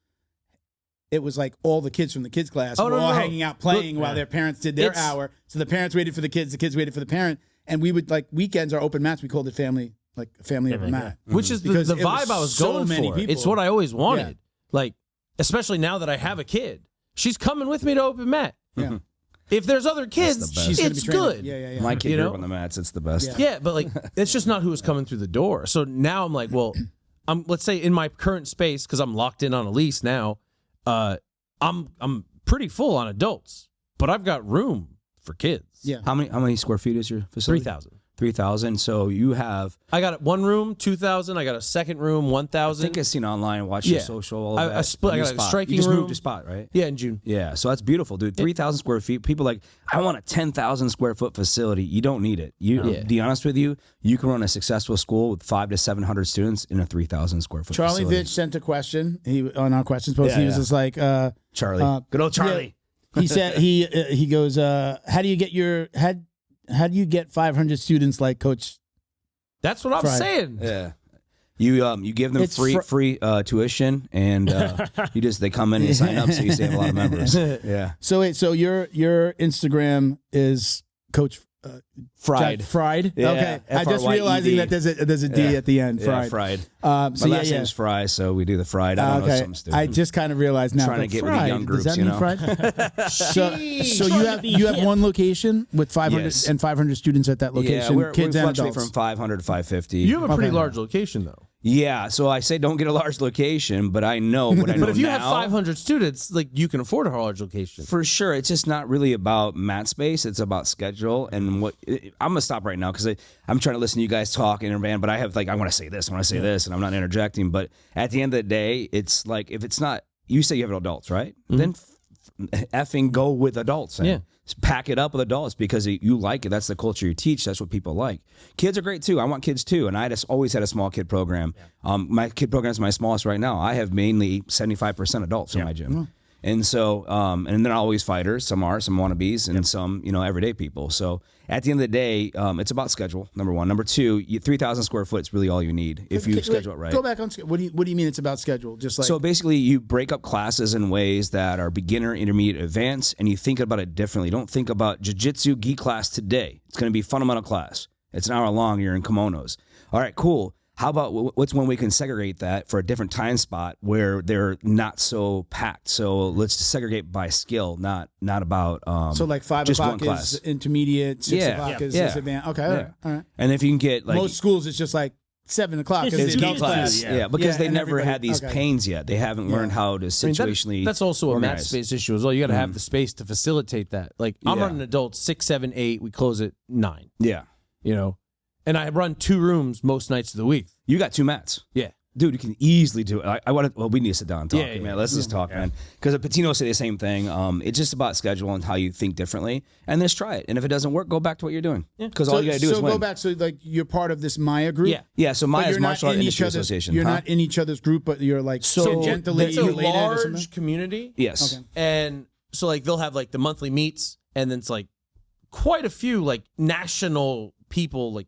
[SPEAKER 2] it was all the kids from the kids class were all hanging out playing while their parents did their hour. So the parents waited for the kids waited for the parent. And we would, weekends, our open mats, we called it family over mat.
[SPEAKER 5] Which is the
[SPEAKER 2] Because
[SPEAKER 5] vibe
[SPEAKER 2] it was
[SPEAKER 5] I was
[SPEAKER 2] so
[SPEAKER 5] going
[SPEAKER 2] many
[SPEAKER 5] for.
[SPEAKER 2] people.
[SPEAKER 5] It's what I always wanted. especially now that I have a kid, she's coming with me to open mat.
[SPEAKER 2] Yeah.
[SPEAKER 5] If there's other kids,
[SPEAKER 2] She's gonna be
[SPEAKER 5] it's
[SPEAKER 2] trained.
[SPEAKER 5] good.
[SPEAKER 2] Yeah.
[SPEAKER 4] My kid
[SPEAKER 5] You
[SPEAKER 4] grew
[SPEAKER 5] know?
[SPEAKER 4] up on the mats. It's the best.
[SPEAKER 5] Yeah, but like it's just not who was coming through the door. So now I'm like, well, let's say in my current space, because I'm locked in on a lease now, I'm pretty full on adults, but I've got room for kids.
[SPEAKER 2] Yeah.
[SPEAKER 4] How many square feet is your facility?
[SPEAKER 5] 3,000.
[SPEAKER 4] 3,000. So you have.
[SPEAKER 5] I got one room, 2,000. I got a second room,
[SPEAKER 4] I
[SPEAKER 5] 1,000.
[SPEAKER 4] think I've seen online, watch
[SPEAKER 5] Yeah.
[SPEAKER 4] your social. All of
[SPEAKER 5] I
[SPEAKER 4] that.
[SPEAKER 5] split. I
[SPEAKER 4] New
[SPEAKER 5] got a
[SPEAKER 4] spot.
[SPEAKER 5] striking
[SPEAKER 4] You just
[SPEAKER 5] room.
[SPEAKER 4] moved your spot, right?
[SPEAKER 5] Yeah, in June.
[SPEAKER 4] Yeah, so that's beautiful, dude. 3,000 square feet. People are like, I want a 10,000 square foot facility. You don't need it. To be honest with you, you can run a successful school with 500 to 700 students in a 3,000 square foot
[SPEAKER 2] Charlie
[SPEAKER 4] facility.
[SPEAKER 2] Vitch sent a question on our questions post.
[SPEAKER 4] Yeah,
[SPEAKER 2] He was
[SPEAKER 4] yeah.
[SPEAKER 2] just like,
[SPEAKER 4] Charlie. Good old Charlie.
[SPEAKER 2] he said he goes, how do you get 500 students like Coach?
[SPEAKER 5] That's what I'm
[SPEAKER 2] Frye.
[SPEAKER 5] saying.
[SPEAKER 4] Yeah. You give them
[SPEAKER 2] It's
[SPEAKER 4] free tuition, and they come in and sign up, so you save a lot of members. Yeah.
[SPEAKER 2] So wait, so your Instagram is Coach
[SPEAKER 4] Fried.
[SPEAKER 2] Fried.
[SPEAKER 4] Yeah,
[SPEAKER 2] Okay, I just
[SPEAKER 4] F-R-Y-E-D.
[SPEAKER 2] realizing that there's a D at the end.
[SPEAKER 4] Yeah,
[SPEAKER 2] Fried.
[SPEAKER 4] fried.
[SPEAKER 2] So
[SPEAKER 4] My
[SPEAKER 2] yeah,
[SPEAKER 4] last name's Fry, so we do the fried. I don't know, something stupid.
[SPEAKER 2] I just kind of realized now.
[SPEAKER 4] Trying to
[SPEAKER 2] like,
[SPEAKER 4] get with the
[SPEAKER 2] fried,
[SPEAKER 4] young
[SPEAKER 2] does
[SPEAKER 4] groups,
[SPEAKER 2] that
[SPEAKER 4] you
[SPEAKER 2] mean
[SPEAKER 4] know?
[SPEAKER 2] fried? so you have one location with 500
[SPEAKER 4] Yes.
[SPEAKER 2] and 500 students at that location,
[SPEAKER 4] yeah, we
[SPEAKER 2] kids and
[SPEAKER 4] fluctuate
[SPEAKER 2] adults.
[SPEAKER 4] from 500 to 550.
[SPEAKER 5] You have a pretty
[SPEAKER 2] Okay.
[SPEAKER 5] large location, though.
[SPEAKER 4] Yeah, so I say don't get a large location, but I know what I know
[SPEAKER 5] But if you
[SPEAKER 4] now,
[SPEAKER 5] have 500 students, like you can afford a large location.
[SPEAKER 4] for sure, it's just not really about mat space. It's about schedule and what. I'm gonna stop right now because I'm trying to listen to you guys talk in band, but I have I want to say this, I want to say this, and I'm not interjecting. But at the end of the day, it's like if it's not, you say you have adults, right? Then effing go with adults. And
[SPEAKER 5] Yeah.
[SPEAKER 4] pack it up with adults because you like it. That's the culture you teach. That's what people like. Kids are great too. I want kids too. And I just always had a small kid program. My kid program is my smallest right now. I have mainly 75% adults in my gym. And so, and they're always fighters. Some are, some wannabes, and some, everyday people. So at the end of the day, it's about schedule, number one. Number two, 3,000 square foot is really all you need if you schedule it right.
[SPEAKER 2] Go back on. What do you mean it's about schedule? Just like
[SPEAKER 4] So basically, you break up classes in ways that are beginner, intermediate, advanced, and you think about it differently. Don't think about jiu-jitsu gi class today. It's going to be fundamental class. It's an hour long. You're in kimonos. All right, cool. How about what's when we can segregate that for a different time spot where they're not so packed? So let's segregate by skill, not about
[SPEAKER 2] so like 5
[SPEAKER 4] just
[SPEAKER 2] o'clock
[SPEAKER 4] one class.
[SPEAKER 2] is intermediate, 6
[SPEAKER 4] Yeah.
[SPEAKER 2] o'clock is
[SPEAKER 4] Yeah.
[SPEAKER 2] advanced. Okay, all right, all right.
[SPEAKER 4] And if you can get like
[SPEAKER 2] Most schools it's just like 7 o'clock.
[SPEAKER 1] It's
[SPEAKER 2] Because
[SPEAKER 4] it's
[SPEAKER 2] the
[SPEAKER 4] gi
[SPEAKER 2] adult
[SPEAKER 4] class,
[SPEAKER 1] yeah.
[SPEAKER 4] because
[SPEAKER 2] Yeah,
[SPEAKER 4] they
[SPEAKER 2] and
[SPEAKER 4] never
[SPEAKER 2] everybody-
[SPEAKER 4] had these
[SPEAKER 2] okay.
[SPEAKER 4] pains yet. They haven't learned how to situationally.
[SPEAKER 5] That's also a mat
[SPEAKER 4] organize.
[SPEAKER 5] space issue as well. You got to have the space to facilitate that. Like I'm
[SPEAKER 4] Yeah.
[SPEAKER 5] running adults 6, 7, 8. We close at 9.
[SPEAKER 4] Yeah,
[SPEAKER 5] And I run 2 rooms most nights of the week.
[SPEAKER 4] you got 2 mats.
[SPEAKER 5] Yeah.
[SPEAKER 4] Dude, you can easily do it. I want to. Well, we need to sit down and talk,
[SPEAKER 5] Yeah,
[SPEAKER 4] man. Let's just talk, man. Because Patino said the same thing. It's just about schedule and how you think differently, and just try it. And if it doesn't work, go back to what you're doing. Because all you got to do is win.
[SPEAKER 2] go back. So like you're part of this Maya group.
[SPEAKER 5] Yeah.
[SPEAKER 4] Yeah. So
[SPEAKER 2] But
[SPEAKER 4] Maya's
[SPEAKER 2] you're not
[SPEAKER 4] Martial Art
[SPEAKER 2] in each
[SPEAKER 4] Industry
[SPEAKER 2] other's-
[SPEAKER 4] Association.
[SPEAKER 2] You're
[SPEAKER 4] huh?
[SPEAKER 2] not in each other's group, but you're like
[SPEAKER 5] So
[SPEAKER 2] tangentially
[SPEAKER 5] it's a
[SPEAKER 2] related or
[SPEAKER 5] large
[SPEAKER 2] something?
[SPEAKER 5] community.
[SPEAKER 4] Yes.
[SPEAKER 2] Okay.
[SPEAKER 5] And so like they'll have like the monthly meets, and then it's like quite a few like national people like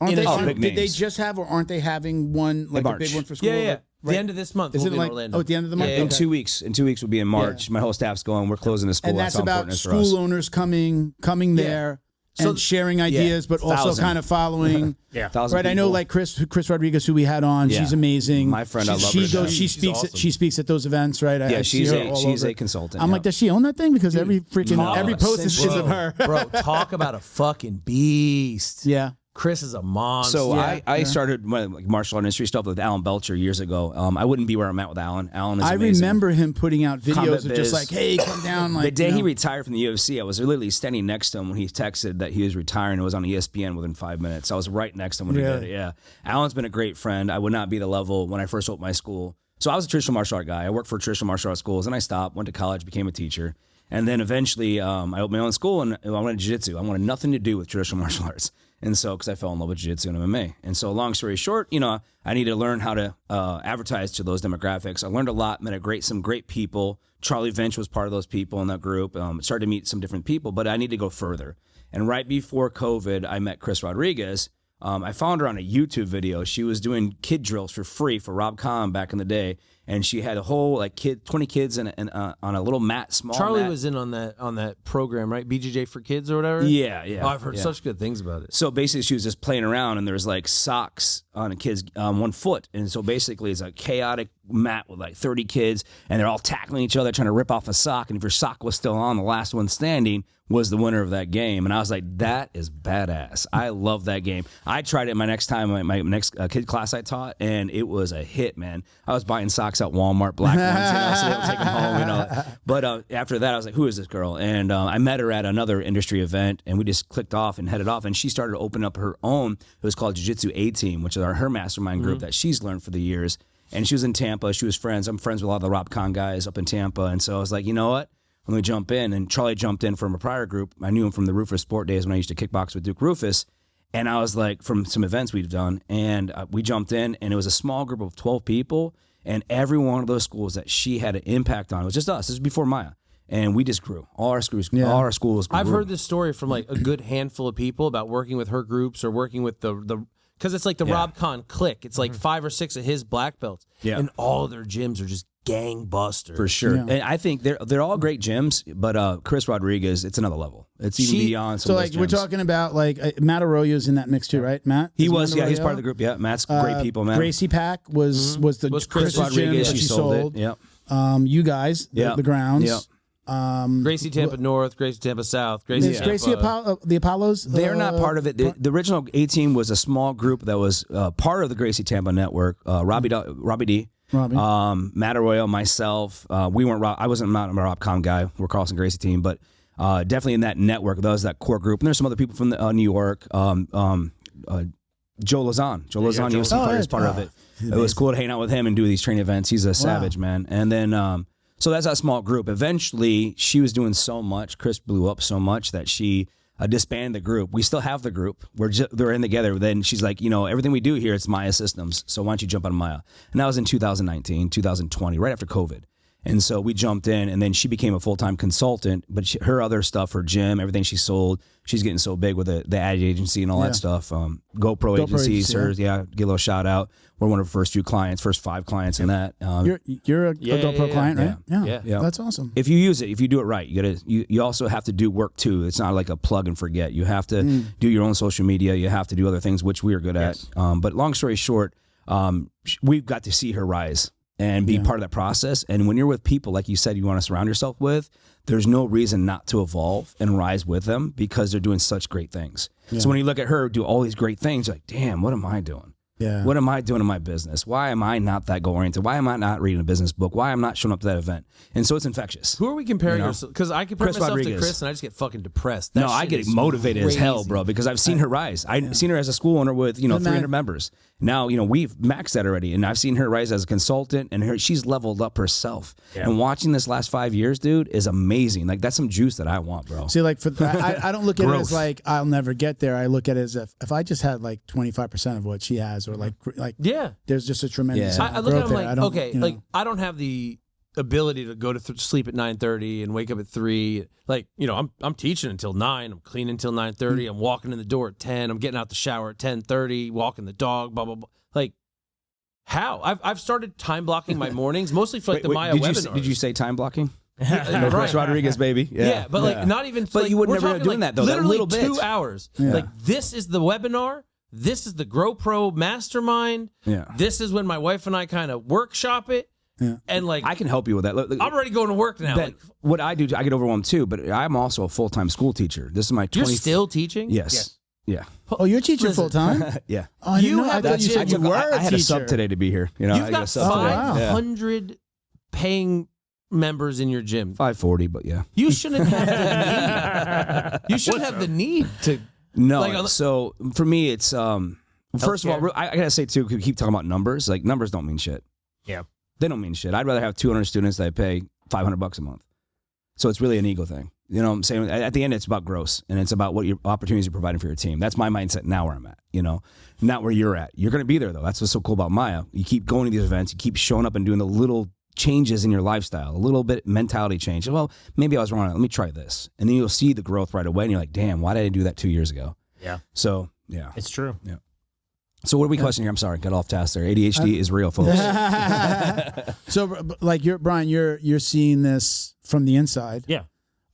[SPEAKER 2] Aren't
[SPEAKER 5] in
[SPEAKER 2] they,
[SPEAKER 5] a-
[SPEAKER 2] aren't-
[SPEAKER 4] big
[SPEAKER 2] did they
[SPEAKER 4] names.
[SPEAKER 2] just have, or aren't they having one like a
[SPEAKER 4] March.
[SPEAKER 2] big one for school?
[SPEAKER 5] yeah.
[SPEAKER 2] Right.
[SPEAKER 5] The end of this month
[SPEAKER 2] Is
[SPEAKER 5] we'll
[SPEAKER 2] it
[SPEAKER 5] be in
[SPEAKER 2] like
[SPEAKER 5] Orlando.
[SPEAKER 2] at the end of the month?
[SPEAKER 5] Yeah,
[SPEAKER 4] In
[SPEAKER 5] okay.
[SPEAKER 4] 2 weeks. In 2 weeks will be in March. My whole staff's going. We're closing the school.
[SPEAKER 2] And that's
[SPEAKER 4] how
[SPEAKER 2] about
[SPEAKER 4] important it is for us.
[SPEAKER 2] school owners coming there
[SPEAKER 5] So-
[SPEAKER 2] and sharing ideas, but also
[SPEAKER 4] 1,000.
[SPEAKER 2] kind of following.
[SPEAKER 1] Yeah.
[SPEAKER 4] 1,000
[SPEAKER 2] Right, I know
[SPEAKER 4] people.
[SPEAKER 2] like Chris Rodriguez, who we had on.
[SPEAKER 4] Yeah.
[SPEAKER 2] She's amazing.
[SPEAKER 4] My friend, I love
[SPEAKER 2] she
[SPEAKER 4] her to
[SPEAKER 2] goes.
[SPEAKER 4] death.
[SPEAKER 2] She
[SPEAKER 5] She's
[SPEAKER 2] speaks.
[SPEAKER 5] awesome.
[SPEAKER 2] She speaks at those events, right?
[SPEAKER 4] Yeah,
[SPEAKER 2] I see her all
[SPEAKER 4] she's
[SPEAKER 2] over.
[SPEAKER 4] a consultant.
[SPEAKER 2] I'm
[SPEAKER 4] yeah.
[SPEAKER 2] like, does she own that thing? Because every freaking
[SPEAKER 5] Oh,
[SPEAKER 2] every post is of her.
[SPEAKER 5] Bro, talk about a fucking beast.
[SPEAKER 2] Yeah.
[SPEAKER 5] Chris is a monster.
[SPEAKER 4] So
[SPEAKER 2] Yeah.
[SPEAKER 4] I started my martial art industry stuff with Alan Belcher years ago. I wouldn't be where I'm at with Alan. Alan is
[SPEAKER 2] I
[SPEAKER 4] amazing.
[SPEAKER 2] remember him putting out videos
[SPEAKER 4] Combat
[SPEAKER 2] of just
[SPEAKER 4] Biz.
[SPEAKER 2] like, hey, come down. Like
[SPEAKER 4] the day
[SPEAKER 2] you
[SPEAKER 4] he
[SPEAKER 2] know.
[SPEAKER 4] retired from the UFC, I was literally standing next to him when he texted that he was retiring. It was on ESPN within 5 minutes. I was right next to him when he did
[SPEAKER 2] Really?
[SPEAKER 4] it. Yeah. Alan's been a great friend. I would not be the level when I first opened my school. So I was a traditional martial art guy. I worked for traditional martial art schools, and I stopped, went to college, became a teacher. And then eventually I opened my own school, and I wanted jiu-jitsu. I wanted nothing to do with traditional martial arts. And so, because I fell in love with jiu-jitsu and MMA. And so, long story short, I needed to learn how to advertise to those demographics. I learned a lot, met some great people. Charlie Vinch was part of those people in that group. Started to meet some different people, but I need to go further. And right before COVID, I met Chris Rodriguez. I found her on a YouTube video. She was doing kid drills for free for Rob Kahn back in the day. And she had a whole 20 kids on a little mat, small
[SPEAKER 5] Charlie
[SPEAKER 4] mat.
[SPEAKER 5] was in on that program, right? BJJ for kids or whatever.
[SPEAKER 4] Yeah.
[SPEAKER 5] Oh, I've heard
[SPEAKER 4] yeah.
[SPEAKER 5] such good things about it.
[SPEAKER 4] So basically, she was just playing around, and there was like socks on a kid's one foot, and so basically, it's a chaotic mat with like 30 kids, and they're all tackling each other, trying to rip off a sock. And if your sock was still on, the last one standing was the winner of that game. And I was like, that is badass. I love that game. I tried it my next next kid class I taught, and it was a hit, man. I was buying socks at Walmart, black ones, so they would take them home, But after that, I was like, who is this girl? And I met her at another industry event, and we just clicked off and headed off. And she started to open up her own. It was called Jiu-Jitsu A-Team, which is her mastermind group that she's learned for the years. And she was in Tampa. She was friends. I'm friends with a lot of the Rob Con guys up in Tampa. And so I was like, you know what? Let me jump in. And Charlie jumped in from a prior group. I knew him from the Rufus Sport days when I used to kickbox with Duke Rufus. And I was like, from some events we've done. And we jumped in, and it was a small group of 12 people. And every one of those schools that she had an impact on, it was just us. This was before Maya. And we just grew. All our schools grew.
[SPEAKER 5] I've heard this story from like a good handful of people about working with her groups or working with the because it's like the Rob Con clique. It's like 5 or 6 of his black belts. Yeah. And all of their gyms are just gangbusters.
[SPEAKER 4] For sure. Yeah. And I think they're all great gyms, but Chris Rodriguez, it's another level. It's even beyond some
[SPEAKER 2] so
[SPEAKER 4] of
[SPEAKER 2] like
[SPEAKER 4] those gyms.
[SPEAKER 2] we're talking about like Matt Arroyo's in that mix too, right? Matt?
[SPEAKER 4] He's part of the group. Yeah, Matt's great people, man.
[SPEAKER 2] Gracie Pack was
[SPEAKER 4] Chris Rodriguez.
[SPEAKER 2] She sold.
[SPEAKER 4] Yep.
[SPEAKER 2] You guys, the Grounds.
[SPEAKER 4] Yep.
[SPEAKER 5] Gracie Tampa North, Gracie Tampa South, Gracie
[SPEAKER 2] Tampa. The Apollos?
[SPEAKER 4] They're not part of it. The original A-Team was a small group that was part of the Gracie Tampa network. Robbie D, Matt Arroyo, myself. We weren't. I wasn't not a Rob Con guy. We're Carlson Gracie team, but definitely in that network. That was that core group. And there's some other people from New York. Joe Lazan. Joe Lazan, UFC is part of it. It was cool to hang out with him and do these training events. He's a savage, man. And then. So that's that small group. Eventually, she was doing so much. Chris blew up so much that she disbanded the group. We still have the group. They're in together. Then she's like, everything we do here, it's Maya Systems. So why don't you jump on Maya? And that was in 2019, 2020, right after COVID. And so we jumped in, and then she became a full-time consultant. But her other stuff, her gym, everything she sold, she's getting so big with the ad agency and all that stuff. GoPro agency, give a little shout out. We're one of her first 5 clients in that.
[SPEAKER 2] You're a GoPro client, right?
[SPEAKER 4] Yeah.
[SPEAKER 2] That's awesome.
[SPEAKER 4] If you use it, if you do it right, you also have to do work too. It's not like a plug and forget. You have to do your own social media. You have to do other things, which we are good at. But long story short, we've got to see her rise and be part of that process. And when you're with people, like you said, you want to surround yourself with, there's no reason not to evolve and rise with them because they're doing such great things. Yeah. So when you look at her do all these great things, you're like, damn, what am I doing? Yeah. What am I doing in my business? Why am I not that goal-oriented? Why am I not reading a business book? Why am I not showing up to that event? And so it's infectious.
[SPEAKER 5] Who are we comparing ourselves? Because I compare myself to Chris, and I just get fucking depressed.
[SPEAKER 4] I get motivated as hell, bro, because I've seen her rise. I've seen her as a school owner with 300 members. Now we've maxed that already, and I've seen her rise as a consultant, and she's leveled up herself. Yeah. And watching this last 5 years, dude, is amazing. Like that's some juice that I want, bro.
[SPEAKER 2] See, like I don't look at it as like I'll never get there. I look at it as if I just had like 25% of what she has, or like there's just a tremendous.
[SPEAKER 5] I look at them like I don't have the ability to go to sleep at 9:30 and wake up at 3. Like I'm teaching until 9. I'm cleaning until 9:30. I'm walking in the door at 10. I'm getting out the shower at 10:30. Walking the dog. Blah blah blah. Like how I've started time blocking my mornings mostly for the Maya webinars.
[SPEAKER 4] Did you say time blocking? Chris Rodriguez, baby.
[SPEAKER 5] Yeah, but like not even.
[SPEAKER 4] But you would never be doing that though.
[SPEAKER 5] Literally
[SPEAKER 4] that little
[SPEAKER 5] 2 hours. Yeah. Like this is the webinar. This is the GoPro mastermind. Yeah. This is when my wife and I kind of workshop it. Yeah. And like
[SPEAKER 4] I can help you with that.
[SPEAKER 5] I'm already going to work now.
[SPEAKER 4] What I do, I get overwhelmed too, but I'm also a full-time school teacher. This is my 20th.
[SPEAKER 5] You're still teaching?
[SPEAKER 4] Yes. Yeah.
[SPEAKER 2] Oh, you're teaching full-time?
[SPEAKER 4] Yeah.
[SPEAKER 2] Oh, I thought you said you were a teacher.
[SPEAKER 4] I had a sub today to be here.
[SPEAKER 5] You've got 500 paying members in your gym.
[SPEAKER 4] 540, but yeah.
[SPEAKER 5] You shouldn't have the need. You shouldn't have the need to.
[SPEAKER 4] No. So for me, it's first of all, I gotta say too, we keep talking about numbers. Like numbers don't mean shit.
[SPEAKER 1] Yeah.
[SPEAKER 4] They don't mean shit. I'd rather have 200 students that I pay $500 a month. So it's really an ego thing. You know what I'm saying? At the end, it's about gross, and it's about what your opportunities you're providing for your team. That's my mindset now where I'm at, not where you're at. You're going to be there, though. That's what's so cool about Maya. You keep going to these events. You keep showing up and doing the little changes in your lifestyle, a little bit mentality change. Well, maybe I was wrong. Let me try this. And then you'll see the growth right away, and you're like, damn, why did I do that 2 years ago?
[SPEAKER 1] Yeah.
[SPEAKER 4] So, yeah.
[SPEAKER 1] It's true.
[SPEAKER 4] Yeah. So what are we questioning here? I'm sorry, got off task there. ADHD is real, folks.
[SPEAKER 2] So, like Brian, you're seeing this from the inside.
[SPEAKER 1] Yeah.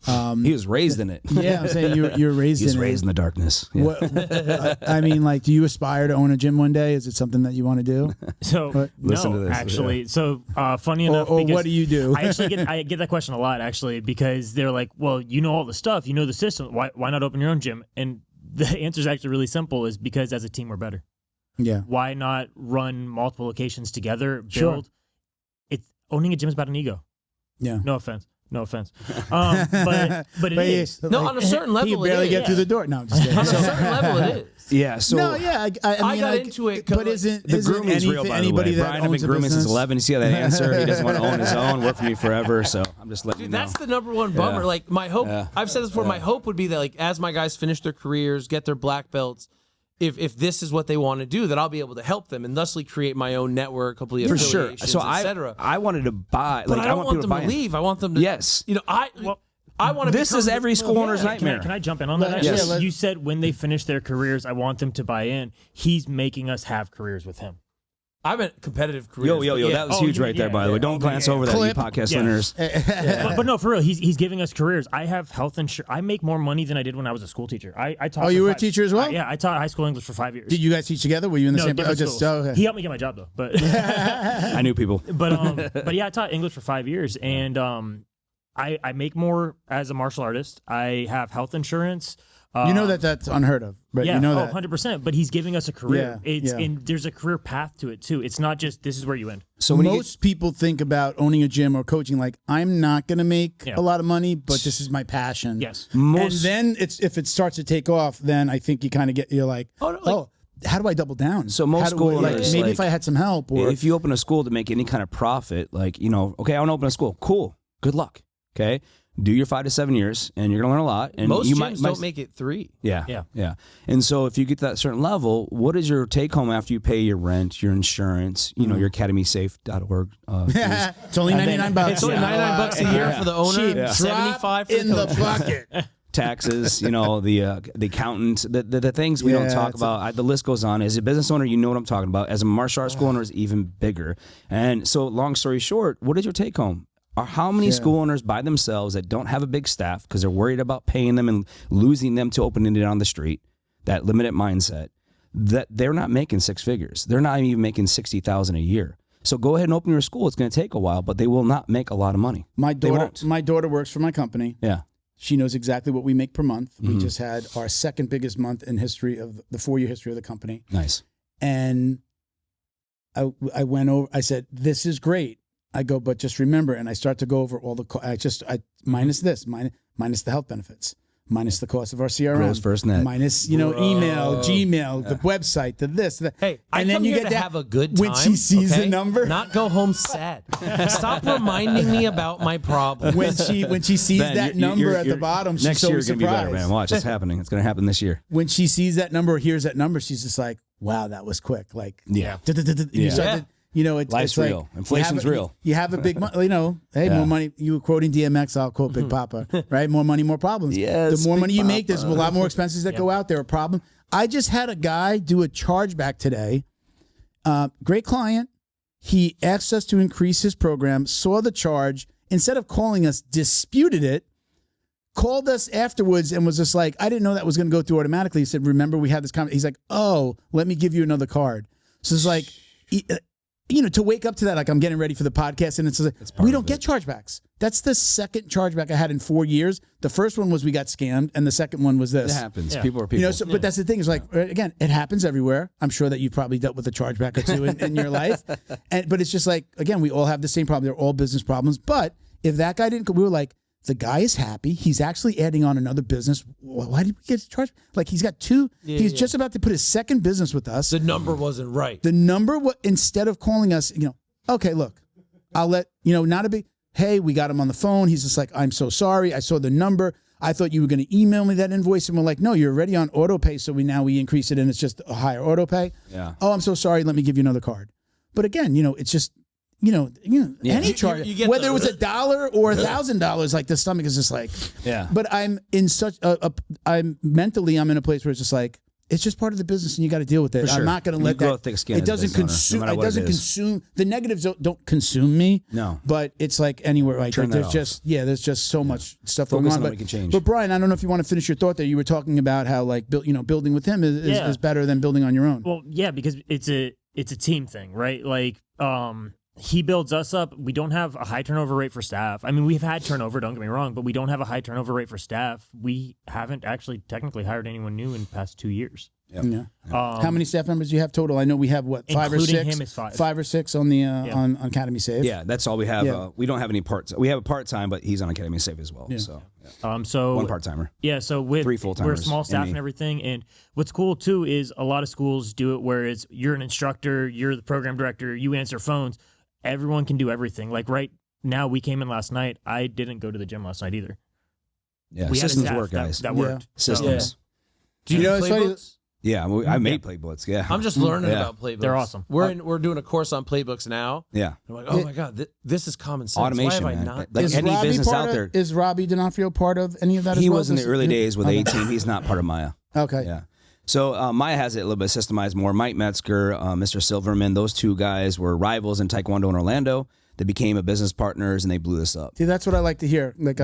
[SPEAKER 4] He was raised in it.
[SPEAKER 2] Yeah, I'm saying you're raised
[SPEAKER 4] He was
[SPEAKER 2] in
[SPEAKER 4] raised
[SPEAKER 2] it.
[SPEAKER 4] in the darkness. Yeah.
[SPEAKER 2] What, I mean, like, do you aspire to own a gym one day? Is it something that you want to do?
[SPEAKER 1] So
[SPEAKER 4] Listen
[SPEAKER 1] no,
[SPEAKER 4] to this,
[SPEAKER 1] actually. So funny enough,
[SPEAKER 2] Or
[SPEAKER 1] because
[SPEAKER 2] what do you do?
[SPEAKER 1] I get that question a lot actually, because they're like, well, you know all the stuff, you know the system. Why not open your own gym? And the answer is actually really simple: is because as a team we're better.
[SPEAKER 2] Yeah.
[SPEAKER 1] Why not run multiple locations together? Build.
[SPEAKER 2] Sure.
[SPEAKER 1] It's owning a gym is about an ego.
[SPEAKER 2] Yeah.
[SPEAKER 1] No offense. But it is.
[SPEAKER 5] No, on a certain level,
[SPEAKER 2] he barely
[SPEAKER 5] it
[SPEAKER 2] get
[SPEAKER 5] is.
[SPEAKER 2] through the door. No, I'm just kidding.
[SPEAKER 5] On a certain level, it is.
[SPEAKER 4] Yeah. So
[SPEAKER 2] no, yeah, I mean,
[SPEAKER 5] I got
[SPEAKER 2] like,
[SPEAKER 5] into it 'cause,
[SPEAKER 2] but
[SPEAKER 5] like,
[SPEAKER 2] isn't
[SPEAKER 4] the
[SPEAKER 2] isn't
[SPEAKER 4] grooming's real, by the
[SPEAKER 2] anybody
[SPEAKER 4] way.
[SPEAKER 2] that
[SPEAKER 4] Brian, I've
[SPEAKER 2] owns
[SPEAKER 4] been
[SPEAKER 2] a
[SPEAKER 4] grooming since
[SPEAKER 2] business?
[SPEAKER 4] 11. You see how that answer? He doesn't want to own his own. Work for me forever. So I'm just letting
[SPEAKER 5] Dude,
[SPEAKER 4] you know.
[SPEAKER 5] that's the number one bummer.
[SPEAKER 4] Yeah.
[SPEAKER 5] Like my hope,
[SPEAKER 4] Yeah.
[SPEAKER 5] I've said this before. My hope would be that, like, as my guys finish their careers, get their black belts, if this is what they want to do, that I'll be able to help them and thusly create my own network, hopefully
[SPEAKER 4] For sure.
[SPEAKER 5] affiliations,
[SPEAKER 4] So
[SPEAKER 5] etc.
[SPEAKER 4] I wanted to buy.
[SPEAKER 5] But
[SPEAKER 4] Like,
[SPEAKER 5] I don't want
[SPEAKER 4] people
[SPEAKER 5] them
[SPEAKER 4] buy
[SPEAKER 5] to
[SPEAKER 4] in.
[SPEAKER 5] leave. I want them to.
[SPEAKER 4] Yes.
[SPEAKER 5] You know, I want to.
[SPEAKER 4] This is every school owner's nightmare.
[SPEAKER 1] Can I jump in on that?
[SPEAKER 2] Yes.
[SPEAKER 1] Actually,
[SPEAKER 2] Yeah,
[SPEAKER 1] you said when they finish their careers, I want them to buy in. He's making us have careers with him.
[SPEAKER 5] I meant competitive careers.
[SPEAKER 4] Yo,
[SPEAKER 5] but yeah.
[SPEAKER 4] that was
[SPEAKER 1] Oh,
[SPEAKER 4] huge
[SPEAKER 1] yeah,
[SPEAKER 4] right there,
[SPEAKER 1] yeah,
[SPEAKER 4] by the way.
[SPEAKER 1] yeah.
[SPEAKER 4] Don't glance over that, you
[SPEAKER 2] Clip.
[SPEAKER 4] podcast
[SPEAKER 1] Yeah.
[SPEAKER 4] listeners.
[SPEAKER 1] But no, for real, he's giving us careers. I have health insurance. I make more money than I did when I was a school teacher. I taught.
[SPEAKER 2] Oh, you
[SPEAKER 1] for
[SPEAKER 2] were a
[SPEAKER 1] 5
[SPEAKER 2] teacher as well?
[SPEAKER 1] yeah, I taught high school English for 5 years.
[SPEAKER 2] Did you guys teach together? Were you in the
[SPEAKER 1] no,
[SPEAKER 2] same
[SPEAKER 1] different
[SPEAKER 2] place?
[SPEAKER 1] schools.
[SPEAKER 2] Okay.
[SPEAKER 1] He helped me get my job though, but
[SPEAKER 4] I knew people.
[SPEAKER 1] but yeah, I taught English for 5 years, and I make more as a martial artist. I have health insurance.
[SPEAKER 2] You know that's unheard of, but
[SPEAKER 1] Yeah,
[SPEAKER 2] you know that.
[SPEAKER 1] 100%. But he's giving us a career.
[SPEAKER 2] Yeah,
[SPEAKER 1] And there's a career path to it too. It's not just this is where you end.
[SPEAKER 4] So when
[SPEAKER 2] Most people think about owning a gym or coaching like, I'm not going to make
[SPEAKER 1] Yeah.
[SPEAKER 2] a lot of money, but this is my passion.
[SPEAKER 1] Yes.
[SPEAKER 2] And then if it starts to take off, then I think you kind of you're like,
[SPEAKER 5] no,
[SPEAKER 2] how do I double down?
[SPEAKER 4] So most
[SPEAKER 2] How do I-
[SPEAKER 4] school owners,
[SPEAKER 2] maybe
[SPEAKER 4] like,
[SPEAKER 2] if I had some help, or
[SPEAKER 4] if you open a school to make any kind of profit, like, you know, okay, I want to open a school. Cool. Good luck. Okay. Do your 5 to 7 years, and you're going to learn a lot. And
[SPEAKER 5] Most
[SPEAKER 4] you
[SPEAKER 5] gyms don't make it 3.
[SPEAKER 4] Yeah. And so if you get to that certain level, what is your take home after you pay your rent, your insurance, you know, your academysafe.org?
[SPEAKER 2] it's only $99.
[SPEAKER 5] It's only $99 a year for the owner.
[SPEAKER 2] Cheap.
[SPEAKER 5] Yeah.
[SPEAKER 2] Drop
[SPEAKER 5] 75 for
[SPEAKER 2] in
[SPEAKER 5] the
[SPEAKER 2] the
[SPEAKER 5] coach.
[SPEAKER 2] bucket.
[SPEAKER 4] Taxes, you know, the accountant, the things we don't
[SPEAKER 2] Yeah,
[SPEAKER 4] talk
[SPEAKER 2] it's
[SPEAKER 4] about. The list goes on. As a business owner, you know what I'm talking about. As a martial arts school owner, is even bigger. And so, long story short, what is your take home? Are how many school owners by themselves that don't have a big staff because they're worried about paying them and losing them to opening it on the street, that limited mindset, that they're not making 6 figures. They're not even making $60,000 a year. So go ahead and open your school. It's going to take a while, but they will not make a lot of money.
[SPEAKER 2] My
[SPEAKER 4] They won't.
[SPEAKER 2] daughter works for my company.
[SPEAKER 4] Yeah.
[SPEAKER 2] She knows exactly what we make per month. We just had our second biggest month in history of the 4-year history of the company.
[SPEAKER 4] Nice.
[SPEAKER 2] And I went over, I said, this is great. I go, but just remember, and I start to go over all the, I minus this, minus the health benefits, minus the cost of our CRM.
[SPEAKER 4] Grows first net.
[SPEAKER 2] Minus, email, Gmail, the website, the this, the,
[SPEAKER 5] Hey, I
[SPEAKER 2] and
[SPEAKER 5] come
[SPEAKER 2] then you
[SPEAKER 5] here
[SPEAKER 2] get
[SPEAKER 5] to
[SPEAKER 2] that
[SPEAKER 5] have a good time.
[SPEAKER 2] when she sees
[SPEAKER 5] okay?
[SPEAKER 2] the number.
[SPEAKER 5] Not go home sad. Stop reminding me about my problems.
[SPEAKER 2] when she sees
[SPEAKER 4] Ben,
[SPEAKER 2] that
[SPEAKER 4] you're-
[SPEAKER 2] number
[SPEAKER 4] you're-
[SPEAKER 2] at the bottom, she's
[SPEAKER 4] next
[SPEAKER 2] so
[SPEAKER 4] year is going to be
[SPEAKER 2] surprised.
[SPEAKER 4] better, man. Watch, it's happening. It's going to happen this year.
[SPEAKER 2] When she sees that number or hears that number, she's just like, wow, that was quick. Like,
[SPEAKER 4] Yeah.
[SPEAKER 2] You start to,
[SPEAKER 4] Life's
[SPEAKER 2] it's like,
[SPEAKER 4] real. Inflation's real.
[SPEAKER 2] You have a big, hey, more money. You were quoting DMX, I'll quote Big Papa, right? More money, more problems.
[SPEAKER 4] Yes,
[SPEAKER 2] the more
[SPEAKER 4] Big
[SPEAKER 2] money you make, there's a
[SPEAKER 4] Papa.
[SPEAKER 2] lot more expenses that go out there. A problem. I just had a guy do a chargeback today. Great client. He asked us to increase his program, saw the charge, instead of calling us, disputed it, called us afterwards and was just like, I didn't know that was going to go through automatically. He said, remember we had this conversation. He's like, oh, let me give you another card. So it's like, to wake up to that, like I'm getting ready for the podcast, and it's like, we don't get chargebacks. That's the second chargeback I had in 4 years. The first one was we got scammed, and the second one was this.
[SPEAKER 4] It happens.
[SPEAKER 1] Yeah.
[SPEAKER 4] People are people.
[SPEAKER 2] But that's the thing. Is like, again, it happens everywhere. I'm sure that you've probably dealt with a chargeback or two in your life. But it's just like, again, we all have the same problem. They're all business problems. But if that guy didn't, we were like, the guy is happy. He's actually adding on another business. Why did we get charged? Like he's got 2. He's just about to put his second business with us.
[SPEAKER 5] The number wasn't right.
[SPEAKER 2] The number, instead of calling us, okay, look, I'll let, not a big, hey, we got him on the phone. He's just like, I'm so sorry. I saw the number. I thought you were going to email me that invoice. And we're like, no, you're already on auto pay. So we increase it and it's just a higher auto pay.
[SPEAKER 4] Yeah.
[SPEAKER 2] Oh, I'm so sorry. Let me give you another card. But again, it's just, any charge,
[SPEAKER 5] you get
[SPEAKER 2] whether
[SPEAKER 5] the-
[SPEAKER 2] it was $1 or $1,000, like the stomach is just like,
[SPEAKER 4] Yeah.
[SPEAKER 2] but I'm in such I'm in a place where it's just like, it's just part of the business, and you got to deal with it.
[SPEAKER 4] For sure.
[SPEAKER 2] I'm not going to
[SPEAKER 4] You
[SPEAKER 2] let
[SPEAKER 4] grow
[SPEAKER 2] that.
[SPEAKER 4] thick skin
[SPEAKER 2] It
[SPEAKER 4] as a
[SPEAKER 2] doesn't
[SPEAKER 4] business owner,
[SPEAKER 2] consume.
[SPEAKER 4] no matter
[SPEAKER 2] It
[SPEAKER 4] what it
[SPEAKER 2] doesn't
[SPEAKER 4] is.
[SPEAKER 2] consume. The negatives don't consume me.
[SPEAKER 4] No.
[SPEAKER 2] But it's like anywhere. Right?
[SPEAKER 4] Turn that
[SPEAKER 2] There's
[SPEAKER 4] off.
[SPEAKER 2] just there's just so much stuff
[SPEAKER 4] Focus
[SPEAKER 2] going
[SPEAKER 4] on
[SPEAKER 2] on.
[SPEAKER 4] what we can change.
[SPEAKER 2] But Brian, I don't know if you want to finish your thought there. You were talking about how like building with him is better than building on your own.
[SPEAKER 1] Well, yeah, because it's a team thing, right? Like, he builds us up. We don't have a high turnover rate for staff. I mean, we've had turnover, don't get me wrong, but we don't have a high turnover rate for staff. We haven't actually technically hired anyone new in the past 2 years.
[SPEAKER 4] Yep.
[SPEAKER 2] Yeah. How many staff members do you have total? I know we have what, 5 or
[SPEAKER 1] Including
[SPEAKER 2] 6?
[SPEAKER 1] him is 5.
[SPEAKER 2] 5 or 6 on the on Academy Save.
[SPEAKER 4] Yeah, that's all we have.
[SPEAKER 2] Yeah.
[SPEAKER 4] We don't have any parts. We have a part-time, but he's on Academy Safe as well.
[SPEAKER 2] Yeah.
[SPEAKER 4] So
[SPEAKER 1] So
[SPEAKER 4] one part-timer.
[SPEAKER 1] Yeah, so with
[SPEAKER 4] 3
[SPEAKER 1] we're a
[SPEAKER 4] full-timers
[SPEAKER 1] small staff
[SPEAKER 4] and
[SPEAKER 1] and
[SPEAKER 4] me.
[SPEAKER 1] everything, and what's cool too is a lot of schools do it where it's you're an instructor, you're the program director, you answer phones. Everyone can do everything. Like right now, we came in last night. I didn't go to the gym last night either.
[SPEAKER 4] Yeah,
[SPEAKER 1] We had a
[SPEAKER 4] systems
[SPEAKER 1] staff
[SPEAKER 4] work, guys.
[SPEAKER 1] That
[SPEAKER 2] Yeah.
[SPEAKER 1] worked.
[SPEAKER 4] Systems.
[SPEAKER 5] Do you,
[SPEAKER 2] You know,
[SPEAKER 5] do
[SPEAKER 2] it's funny-
[SPEAKER 5] playbooks?
[SPEAKER 4] Yeah, I made playbooks. Yeah,
[SPEAKER 5] I'm just learning
[SPEAKER 4] Yeah.
[SPEAKER 5] about playbooks.
[SPEAKER 1] They're awesome.
[SPEAKER 5] We're doing a course on playbooks now.
[SPEAKER 4] yeah.
[SPEAKER 5] I'm like, oh my god, this is common sense.
[SPEAKER 4] Automation,
[SPEAKER 5] Why have
[SPEAKER 4] man.
[SPEAKER 5] I not?
[SPEAKER 4] Like
[SPEAKER 2] Is
[SPEAKER 4] any
[SPEAKER 2] Robbie
[SPEAKER 4] business
[SPEAKER 2] part
[SPEAKER 4] out
[SPEAKER 2] of-
[SPEAKER 4] there.
[SPEAKER 2] Is Robbie D'Onofrio part of any of that as
[SPEAKER 4] He
[SPEAKER 2] well?
[SPEAKER 4] was in the early days with
[SPEAKER 2] Okay.
[SPEAKER 4] A-Team. He's not part of Maya.
[SPEAKER 2] Okay.
[SPEAKER 4] Yeah. So Maya has it a little bit systemized more. Mike Metzger, Mr. Silverman, those two guys were rivals in Taekwondo in Orlando. They became a business partners and they blew this up.
[SPEAKER 2] See, that's what I like to hear. Like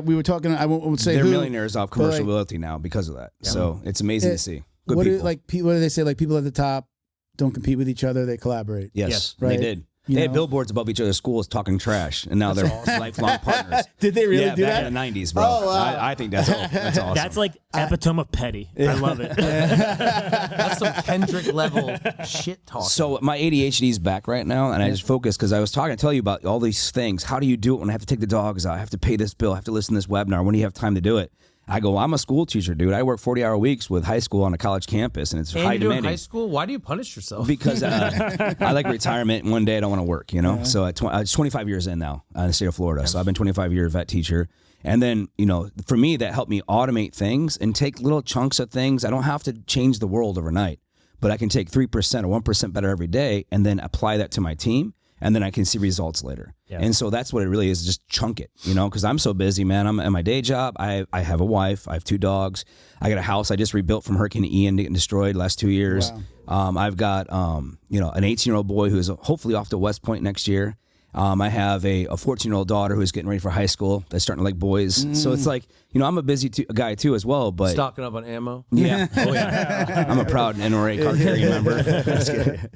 [SPEAKER 2] we were talking. I won't say
[SPEAKER 4] They're
[SPEAKER 2] who,
[SPEAKER 4] millionaires off
[SPEAKER 2] but,
[SPEAKER 4] commercial
[SPEAKER 2] like,
[SPEAKER 4] loyalty now because of that. So it's amazing to see. Good
[SPEAKER 2] what
[SPEAKER 4] people.
[SPEAKER 2] what do they say? Like people at the top don't compete with each other; they collaborate.
[SPEAKER 4] Yes,
[SPEAKER 2] Right.
[SPEAKER 4] they did.
[SPEAKER 2] You
[SPEAKER 4] They had
[SPEAKER 2] know?
[SPEAKER 4] billboards above each other's schools talking trash, and now they're lifelong partners.
[SPEAKER 2] Did they really
[SPEAKER 4] yeah,
[SPEAKER 2] do
[SPEAKER 4] back
[SPEAKER 2] that?
[SPEAKER 4] in the 90s, bro.
[SPEAKER 2] Oh, wow.
[SPEAKER 4] I think that's awesome.
[SPEAKER 1] That's like epitome of petty. I love it.
[SPEAKER 5] That's some Kendrick level shit talk.
[SPEAKER 4] So my ADHD is back right now, and I just focus because I was talking to tell you about all these things. How do you do it when I have to take the dogs out? I have to pay this bill. I have to listen to this webinar. When do you have time to do it? I go, I'm a school teacher, dude. I work 40-hour weeks with high school on a college campus, and it's
[SPEAKER 5] and
[SPEAKER 4] high
[SPEAKER 5] you're doing
[SPEAKER 4] demanding.
[SPEAKER 5] high school. Why do you punish yourself?
[SPEAKER 4] Because I like retirement, and one day I don't want to work, you know? So it's 25 years in now in the state of Florida. So I've been 25-year vet teacher. And then, for me, that helped me automate things and take little chunks of things. I don't have to change the world overnight, but I can take 3% or 1% better every day and then apply that to my team. And then I can see results later.
[SPEAKER 1] Yeah.
[SPEAKER 4] And so that's what it really is, just chunk it, because I'm so busy, man. I'm at my day job. I have a wife. I have 2 dogs. I got a house I just rebuilt from Hurricane Ian getting destroyed last 2 years.
[SPEAKER 2] Wow.
[SPEAKER 4] I've got, an 18-year-old boy who's hopefully off to West Point next year. I have a 14-year-old daughter who's getting ready for high school that's starting to like boys. So it's like, I'm a busy guy too as well. But
[SPEAKER 5] Stocking up on ammo.
[SPEAKER 4] yeah, oh yeah, I'm a proud NRA card carrying member. That's good.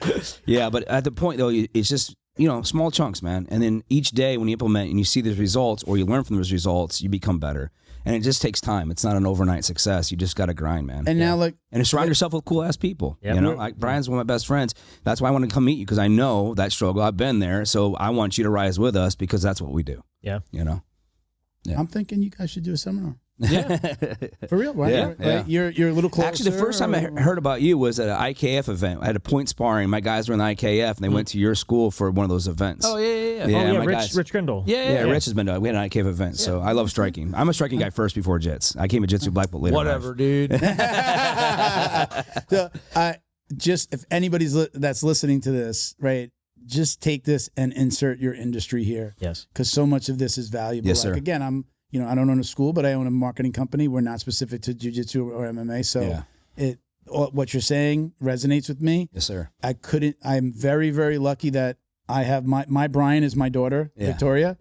[SPEAKER 4] Yeah, but at the point though, it's just small chunks, man. And then each day when you implement and you see those results or you learn from those results, you become better. And it just takes time. It's not an overnight success. You just got to grind, man.
[SPEAKER 2] And now,
[SPEAKER 4] And surround yourself with cool ass people.
[SPEAKER 1] Yeah.
[SPEAKER 4] Like Brian's one of my best friends. That's why I want to come meet you because I know that struggle. I've been there, so I want you to rise with us because that's what we do.
[SPEAKER 1] Yeah.
[SPEAKER 4] Yeah.
[SPEAKER 2] I'm thinking you guys should do a seminar.
[SPEAKER 5] Yeah.
[SPEAKER 2] For real, right?
[SPEAKER 4] Yeah,
[SPEAKER 2] Right?
[SPEAKER 4] yeah.
[SPEAKER 2] You're a little closer.
[SPEAKER 4] Actually, the first time I heard about you was at an IKF event. I had a point sparring. My guys were in the IKF, and they went to your school for one of those events.
[SPEAKER 5] Oh yeah.
[SPEAKER 1] Oh yeah,
[SPEAKER 4] my
[SPEAKER 1] Rich
[SPEAKER 4] guys.
[SPEAKER 1] Grindle.
[SPEAKER 4] Yeah, Rich has been to. We had an IKF event, so I love striking. I'm a striking guy first before jits. I came to jitsu black belt later. in
[SPEAKER 5] Whatever,
[SPEAKER 4] life.
[SPEAKER 5] dude.
[SPEAKER 2] So, if anybody's that's listening to this, right, just take this and insert your industry here.
[SPEAKER 1] Yes.
[SPEAKER 2] Because so much of this is valuable.
[SPEAKER 4] Yes, sir.
[SPEAKER 2] Again, I don't own a school, but I own a marketing company. We're not specific to jiu-jitsu or MMA. So what you're saying resonates with me.
[SPEAKER 4] Yes, sir.
[SPEAKER 2] I'm very, very lucky that I have my Brian is my daughter, Victoria.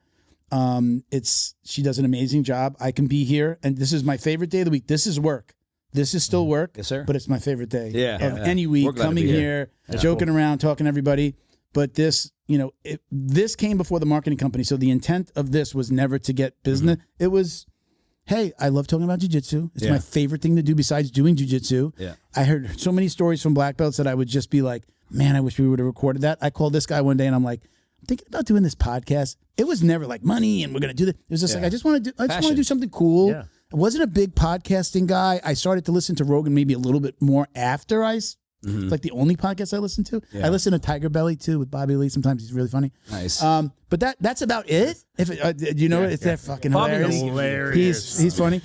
[SPEAKER 2] She does an amazing job. I can be here, and this is my favorite day of the week. This is work. This is still work.
[SPEAKER 4] Yes, sir.
[SPEAKER 2] But it's my favorite day
[SPEAKER 4] Yeah.
[SPEAKER 2] of
[SPEAKER 4] Yeah.
[SPEAKER 2] any
[SPEAKER 4] We're
[SPEAKER 2] week,
[SPEAKER 4] glad to
[SPEAKER 2] coming
[SPEAKER 4] be
[SPEAKER 2] here, joking around, talking to everybody. But this, this came before the marketing company. So the intent of this was never to get business. It was, hey, I love talking about jiu-jitsu. It's my favorite thing to do besides doing jiu-jitsu.
[SPEAKER 4] Yeah.
[SPEAKER 2] I heard so many stories from black belts that I would just be like, man, I wish we would have recorded that. I called this guy one day and I'm like, I'm thinking about doing this podcast. It was never like money and we're going to do this. It was just like, I just want to do something cool.
[SPEAKER 1] Yeah.
[SPEAKER 2] I wasn't a big podcasting guy. I started to listen to Rogan maybe a little bit more after it's like the only podcast I listen to.
[SPEAKER 4] Yeah.
[SPEAKER 2] I listen to Tiger Belly too with Bobby Lee. Sometimes he's really funny.
[SPEAKER 4] Nice.
[SPEAKER 2] But that's about it. You know, it's that fucking hilarious. He's funny,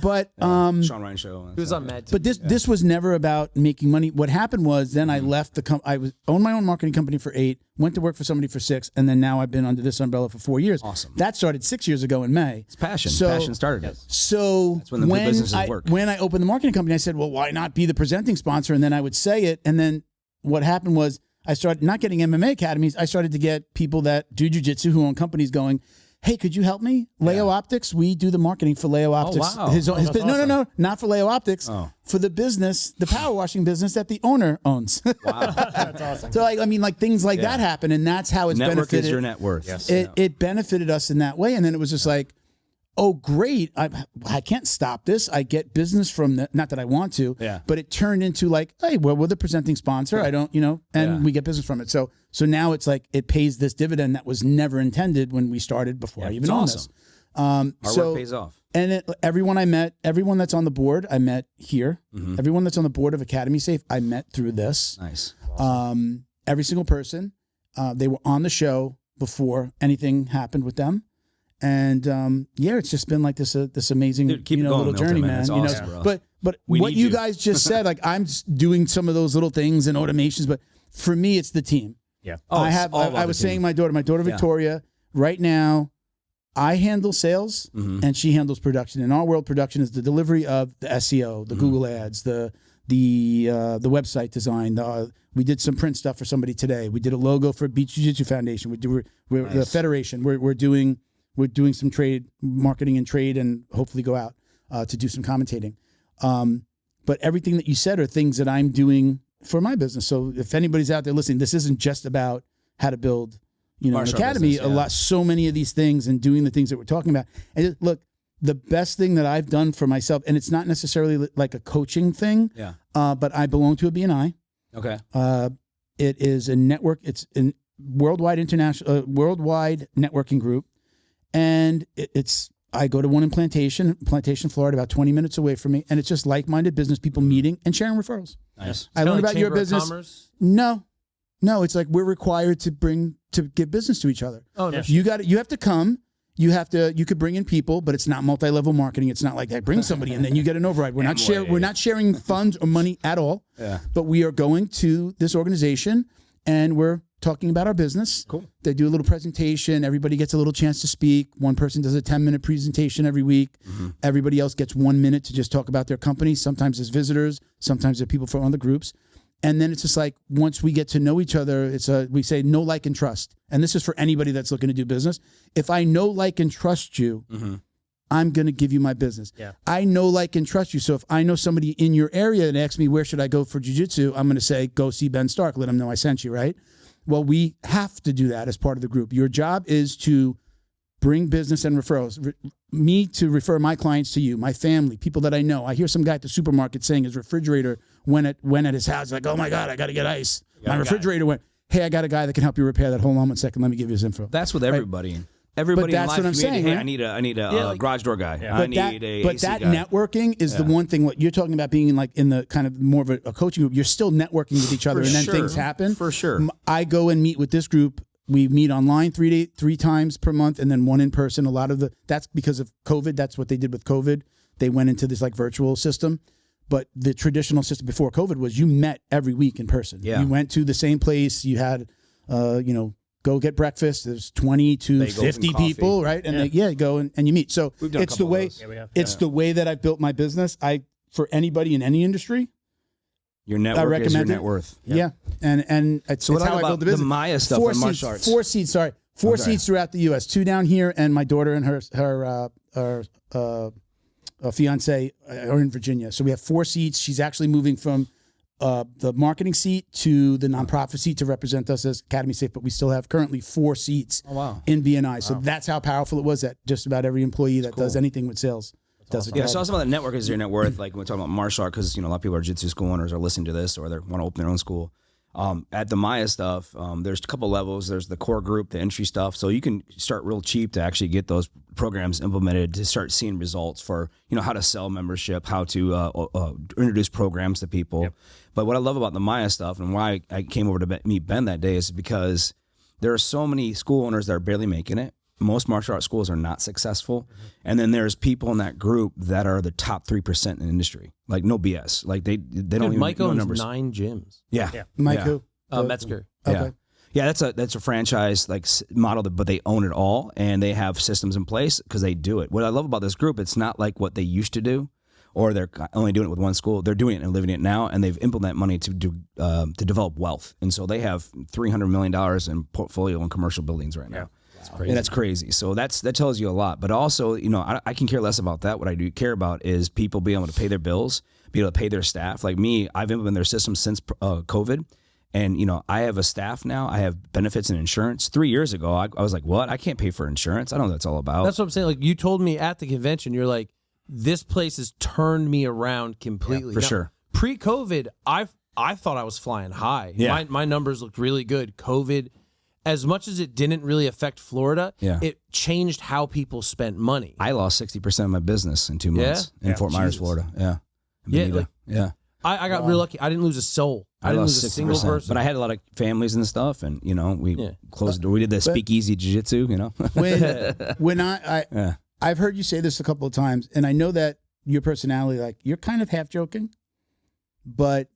[SPEAKER 2] but
[SPEAKER 4] Sean Ryan show.
[SPEAKER 5] He was on Mad TV.
[SPEAKER 2] But this was never about making money. What happened was then I left the I owned my own marketing company for 8, went to work for somebody for 6, and then now I've been under this umbrella for 4 years.
[SPEAKER 4] Awesome.
[SPEAKER 2] That started 6 years ago in May.
[SPEAKER 4] It's passion.
[SPEAKER 2] So,
[SPEAKER 4] Passion started it.
[SPEAKER 2] So
[SPEAKER 4] That's when the businesses work.
[SPEAKER 2] When I opened the marketing company, I said, well, why not be the presenting sponsor? And then I would say it. And then what happened was I started not getting MMA academies. I started to get people that do jiu-jitsu who own companies going, hey, could you help me? Leo Optics, we do the marketing for Leo Optics.
[SPEAKER 4] wow.
[SPEAKER 2] His
[SPEAKER 1] awesome.
[SPEAKER 2] No, not for Leo Optics.
[SPEAKER 4] Oh.
[SPEAKER 2] For the business, the power washing business that the owner owns.
[SPEAKER 4] Wow.
[SPEAKER 1] That's awesome.
[SPEAKER 2] So I mean, like things like that happen, and that's how it's
[SPEAKER 4] Network
[SPEAKER 2] benefited.
[SPEAKER 4] is your net worth.
[SPEAKER 1] Yes.
[SPEAKER 2] It benefited us in that way, and then it was just like, oh, great! I can't stop this. I get business from the, not that I want to, but it turned into like, hey, well, we're the presenting sponsor. I don't, and we get business from it. So now it's like it pays this dividend that was never intended when we started before I even owned this.
[SPEAKER 4] Our work pays off.
[SPEAKER 2] And everyone I met, everyone that's on the board, I met here. Everyone that's on the board of Academy Safe, I met through this.
[SPEAKER 4] Nice.
[SPEAKER 2] Every single person, they were on the show before anything happened with them. And it's just been like this amazing
[SPEAKER 4] Dude, keep it going,
[SPEAKER 2] little
[SPEAKER 4] Milton,
[SPEAKER 2] journey,
[SPEAKER 4] man.
[SPEAKER 2] man.
[SPEAKER 4] That's awesome, bro.
[SPEAKER 2] But
[SPEAKER 4] We
[SPEAKER 2] what
[SPEAKER 4] need
[SPEAKER 2] you
[SPEAKER 4] you.
[SPEAKER 2] guys just said, like I'm doing some of those little things and automations, but for me, it's the team.
[SPEAKER 1] Yeah.
[SPEAKER 2] I was saying my daughter Victoria, right now, I handle sales and she handles production. In our world, production is the delivery of the SEO, the Google ads, the website design. We did some print stuff for somebody today. We did a logo for Beach Jiu-Jitsu Foundation. We're the federation. We're doing some trade marketing and trade, and hopefully go out to do some commentating. But everything that you said are things that I'm doing for my business. So if anybody's out there listening, this isn't just about how to build, an
[SPEAKER 4] Martial
[SPEAKER 2] academy.
[SPEAKER 4] business,
[SPEAKER 2] So many of these things and doing the things that we're talking about. And look, the best thing that I've done for myself, and it's not necessarily like a coaching thing, but I belong to a BNI.
[SPEAKER 4] Okay.
[SPEAKER 2] It is a network. It's a worldwide networking group. And I go to one in Plantation, Florida, about 20 minutes away from me. And it's just like-minded business people meeting and sharing referrals.
[SPEAKER 4] Nice.
[SPEAKER 2] I learned about your
[SPEAKER 5] Chamber of
[SPEAKER 2] business.
[SPEAKER 5] Commerce?
[SPEAKER 2] No, it's like we're required to give business to each other.
[SPEAKER 5] Oh, no.
[SPEAKER 2] You have to come. You could bring in people, but it's not multi-level marketing. It's not like that. Bring somebody and then you get an override. We're not sharing funds or money at all.
[SPEAKER 4] Yeah.
[SPEAKER 2] But we are going to this organization and we're talking about our business.
[SPEAKER 4] Cool.
[SPEAKER 2] They do a little presentation. Everybody gets a little chance to speak. One person does a 10-minute presentation every week. Everybody else gets 1 minute to just talk about their company. Sometimes as visitors, sometimes they're people from other groups. And then it's just like, once we get to know each other, we say know, like, and trust. And this is for anybody that's looking to do business. If I know, like, and trust you, I'm going to give you my business.
[SPEAKER 1] Yeah.
[SPEAKER 2] I know, like, and trust you. So if I know somebody in your area and asks me, where should I go for jiu-jitsu? I'm going to say, go see Ben Stark. Let him know I sent you, right? Well, we have to do that as part of the group. Your job is to bring business and referrals. Me to refer my clients to you, my family, people that I know. I hear some guy at the supermarket saying his refrigerator went at his house. Like, oh my God, I got to get ice. My refrigerator went. Hey, I got a guy that can help you repair that. Hold on 1 second. Let me give you his info.
[SPEAKER 4] That's with everybody. Everybody
[SPEAKER 2] But that's
[SPEAKER 4] in
[SPEAKER 2] what I'm
[SPEAKER 4] life community,
[SPEAKER 2] saying,
[SPEAKER 4] hey,
[SPEAKER 2] right?
[SPEAKER 4] I need a garage door guy. I need a
[SPEAKER 2] But
[SPEAKER 4] AC
[SPEAKER 2] that
[SPEAKER 4] guy.
[SPEAKER 2] networking is the one thing. What you're talking about being in the kind of more of a coaching group. You're still networking with each other, and then things happen.
[SPEAKER 4] For sure.
[SPEAKER 2] I go and meet with this group. We meet online 3 times per month, and then one in person. That's because of COVID. That's what they did with COVID. They went into this like virtual system. But the traditional system before COVID was you met every week in person.
[SPEAKER 4] Yeah.
[SPEAKER 2] You went to the same place. You had, go get breakfast. There's 20 to
[SPEAKER 4] Bagels
[SPEAKER 2] 50
[SPEAKER 4] and coffee.
[SPEAKER 2] people, right? And you go and you meet. So
[SPEAKER 4] We've done a
[SPEAKER 2] it's the
[SPEAKER 4] couple of
[SPEAKER 2] way.
[SPEAKER 4] those.
[SPEAKER 1] Yeah, we have.
[SPEAKER 2] It's the way that I've built my business. For anybody in any industry,
[SPEAKER 4] Your network is your
[SPEAKER 2] recommend it.
[SPEAKER 4] net worth.
[SPEAKER 2] yeah. And it's,
[SPEAKER 4] So what
[SPEAKER 2] it's how I
[SPEAKER 4] about
[SPEAKER 2] build the business.
[SPEAKER 4] the Maya stuff
[SPEAKER 2] Four
[SPEAKER 4] in
[SPEAKER 2] seats,
[SPEAKER 4] martial arts?
[SPEAKER 2] 4 seats. Sorry, 4 seats throughout the U.S. 2 down here, and my daughter and her fiance are in Virginia. So we have 4 seats. She's actually moving from the marketing seat to the nonprofit seat to represent us as Academy Safe, but we still have currently 4 seats in BNI. So that's how powerful it was that just about every employee that does anything with sales does it.
[SPEAKER 4] Yeah, so I was talking about the network is your net worth. Like when we're talking about martial art, because a lot of people are jiu-jitsu school owners are listening to this or they want to open their own school. At the Maya stuff, there's a couple levels. There's the core group, the entry stuff. So you can start real cheap to actually get those programs implemented to start seeing results for how to sell membership, how to introduce programs to people. Yep. But what I love about the Maya stuff and why I came over to meet Ben that day is because there are so many school owners that are barely making it. most martial arts schools are not successful. And then there's people in that group that are the top 3% in the industry. Like no BS. Like they don't even
[SPEAKER 5] Mike
[SPEAKER 4] know
[SPEAKER 5] owns
[SPEAKER 4] numbers.
[SPEAKER 5] 9 gyms.
[SPEAKER 4] Yeah.
[SPEAKER 2] Mike
[SPEAKER 4] Yeah.
[SPEAKER 2] who?
[SPEAKER 5] Metzger.
[SPEAKER 2] Okay.
[SPEAKER 4] Yeah, that's a franchise like model, but they own it all and they have systems in place because they do it. What I love about this group, it's not like what they used to do, or they're only doing it with one school. They're doing it and living it now, and they've implemented money to develop wealth. And so they have $300 million in portfolio and commercial buildings right now.
[SPEAKER 5] Crazy.
[SPEAKER 4] And that's crazy. So that tells you a lot. But also, you know, I can care less about that. What I do care about is people being able to pay their bills, be able to pay their staff. Like me, I've implemented their system since COVID. And, you know, I have a staff now. I have benefits and insurance. 3 years ago, I was like, what? I can't pay for insurance. I don't know what that's all about.
[SPEAKER 5] That's what I'm saying. Like you told me at the convention, you're like, this place has turned me around completely.
[SPEAKER 4] for
[SPEAKER 5] Now,
[SPEAKER 4] sure.
[SPEAKER 5] Pre-COVID, I thought I was flying high.
[SPEAKER 4] Yeah.
[SPEAKER 5] My numbers looked really good. COVID, as much as it didn't really affect Florida,
[SPEAKER 4] Yeah.
[SPEAKER 5] it changed how people spent money.
[SPEAKER 4] I lost 60% of my business in 2 months in Fort Myers, Florida. Yeah.
[SPEAKER 5] Yeah,
[SPEAKER 4] Bonita.
[SPEAKER 5] like-
[SPEAKER 4] yeah.
[SPEAKER 5] I got real lucky. I didn't lose a soul. I didn't
[SPEAKER 4] lost
[SPEAKER 5] lose a single
[SPEAKER 4] 60%.
[SPEAKER 5] person.
[SPEAKER 4] But I had a lot of families and stuff, and you know, we closed the door. We did the speakeasy jiu-jitsu, you know.
[SPEAKER 2] When I've heard you say this a couple of times, and I know that your personality, like you're kind of half joking, but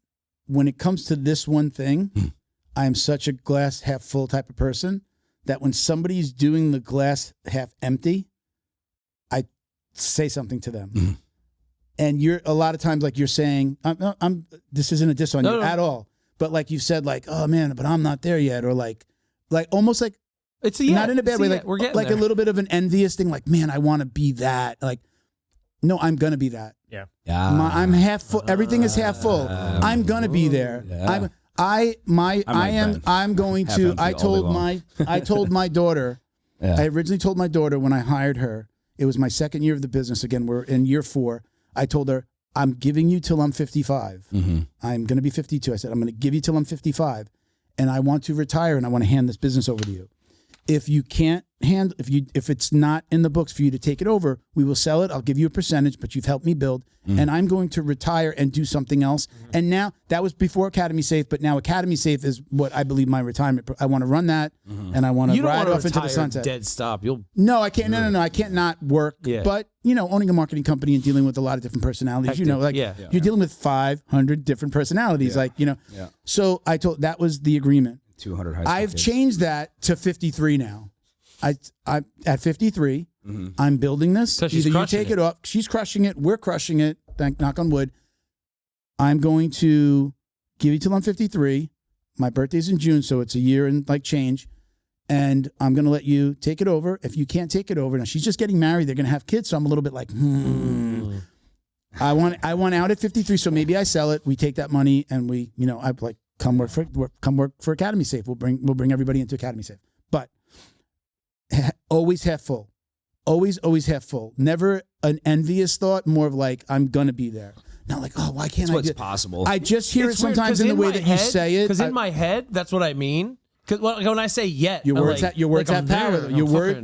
[SPEAKER 2] when it comes to this one thing, I'm such a glass half full type of person that when somebody's doing the glass half empty, I say something to them. And you're a lot of times like you're saying, this isn't a diss on you at all, but like you've said, like, oh man, but I'm not there yet, or like almost like
[SPEAKER 5] it's
[SPEAKER 2] not in a bad way, like
[SPEAKER 5] we're getting
[SPEAKER 2] like
[SPEAKER 5] there.
[SPEAKER 2] a little bit of an envious thing, like man, I want to be that. Like, no, I'm gonna be that.
[SPEAKER 1] Yeah.
[SPEAKER 2] I'm half full. Everything is half full. I'm gonna be there.
[SPEAKER 4] Yeah.
[SPEAKER 2] I'm going
[SPEAKER 4] half
[SPEAKER 2] to.
[SPEAKER 4] empty
[SPEAKER 2] I
[SPEAKER 4] all day
[SPEAKER 2] told my daughter.
[SPEAKER 4] Yeah.
[SPEAKER 2] I originally told my daughter when I hired her. It was my second year of the business. Again, we're in year 4. I told her, I'm giving you till I'm 55. I'm going to be 52. I said, I'm going to give you till I'm 55, and I want to retire, and I want to hand this business over to you. If you can't handle, if it's not in the books for you to take it over, we will sell it. I'll give you a percentage, but you've helped me build, and I'm going to retire and do something else. And now that was before Academy Safe, but now Academy Safe is what I believe my retirement. I want to run that, and I want to ride off into the sunset.
[SPEAKER 5] Dead stop. You'll
[SPEAKER 2] No, I can't. No. I can't not work.
[SPEAKER 5] Yeah.
[SPEAKER 2] But you know, owning a marketing company and dealing with a lot of different personalities, you know, like you're dealing with 500 different personalities, like you know.
[SPEAKER 4] Yeah.
[SPEAKER 2] So I told that was the agreement.
[SPEAKER 4] 200 high school
[SPEAKER 2] I've
[SPEAKER 4] kids.
[SPEAKER 2] changed that to 53 now. I at 53, I'm building this.
[SPEAKER 5] 'Cause she's
[SPEAKER 2] Either you
[SPEAKER 5] crushing
[SPEAKER 2] take
[SPEAKER 5] it.
[SPEAKER 2] it off. She's crushing it. We're crushing it. Knock on wood. I'm going to give you till I'm 53. My birthday's in June, so it's a year and like change. And I'm going to let you take it over. If you can't take it over, now she's just getting married. They're going to have kids, so I'm a little bit like, I want out at 53, so maybe I sell it. We take that money and we, you know, I like come work for Academy Safe. We'll bring everybody into Academy Safe. But always half full. Always half full. Never an envious thought, more of like, I'm going to be there. Not like, oh, why can't
[SPEAKER 4] That's
[SPEAKER 2] I
[SPEAKER 4] what's
[SPEAKER 2] do
[SPEAKER 4] possible.
[SPEAKER 2] I just hear
[SPEAKER 5] It's
[SPEAKER 2] it
[SPEAKER 5] weird,
[SPEAKER 2] sometimes
[SPEAKER 5] 'cause
[SPEAKER 2] in the way
[SPEAKER 5] my
[SPEAKER 2] that
[SPEAKER 5] head,
[SPEAKER 2] you say it.
[SPEAKER 5] Because in my head, that's what I mean. Because when I say yet,
[SPEAKER 2] Your
[SPEAKER 5] I'm
[SPEAKER 2] words,
[SPEAKER 5] like,
[SPEAKER 2] your words
[SPEAKER 5] like
[SPEAKER 2] have
[SPEAKER 5] I'm
[SPEAKER 2] power.
[SPEAKER 5] there,
[SPEAKER 2] Though.
[SPEAKER 5] I'm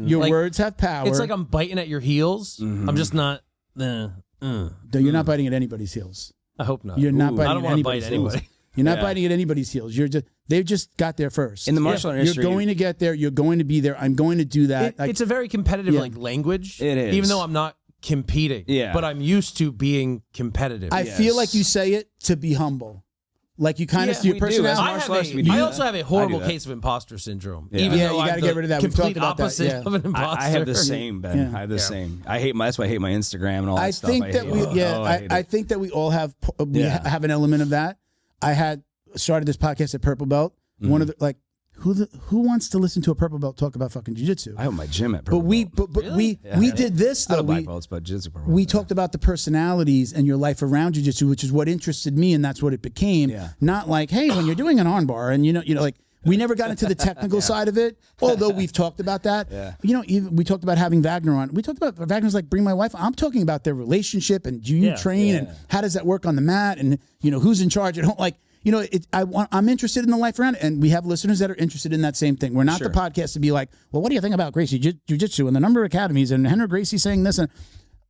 [SPEAKER 2] Your
[SPEAKER 5] fucking-
[SPEAKER 2] words have power.
[SPEAKER 5] It's like I'm biting at your heels. I'm just not.
[SPEAKER 2] No, you're not biting at anybody's heels.
[SPEAKER 5] I hope not.
[SPEAKER 2] You're not
[SPEAKER 5] I
[SPEAKER 2] biting
[SPEAKER 5] don't
[SPEAKER 2] at
[SPEAKER 5] want to bite
[SPEAKER 2] anybody's heels.
[SPEAKER 5] anybody.
[SPEAKER 2] You're not biting at anybody's heels. They've just got there first.
[SPEAKER 4] In the martial art industry,
[SPEAKER 2] you're going to get there. You're going to be there. I'm going to do that.
[SPEAKER 5] It's a very competitive like language.
[SPEAKER 4] It is.
[SPEAKER 5] Even though I'm not competing.
[SPEAKER 4] Yeah.
[SPEAKER 5] But I'm used to being competitive.
[SPEAKER 2] I feel like you say it to be humble. Like you kind of your
[SPEAKER 4] we do.
[SPEAKER 2] personality.
[SPEAKER 5] I also have a horrible case of imposter syndrome.
[SPEAKER 4] Yeah.
[SPEAKER 5] Even
[SPEAKER 2] Yeah,
[SPEAKER 5] though
[SPEAKER 2] you
[SPEAKER 5] I'm
[SPEAKER 2] gotta
[SPEAKER 5] the
[SPEAKER 2] get rid of that. We've
[SPEAKER 5] complete
[SPEAKER 2] talked about that,
[SPEAKER 5] opposite
[SPEAKER 2] yeah.
[SPEAKER 5] of an imposter.
[SPEAKER 4] I have the same, Ben.
[SPEAKER 2] Yeah.
[SPEAKER 4] I have the same. That's why I hate my Instagram and all that
[SPEAKER 2] I
[SPEAKER 4] stuff.
[SPEAKER 2] think that
[SPEAKER 4] hate
[SPEAKER 2] we,
[SPEAKER 4] it.
[SPEAKER 2] yeah,
[SPEAKER 4] Oh, I hate
[SPEAKER 2] I
[SPEAKER 4] it.
[SPEAKER 2] think that we all have
[SPEAKER 4] Yeah.
[SPEAKER 2] have an element of that. I had started this podcast at Purple Belt. One of the like who wants to listen to a Purple Belt talk about fucking jiu-jitsu?
[SPEAKER 4] I have my gym at
[SPEAKER 2] But
[SPEAKER 4] Purple
[SPEAKER 2] we
[SPEAKER 4] Belt.
[SPEAKER 2] but we did this
[SPEAKER 4] I
[SPEAKER 2] though.
[SPEAKER 4] have black
[SPEAKER 2] We,
[SPEAKER 4] belts, but jiu-jitsu Purple
[SPEAKER 2] we
[SPEAKER 4] Belt.
[SPEAKER 2] talked about the personalities and your life around jiu-jitsu, which is what interested me, and that's what it became.
[SPEAKER 4] Yeah.
[SPEAKER 2] Not like, hey, when you're doing an armbar, and you know, like we never got into the technical side of it. Although we've talked about that.
[SPEAKER 4] Yeah.
[SPEAKER 2] You know, even we talked about having Wagner on. We talked about Wagner's like bring my wife. I'm talking about their relationship and do you train and how does that work on the mat and you know who's in charge at home. Like you know, I'm interested in the life around it, and we have listeners that are interested in that same thing. We're not the podcast to be like, well, what do you think about Gracie Jiu-Jitsu and the number of academies and Henry Gracie saying this and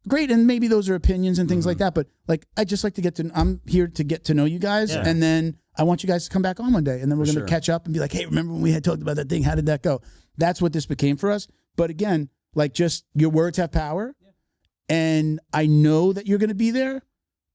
[SPEAKER 2] great, and maybe those are opinions and things like that. But like, I just like to get to. I'm here to get to know you guys, and then I want you guys to come back on one day, and then we're going to catch up and be like, hey, remember when we had talked about that thing? How did that go? That's what this became for us. But again, like, just your words have power. And I know that you're going to be there.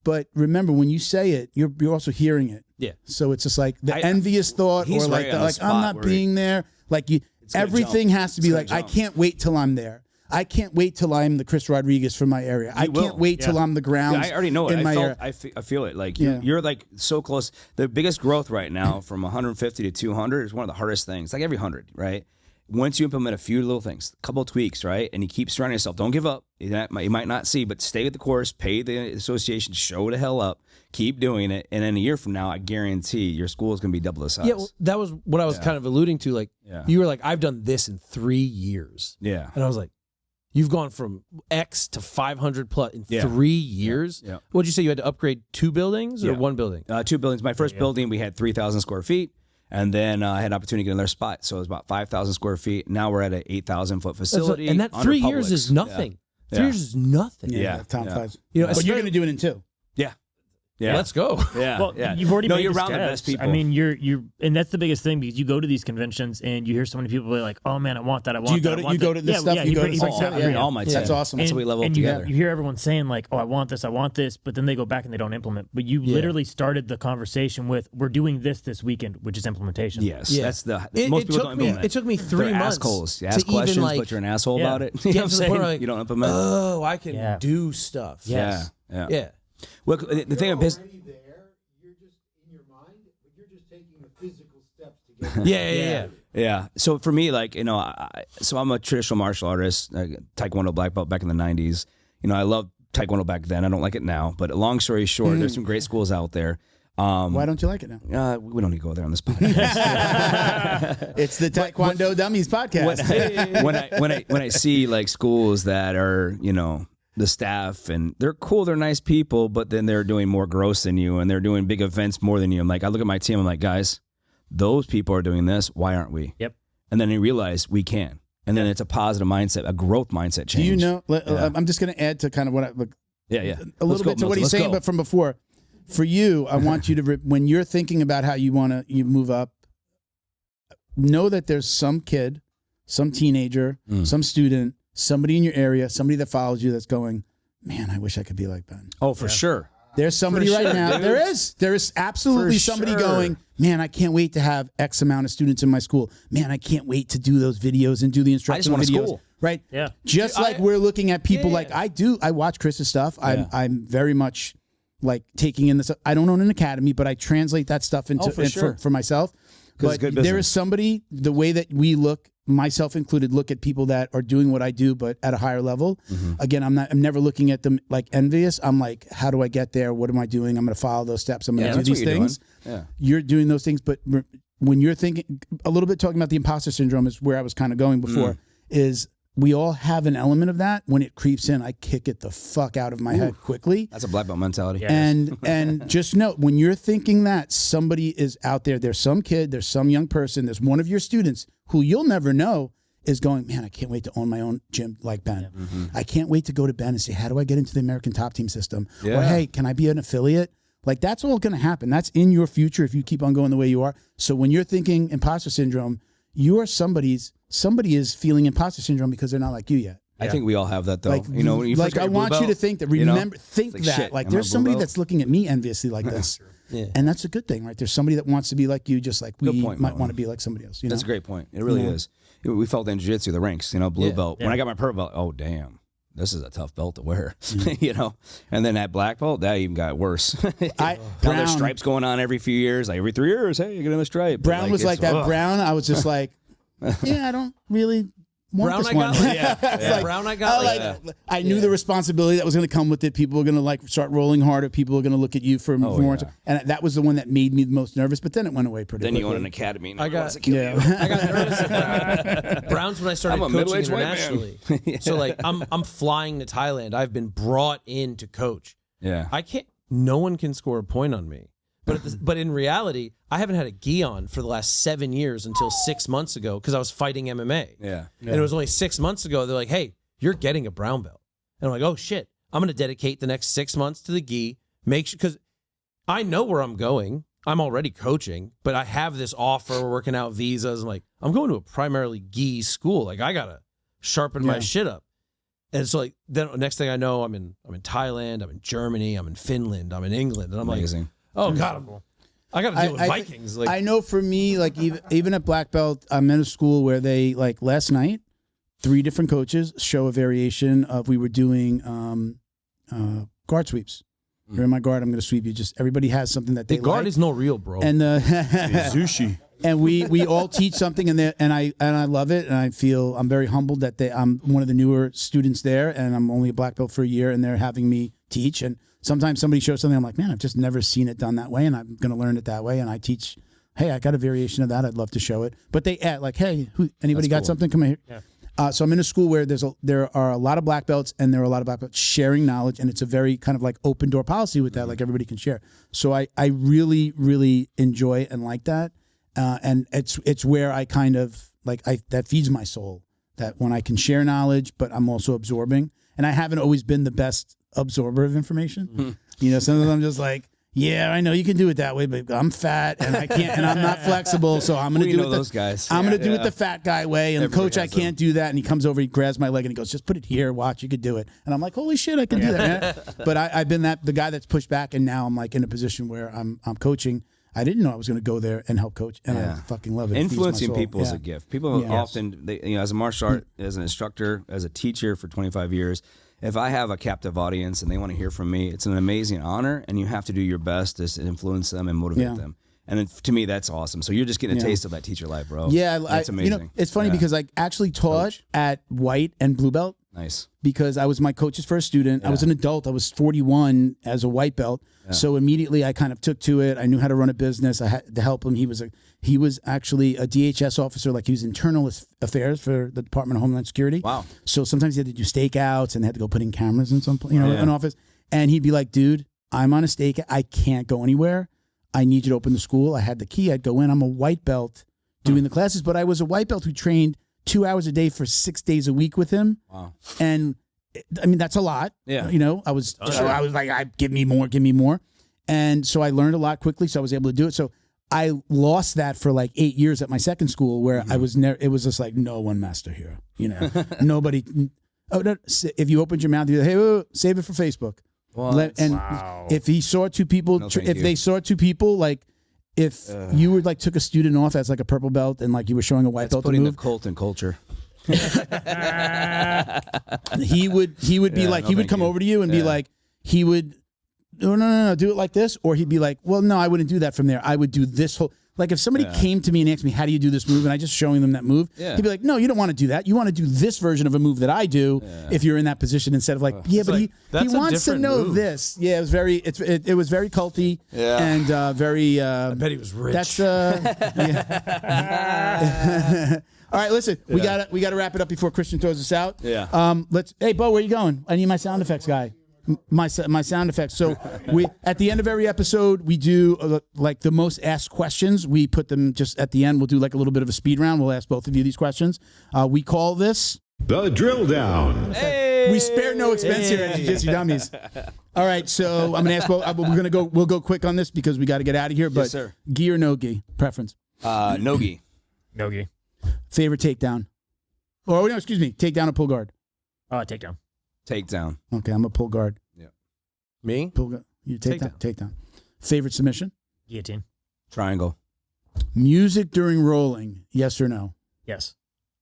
[SPEAKER 2] But remember, when you say it, you're also hearing it.
[SPEAKER 5] Yeah.
[SPEAKER 2] So it's just like the envious thought, or like, I'm not being there. Like, everything has to be like, I can't wait till I'm there. I can't wait till I'm the Chris Rodriguez from my area. I can't wait till I'm the Grounds.
[SPEAKER 4] I already know it.
[SPEAKER 2] In my area.
[SPEAKER 4] I feel it. Like, you're like so close. The biggest growth right now from 150 to 200 is one of the hardest things. Like every 100, right? Once you implement a few little things, a couple of tweaks, right, and you keep surrounding yourself, don't give up. You might not see, but stay with the course, pay the association, show the hell up, keep doing it, and then a year from now, I guarantee your school is going to be double the size.
[SPEAKER 5] Yeah, well, that was what I was kind of alluding to. Like, you were like, I've done this in 3 years.
[SPEAKER 4] Yeah.
[SPEAKER 5] And I was like, you've gone from X to 500 plus in 3 years?
[SPEAKER 4] Yeah.
[SPEAKER 5] What'd you say? You had to upgrade 2 buildings or 1 building?
[SPEAKER 4] 2 buildings. My first building, we had 3,000 square feet. And then I had an opportunity to get another spot. So it was about 5,000 square feet. Now we're at an 8,000-foot facility.
[SPEAKER 5] And that 3 years is nothing. 3 years is nothing.
[SPEAKER 2] Top 5.
[SPEAKER 5] You know,
[SPEAKER 2] but you're going to do it in 2.
[SPEAKER 4] Yeah.
[SPEAKER 5] Let's go.
[SPEAKER 4] Yeah.
[SPEAKER 1] Well, you've already made
[SPEAKER 4] you're
[SPEAKER 1] the
[SPEAKER 4] around the
[SPEAKER 1] steps.
[SPEAKER 4] best people.
[SPEAKER 1] I mean, you're, and that's the biggest thing, because you go to these conventions and you hear so many people be like, "Oh man, I want that. I want
[SPEAKER 2] Do you
[SPEAKER 1] that.
[SPEAKER 2] go to you go to this stuff?
[SPEAKER 1] Yeah,
[SPEAKER 2] you go
[SPEAKER 1] he
[SPEAKER 2] to
[SPEAKER 1] brings that.
[SPEAKER 4] I bring all my team.
[SPEAKER 2] That's awesome.
[SPEAKER 4] That's how we level up
[SPEAKER 1] and
[SPEAKER 4] together.
[SPEAKER 1] You hear everyone saying like, "Oh, I want this," but then they go back and they don't implement. But you literally started the conversation with, "We're doing this weekend," which is implementation.
[SPEAKER 4] Yes,
[SPEAKER 5] Yeah.
[SPEAKER 4] that's most
[SPEAKER 5] It
[SPEAKER 4] people
[SPEAKER 5] took
[SPEAKER 4] don't
[SPEAKER 5] me.
[SPEAKER 4] implement.
[SPEAKER 5] It took me 3
[SPEAKER 4] They're
[SPEAKER 5] months.
[SPEAKER 4] assholes. You
[SPEAKER 5] to
[SPEAKER 4] ask questions,
[SPEAKER 5] even, like,
[SPEAKER 4] but you're an asshole about it. You know what I'm
[SPEAKER 5] to the
[SPEAKER 4] saying?
[SPEAKER 5] point where, like,
[SPEAKER 4] You don't implement.
[SPEAKER 5] Oh, I can do stuff.
[SPEAKER 1] Yes.
[SPEAKER 4] Yeah. Well, the thing of business. Yeah. So for me, like, you know, so I'm a traditional martial artist, Taekwondo black belt back in the 90s. You know, I loved Taekwondo back then. I don't like it now. But long story short, there's some great schools out there.
[SPEAKER 2] Why don't you like it now?
[SPEAKER 4] We don't need to go there on this podcast.
[SPEAKER 2] It's the Taekwondo Dummies podcast.
[SPEAKER 4] When I see like schools that are, you know, the staff, and they're cool, they're nice people, but then they're doing more gross than you, and they're doing big events more than you. I'm like, I look at my team, I'm like, guys, those people are doing this. Why aren't we?
[SPEAKER 1] Yep.
[SPEAKER 4] And then you realize we can. And then it's a positive mindset, a growth mindset change.
[SPEAKER 2] Do you know? I'm just going to add to kind of what I look.
[SPEAKER 4] Yeah.
[SPEAKER 2] A little bit to what he's saying, but from before. For you, I want you to, when you're thinking about how you want to move up, know that there's some kid, some teenager, some student, somebody in your area, somebody that follows you that's going, man, I wish I could be like Ben.
[SPEAKER 4] Oh, for sure.
[SPEAKER 2] There's somebody right now.
[SPEAKER 4] Dude.
[SPEAKER 2] There is absolutely somebody going, man, I can't wait to have X amount of students in my school. Man, I can't wait to do those videos and do the instructional
[SPEAKER 4] I just want
[SPEAKER 2] videos.
[SPEAKER 4] a school.
[SPEAKER 2] Right?
[SPEAKER 1] Yeah.
[SPEAKER 2] Just like we're looking at people like I do. I watch Chris's stuff. I'm very much like taking in this. I don't own an academy, but I translate that stuff into for myself. But there is somebody, the way that we look, myself included, look at people that are doing what I do, but at a higher level. Again, I'm never looking at them like envious. I'm like, how do I get there? What am I doing? I'm going to follow those steps. I'm going to do these things. You're doing those things. But when you're thinking a little bit, talking about the imposter syndrome is where I was kind of going before, is we all have an element of that. When it creeps in, I kick it the fuck out of my head quickly.
[SPEAKER 4] That's a black belt mentality.
[SPEAKER 1] Yeah.
[SPEAKER 2] And just know, when you're thinking that, somebody is out there. There's some kid, there's some young person, there's one of your students who you'll never know is going, man, I can't wait to own my own gym like Ben. I can't wait to go to Ben and say, how do I get into the American Top Team system? Or, hey, can I be an affiliate? Like, that's all going to happen. That's in your future if you keep on going the way you are. So when you're thinking imposter syndrome, you are somebody is feeling imposter syndrome because they're not like you yet.
[SPEAKER 4] I think we all have that, though.
[SPEAKER 2] Like,
[SPEAKER 4] you know, when you
[SPEAKER 2] like I want you to think that, remember, think
[SPEAKER 4] like,
[SPEAKER 2] that.
[SPEAKER 4] shit,
[SPEAKER 2] like,
[SPEAKER 4] am I
[SPEAKER 2] there's
[SPEAKER 4] blue
[SPEAKER 2] somebody
[SPEAKER 4] belt?
[SPEAKER 2] that's looking at me enviously like this. And that's a good thing, right? There's somebody that wants to be like you, just like we might want to be like somebody else. You know?
[SPEAKER 4] That's a great point. It really is. We felt in jiu-jitsu, the ranks, you know, blue belt. When I got my purple belt, oh, damn. This is a tough belt to wear, you know. And then that black belt, that even got worse. Now there's stripes going on every few years, like every 3 years. Hey, you get another stripe.
[SPEAKER 2] Brown was like that. Brown, I was just like, yeah, I don't really want
[SPEAKER 5] Brown,
[SPEAKER 2] this
[SPEAKER 5] I
[SPEAKER 2] one.
[SPEAKER 5] got like, Brown, I got
[SPEAKER 2] I knew the responsibility that was going to come with it. People were going to like start rolling harder. People were going to look at you for more. And that was the one that made me the most nervous. But then it went away pretty quickly.
[SPEAKER 4] Then you own an academy.
[SPEAKER 5] I got
[SPEAKER 4] nervous
[SPEAKER 5] at Browns when I started coaching internationally. So like I'm flying to Thailand. I've been brought in to coach.
[SPEAKER 4] Yeah.
[SPEAKER 5] No one can score a point on me. But in reality, I haven't had a gi on for the last 7 years until 6 months ago because I was fighting MMA.
[SPEAKER 4] Yeah.
[SPEAKER 5] And it was only 6 months ago. They're like, hey, you're getting a brown belt. And I'm like, oh, shit. I'm going to dedicate the next 6 months to the gi. Make sure, because I know where I'm going. I'm already coaching, but I have this offer. We're working out visas. I'm like, I'm going to a primarily gi school. Like, I got to sharpen my shit up. And so like then next thing I know, I'm in Thailand, I'm in Germany, I'm in Finland, I'm in England, and I'm
[SPEAKER 4] Amazing.
[SPEAKER 5] like, oh God, I got to deal with Vikings. Like
[SPEAKER 2] I know for me, like even at Black Belt, I'm in a school where they like last night, 3 different coaches show a variation of we were doing guard sweeps. You're in my guard. I'm going to sweep you. Just everybody has something that they
[SPEAKER 5] the guard
[SPEAKER 2] like.
[SPEAKER 5] is no real, bro.
[SPEAKER 2] And
[SPEAKER 5] sushi.
[SPEAKER 2] And we all teach something, and I love it, and I feel I'm very humbled that I'm one of the newer students there, and I'm only a black belt for a year, and they're having me teach. And sometimes somebody shows something, I'm like, man, I've just never seen it done that way, and I'm going to learn it that way. And I teach, hey, I got a variation of that. I'd love to show it. But they add like, hey, anybody got something? Come here. Yeah. So I'm in a school where there are a lot of black belts, and there are a lot of black belts sharing knowledge, and it's a very kind of like open door policy with that, like everybody can share. So I really, really enjoy and like that, and it's where I kind of like that feeds my soul, that when I can share knowledge, but I'm also absorbing, and I haven't always been the best absorber of information. You know, sometimes I'm just like, yeah, I know you can do it that way, but I'm fat and I can't, and I'm not flexible, so I'm going to do it.
[SPEAKER 4] Those guys.
[SPEAKER 2] I'm going to do it the fat guy way. And coach, I can't do that. And he comes over, he grabs my leg, and he goes, "Just put it here. Watch, you could do it." And I'm like, "Holy shit, I can do that." But I've been the guy that's pushed back, and now I'm like in a position where I'm coaching. I didn't know I was going to go there and help coach, and I fucking love it.
[SPEAKER 4] Influencing people is a gift. People often, as a martial art, as an instructor, as a teacher for 25 years. If I have a captive audience and they want to hear from me, it's an amazing honor, and you have to do your best to influence them and motivate them. And to me, that's awesome. So you're just getting a taste of that teacher life, bro.
[SPEAKER 2] Yeah,
[SPEAKER 4] that's amazing.
[SPEAKER 2] You know, it's funny because I actually taught at white and blue belt.
[SPEAKER 4] Nice.
[SPEAKER 2] Because I was my coach's first student. I was an adult. I was 41 as a white belt. So immediately I kind of took to it. I knew how to run a business. I had to help him. He was actually a DHS officer, like he was internal affairs for the Department of Homeland Security. Wow. So sometimes he had to do stakeouts and they had to go put in cameras in some, an office. And he'd be like, "Dude, I'm on a stakeout. I can't go anywhere. I need you to open the school." I had the key. I'd go in. I'm a white belt doing the classes, but I was a white belt who trained 2 hours a day for 6 days a week with him. Wow. And I mean, that's a lot. Yeah. You know, I was like, give me more. And so I learned a lot quickly. So I was able to do it. So I lost that for like 8 years at my second school where I was it was just like, no one master here, nobody. Oh, no, if you opened your mouth, you'd say, "Hey, save it for Facebook." If he saw two people, they saw two people, like, if you were like took a student off as like a purple belt and like you were showing a white belt,
[SPEAKER 4] putting the cult in culture.
[SPEAKER 2] he would be like, he would come over to you and be like, he would, no, do it like this, or he'd be like, well, no, I wouldn't do that from there. I would do this whole. Like if somebody came to me and asked me, how do you do this move? And I just showing them that move, he'd be like, no, you don't want to do that. You want to do this version of a move that I do if you're in that position, instead of like, but he wants to know this. Yeah, it was very, it was very culty and very. I
[SPEAKER 5] bet he was rich.
[SPEAKER 2] That's, all right, listen, we gotta wrap it up before Christian throws us out. Yeah. Hey, Bo, where you going? I need my sound effects guy. My sound effects. So we at the end of every episode we do like the most asked questions. We put them just at the end. We'll do like a little bit of a speed round. We'll ask both of you these questions. We call this
[SPEAKER 8] the drill down.
[SPEAKER 2] We spare no expense here at Jiu-Jitsu Dummies. All right, so I'm gonna ask both. We'll go quick on this because we got to get out of here. But gi or no gi preference?
[SPEAKER 4] No gi.
[SPEAKER 1] No gi.
[SPEAKER 2] Favorite takedown? Oh no, excuse me. Takedown or pull guard?
[SPEAKER 1] Takedown.
[SPEAKER 4] Takedown.
[SPEAKER 2] Okay, I'm a pull guard.
[SPEAKER 4] Yeah.
[SPEAKER 5] Me?
[SPEAKER 2] Pull guard. You takedown. Favorite submission?
[SPEAKER 1] Guillotine.
[SPEAKER 4] Triangle.
[SPEAKER 2] Music during rolling, yes or no?
[SPEAKER 1] Yes.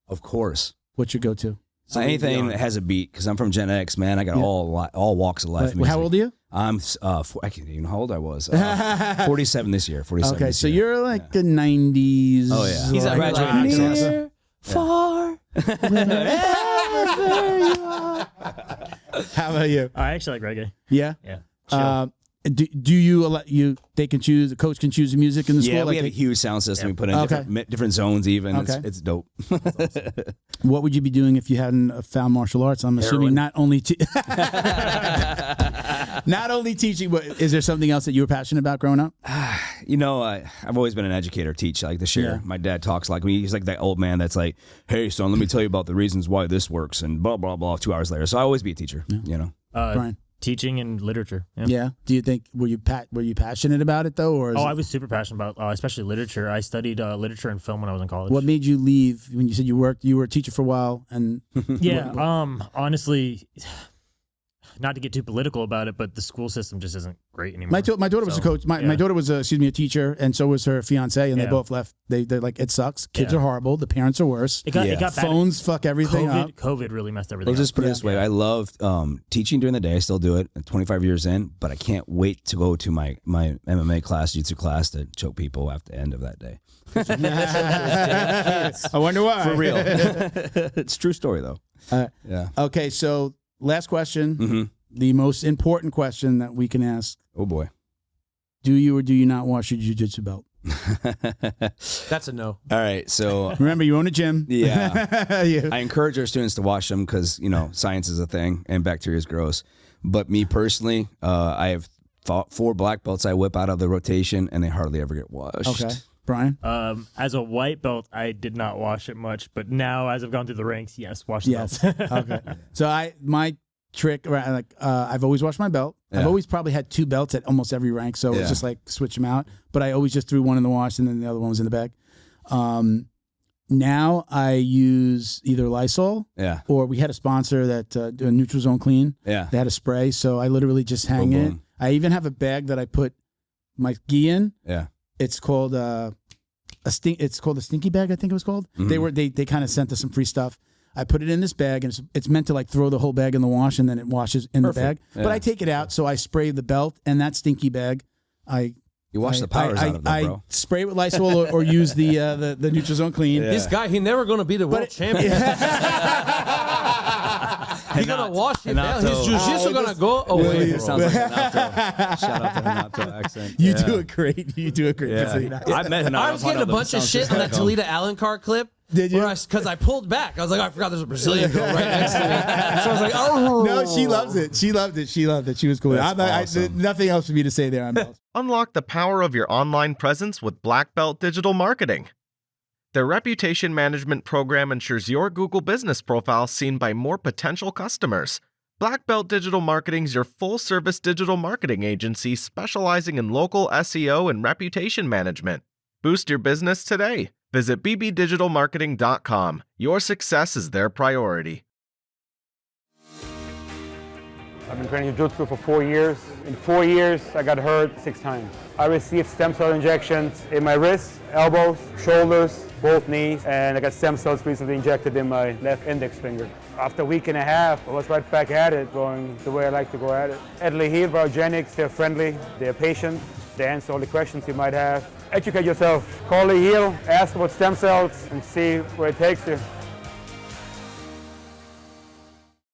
[SPEAKER 4] Of course.
[SPEAKER 2] What's your go-to?
[SPEAKER 4] So anything that has a beat, because I'm from Gen X, man. I got all walks of life.
[SPEAKER 2] How old are you?
[SPEAKER 4] I'm I can't even know how old I was. 47 this year. 47.
[SPEAKER 2] Okay, so you're like a 90s.
[SPEAKER 4] Oh yeah.
[SPEAKER 5] He's
[SPEAKER 4] graduating
[SPEAKER 5] near, far, wherever you are.
[SPEAKER 2] How about you?
[SPEAKER 1] I actually like reggae.
[SPEAKER 2] Yeah.
[SPEAKER 1] Yeah.
[SPEAKER 2] Do you they can choose, the coach can choose the music in the school?
[SPEAKER 4] Yeah, we have a huge sound system. We put in different zones even.
[SPEAKER 2] Okay.
[SPEAKER 4] It's dope.
[SPEAKER 2] What would you be doing if you hadn't found martial arts? I'm assuming not only not only teaching, but is there something else that you were passionate about growing up?
[SPEAKER 4] I've always been an educator, teach, like the share. Yeah. My dad talks like he's like that old man that's like, "Hey son, let me tell you about the reasons why this works," and blah blah blah. 2 hours later, so I always be a teacher. Brian.
[SPEAKER 1] Teaching and literature.
[SPEAKER 2] Yeah. Do you think were you passionate about it though, or?
[SPEAKER 1] I was super passionate about, especially literature. I studied literature and film when I was in college.
[SPEAKER 2] What made you leave when you said you were a teacher for a while? And
[SPEAKER 1] yeah, honestly, not to get too political about it, but the school system just isn't great anymore.
[SPEAKER 2] My daughter was a coach. My daughter was a teacher, and so was her fiance, and they both left. They're like, it sucks. Kids are horrible. The parents are worse.
[SPEAKER 1] It got bad.
[SPEAKER 2] Phones fuck everything up.
[SPEAKER 1] COVID really messed everything
[SPEAKER 4] up. I'll just put it this way. I love teaching during the day. I still do it. I'm 25 years in, but I can't wait to go to my MMA class, jiu-jitsu class, to choke people at the end of that day.
[SPEAKER 2] I wonder why.
[SPEAKER 4] For real. It's a true story, though.
[SPEAKER 2] Yeah. Okay, so last question, the most important question that we can ask.
[SPEAKER 4] Oh, boy.
[SPEAKER 2] Do you or do you not wash your jiu-jitsu belt?
[SPEAKER 5] That's a no.
[SPEAKER 4] All right, so
[SPEAKER 2] remember, you own a gym.
[SPEAKER 4] Yeah. I encourage our students to wash them because, science is a thing and bacteria is gross. But me personally, I have 4 black belts I whip out of the rotation, and they hardly ever get washed.
[SPEAKER 2] Okay. Brian?
[SPEAKER 1] As a white belt, I did not wash it much, but now as I've gone through the ranks, yes, wash the belt.
[SPEAKER 2] Okay. So my trick, I've always washed my belt.
[SPEAKER 4] Yeah.
[SPEAKER 2] I've always probably had 2 belts at almost every rank, so it's just like switch them out. But I always just threw one in the wash and then the other one was in the bag. Now I use either Lysol, or we had a sponsor that Neutral Zone Clean.
[SPEAKER 4] Yeah.
[SPEAKER 2] They had a spray, so I literally just hang it. I even have a bag that I put my gi in.
[SPEAKER 4] Yeah.
[SPEAKER 2] It's called It's called a stinky bag, I think it was called. They kind of sent us some free stuff. I put it in this bag, and it's meant to like throw the whole bag in the wash, and then it washes in the bag.
[SPEAKER 4] Yeah.
[SPEAKER 2] But I take it out, so I spray the belt and that stinky bag.
[SPEAKER 4] You wash the powers out of that, bro.
[SPEAKER 2] I spray it with Lysol or use the Neutral Zone Clean.
[SPEAKER 5] This guy, he never going to be the world champion. He's going to wash it down. His jiu-jitsu going to go away.
[SPEAKER 4] It sounds like Hanato. Shout out to Hanato accent.
[SPEAKER 2] You do it great. You do it great.
[SPEAKER 4] Yeah. I met Hanato.
[SPEAKER 5] I was getting a bunch of shit on that Toledo Allen card clip.
[SPEAKER 2] Did you?
[SPEAKER 5] Because I pulled back. I was like, I forgot there's a Brazilian girl right next to me. So I was like, oh.
[SPEAKER 2] No, she loves it. She loved it. She loved it. She was cool.
[SPEAKER 4] Awesome.
[SPEAKER 2] Nothing else for me to say there on belts.
[SPEAKER 3] Unlock the power of your online presence with Black Belt Digital Marketing. Their reputation management program ensures your Google business profile is seen by more potential customers. Black Belt Digital Marketing is your full-service digital marketing agency specializing in local SEO and reputation management. Boost your business today. Visit bbdigitalmarketing.com. Your success is their priority.
[SPEAKER 9] I've been training jiu-jitsu for 4 years. In 4 years, I got hurt 6 times. I received stem cell injections in my wrists, elbows, shoulders, both knees, and I got stem cells recently injected in my left index finger. After a week and a half, I was right back at it, going the way I like to go at it. At Leheal, Biogenix, they're friendly, they're patient, they answer all the questions you might have. Educate yourself. Call Leheal, ask about stem cells, and see where it takes you.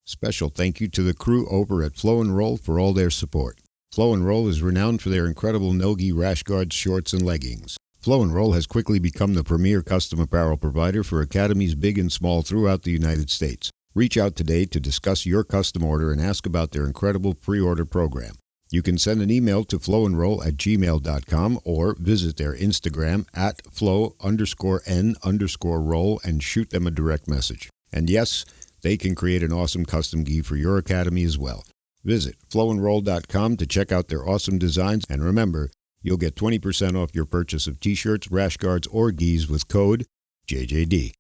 [SPEAKER 7] Special thank you to the crew over at Flow and Roll for all their support. Flow and Roll is renowned for their incredible no-gi rash guards, shorts, and leggings. Flow and Roll has quickly become the premier custom apparel provider for academies big and small throughout the United States. Reach out today to discuss your custom order and ask about their incredible pre-order program. You can send an email to flowandroll@gmail.com or visit their Instagram at flow_n_roll and shoot them a direct message. And yes, they can create an awesome custom gi for your academy as well. Visit flowandroll.com to check out their awesome designs, and remember, you'll get 20% off your purchase of t-shirts, rash guards, or gis with code JJD.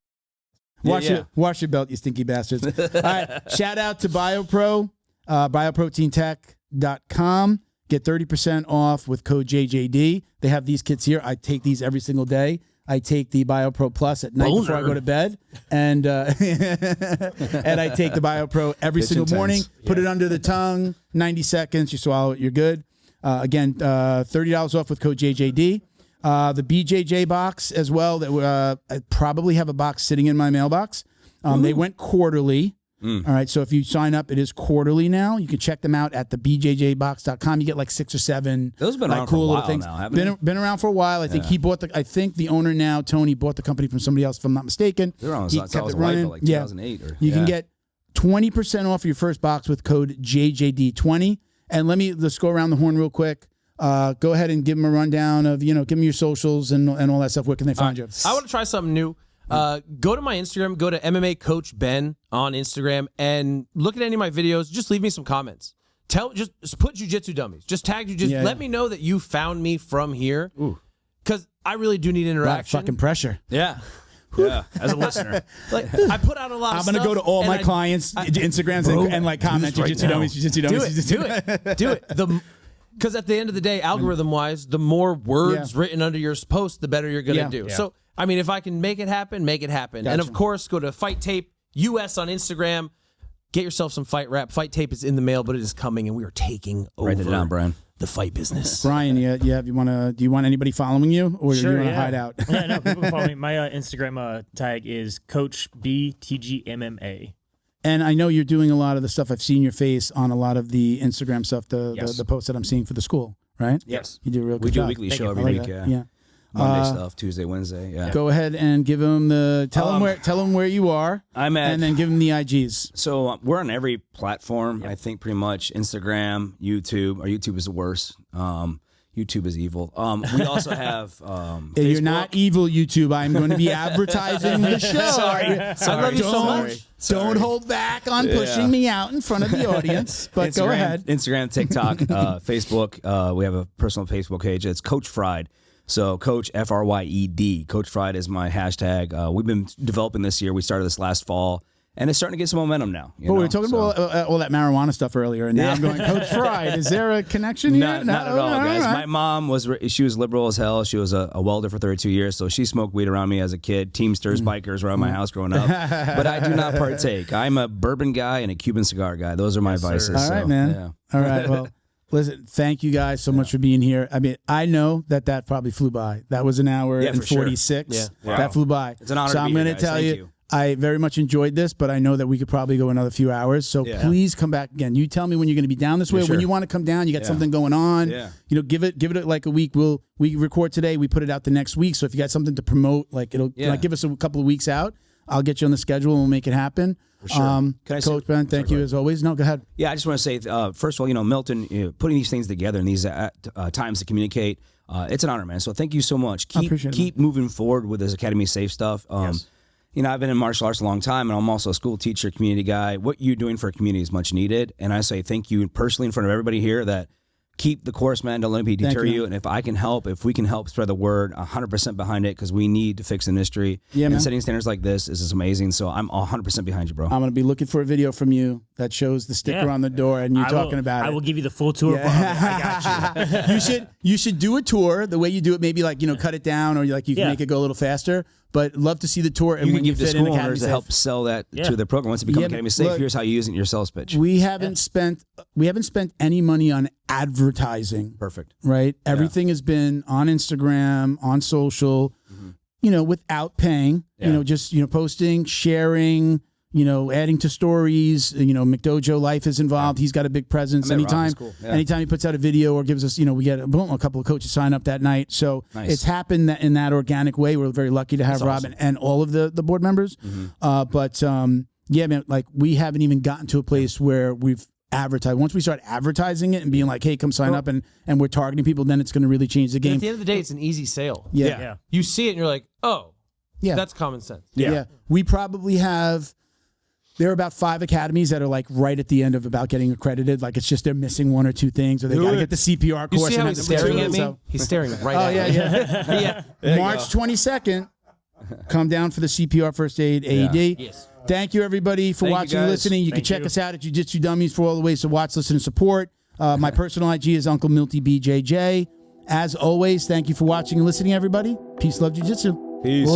[SPEAKER 2] Wash your belt, you stinky bastards. All right, shout out to Biopro, bioproteintech.com. Get 30% off with code JJD. They have these kits here. I take these every single day. I take the Biopro Plus at night before I go to bed, and and I take the Biopro every single morning. Put it under the tongue, 90 seconds. You swallow it, you're good. Again, $30 off with code JJD. The BJJ box as well. That I probably have a box sitting in my mailbox. They went quarterly. All right, so if you sign up, it is quarterly now. You can check them out at the bjjbox.com. You get like 6 or 7
[SPEAKER 4] Those have been around
[SPEAKER 2] cool
[SPEAKER 4] for a
[SPEAKER 2] little
[SPEAKER 4] while
[SPEAKER 2] things.
[SPEAKER 4] now, haven't they?
[SPEAKER 2] Been around for a while. I think he bought I think the owner now, Tony, bought the company from somebody else, if I'm not mistaken.
[SPEAKER 4] They're on
[SPEAKER 2] He
[SPEAKER 4] I
[SPEAKER 2] kept
[SPEAKER 4] was
[SPEAKER 2] it
[SPEAKER 4] a
[SPEAKER 2] running.
[SPEAKER 4] like 2008. Or,
[SPEAKER 2] You can get 20% off your first box with code JJD20. And let's go around the horn real quick. Go ahead and give them a rundown of, give them your socials and all that stuff. Where can they find you?
[SPEAKER 5] I want to try something new. Go to my Instagram, go to MMA Coach Ben on Instagram, and look at any of my videos. Just leave me some comments. just put jiu-jitsu dummies. Just tag jiu-jitsu.
[SPEAKER 2] Yeah,
[SPEAKER 5] Let me know that you found me from here. Because I really do need interaction.
[SPEAKER 2] Fucking pressure.
[SPEAKER 4] Yeah. Yeah, as a listener.
[SPEAKER 5] Like, I put out a lot of stuff.
[SPEAKER 2] I'm going to go to all my clients' Instagrams and like comment jiu-jitsu dummies, jiu-jitsu dummies.
[SPEAKER 5] Do it. Because at the end of the day, algorithm-wise, the more words written under your post, the better you're going to do.
[SPEAKER 1] Yeah.
[SPEAKER 5] So, I mean, if I can make it happen, make it happen.
[SPEAKER 2] Gotcha.
[SPEAKER 5] And, of course, go to Fight Tape US on Instagram. Get yourself some fight rap. Fight Tape is in the mail, but it is coming, and we are taking over
[SPEAKER 4] Write it down, Brian.
[SPEAKER 5] the fight business.
[SPEAKER 2] Brian, do you want anybody following you, or do you want to hide out?
[SPEAKER 1] Yeah, no, people can follow me. My Instagram tag is Coach BTGMMA.
[SPEAKER 2] And I know you're doing a lot of the stuff. I've seen your face on a lot of the Instagram stuff, the posts that I'm seeing for the school, right?
[SPEAKER 4] Yes.
[SPEAKER 2] You do a real good
[SPEAKER 4] We do a
[SPEAKER 2] job.
[SPEAKER 4] weekly show
[SPEAKER 2] I
[SPEAKER 4] every
[SPEAKER 2] like
[SPEAKER 4] week,
[SPEAKER 2] that.
[SPEAKER 4] yeah. Monday stuff, Tuesday, Wednesday. Yeah.
[SPEAKER 2] Go ahead and give them tell them where you are.
[SPEAKER 4] I'm at,
[SPEAKER 2] and then give them the IGs.
[SPEAKER 4] So we're on every platform. I think pretty much Instagram, YouTube. Our YouTube is the worst. YouTube is evil. We also have
[SPEAKER 2] You're not evil, YouTube. I'm going to be advertising the show.
[SPEAKER 4] Sorry.
[SPEAKER 5] I love you so much.
[SPEAKER 2] Don't hold back on pushing me out in front of the audience. But go ahead.
[SPEAKER 4] Instagram, TikTok, Facebook. We have a personal Facebook page. It's Coach Fried. So Coach Fryed. Coach Fried is my hashtag. We've been developing this year. We started this last fall. And it's starting to get some momentum now.
[SPEAKER 2] We were talking about all that marijuana stuff earlier, and now I'm going, Coach Fried, is there a connection here?
[SPEAKER 4] Not at all, guys. My mom was liberal as hell. She was a welder for 32 years, so she smoked weed around me as a kid. Teamsters, bikers around my house growing up. But I do not partake. I'm a bourbon guy and a Cuban cigar guy. Those are my vices.
[SPEAKER 2] All right, man.
[SPEAKER 4] Yeah.
[SPEAKER 2] All right, well. Listen, thank you guys so much for being here. I mean, I know that probably flew by. That was an hour and 46.
[SPEAKER 4] Sure. Yeah.
[SPEAKER 2] That flew by.
[SPEAKER 4] It's an honor
[SPEAKER 2] so
[SPEAKER 4] to
[SPEAKER 2] I'm
[SPEAKER 4] be
[SPEAKER 2] going
[SPEAKER 4] here,
[SPEAKER 2] to
[SPEAKER 4] guys.
[SPEAKER 2] tell
[SPEAKER 4] Thank
[SPEAKER 2] you,
[SPEAKER 4] you.
[SPEAKER 2] I very much enjoyed this, but I know that we could probably go another few hours. So please come back again. You tell me when you're going to be down this way.
[SPEAKER 4] Sure.
[SPEAKER 2] When you want to come down, you got something going on.
[SPEAKER 4] Yeah.
[SPEAKER 2] Give it like a week. We record today. We put it out the next week. So if you got something to promote, like it'll give us a couple of weeks out. I'll get you on the schedule and we'll make it happen.
[SPEAKER 4] For sure. Can I
[SPEAKER 2] Coach Ben, thank you as always. No, go ahead.
[SPEAKER 4] Yeah, I just want to say, first of all, Milton, putting these things together in these times to communicate, it's an honor, man. So thank you so much. Keep moving forward with this Academy Safe stuff.
[SPEAKER 2] Yes.
[SPEAKER 4] I've been in martial arts a long time, and I'm also a school teacher, community guy. What you're doing for a community is much needed, and I say thank you personally in front of everybody here that keep the course, man. Don't let me deter you. And if we can help spread the word, 100% behind it, because we need to fix the industry.
[SPEAKER 2] Yeah,
[SPEAKER 4] and
[SPEAKER 2] man.
[SPEAKER 4] setting standards like this is amazing. So I'm 100% behind you, bro.
[SPEAKER 2] I'm going to be looking for a video from you that shows the sticker on the door and you talking about it.
[SPEAKER 1] I will give you the full tour. I got you.
[SPEAKER 2] You should do a tour the way you do it. Maybe like cut it down, or like you can make it go a little faster. But love to see the tour. And
[SPEAKER 4] you
[SPEAKER 2] when
[SPEAKER 4] can
[SPEAKER 2] you
[SPEAKER 4] give the
[SPEAKER 2] fit in
[SPEAKER 4] school
[SPEAKER 2] Academy
[SPEAKER 4] owners to
[SPEAKER 2] Safe.
[SPEAKER 4] help sell that to their program. Once it becomes Academy Safe,
[SPEAKER 2] look,
[SPEAKER 4] here's how you use it in your sales pitch.
[SPEAKER 2] We haven't spent any money on advertising.
[SPEAKER 4] Perfect.
[SPEAKER 2] Right? Everything has been on Instagram, on social, without paying. Just posting, sharing, adding to stories. McDojo Life is involved. He's got a big presence. Anytime he puts out a video or gives us, we get a couple of coaches sign up that night. So it's happened in that organic way. We're very lucky to have Rob and all of the board members. But man, like we haven't even gotten to a place where we've advertised. Once we start advertising it and being like, hey, come sign up, and we're targeting people, then it's going to really change the game.
[SPEAKER 5] At the end of the day, it's an easy sale.
[SPEAKER 2] Yeah.
[SPEAKER 5] You see it and you're like, oh, that's common sense.
[SPEAKER 2] Yeah. We probably have. There are about 5 academies that are like right at the end of about getting accredited. Like it's just they're missing 1 or 2 things, or they got to get the CPR course.
[SPEAKER 5] You see how
[SPEAKER 2] and
[SPEAKER 5] he's
[SPEAKER 2] then
[SPEAKER 5] staring at me?
[SPEAKER 2] so-
[SPEAKER 5] He's staring right at me.
[SPEAKER 2] March 22nd, come down for the CPR First Aid AED.
[SPEAKER 5] Yes.
[SPEAKER 2] Thank you, everybody, for watching and listening. You can check us out at Jiu-Jitsu Dummies for all the ways to watch, listen, and support. My personal IG is Uncle Milty BJJ. As always, thank you for watching and listening, everybody. Peace, love, Jiu-Jitsu.
[SPEAKER 4] Peace.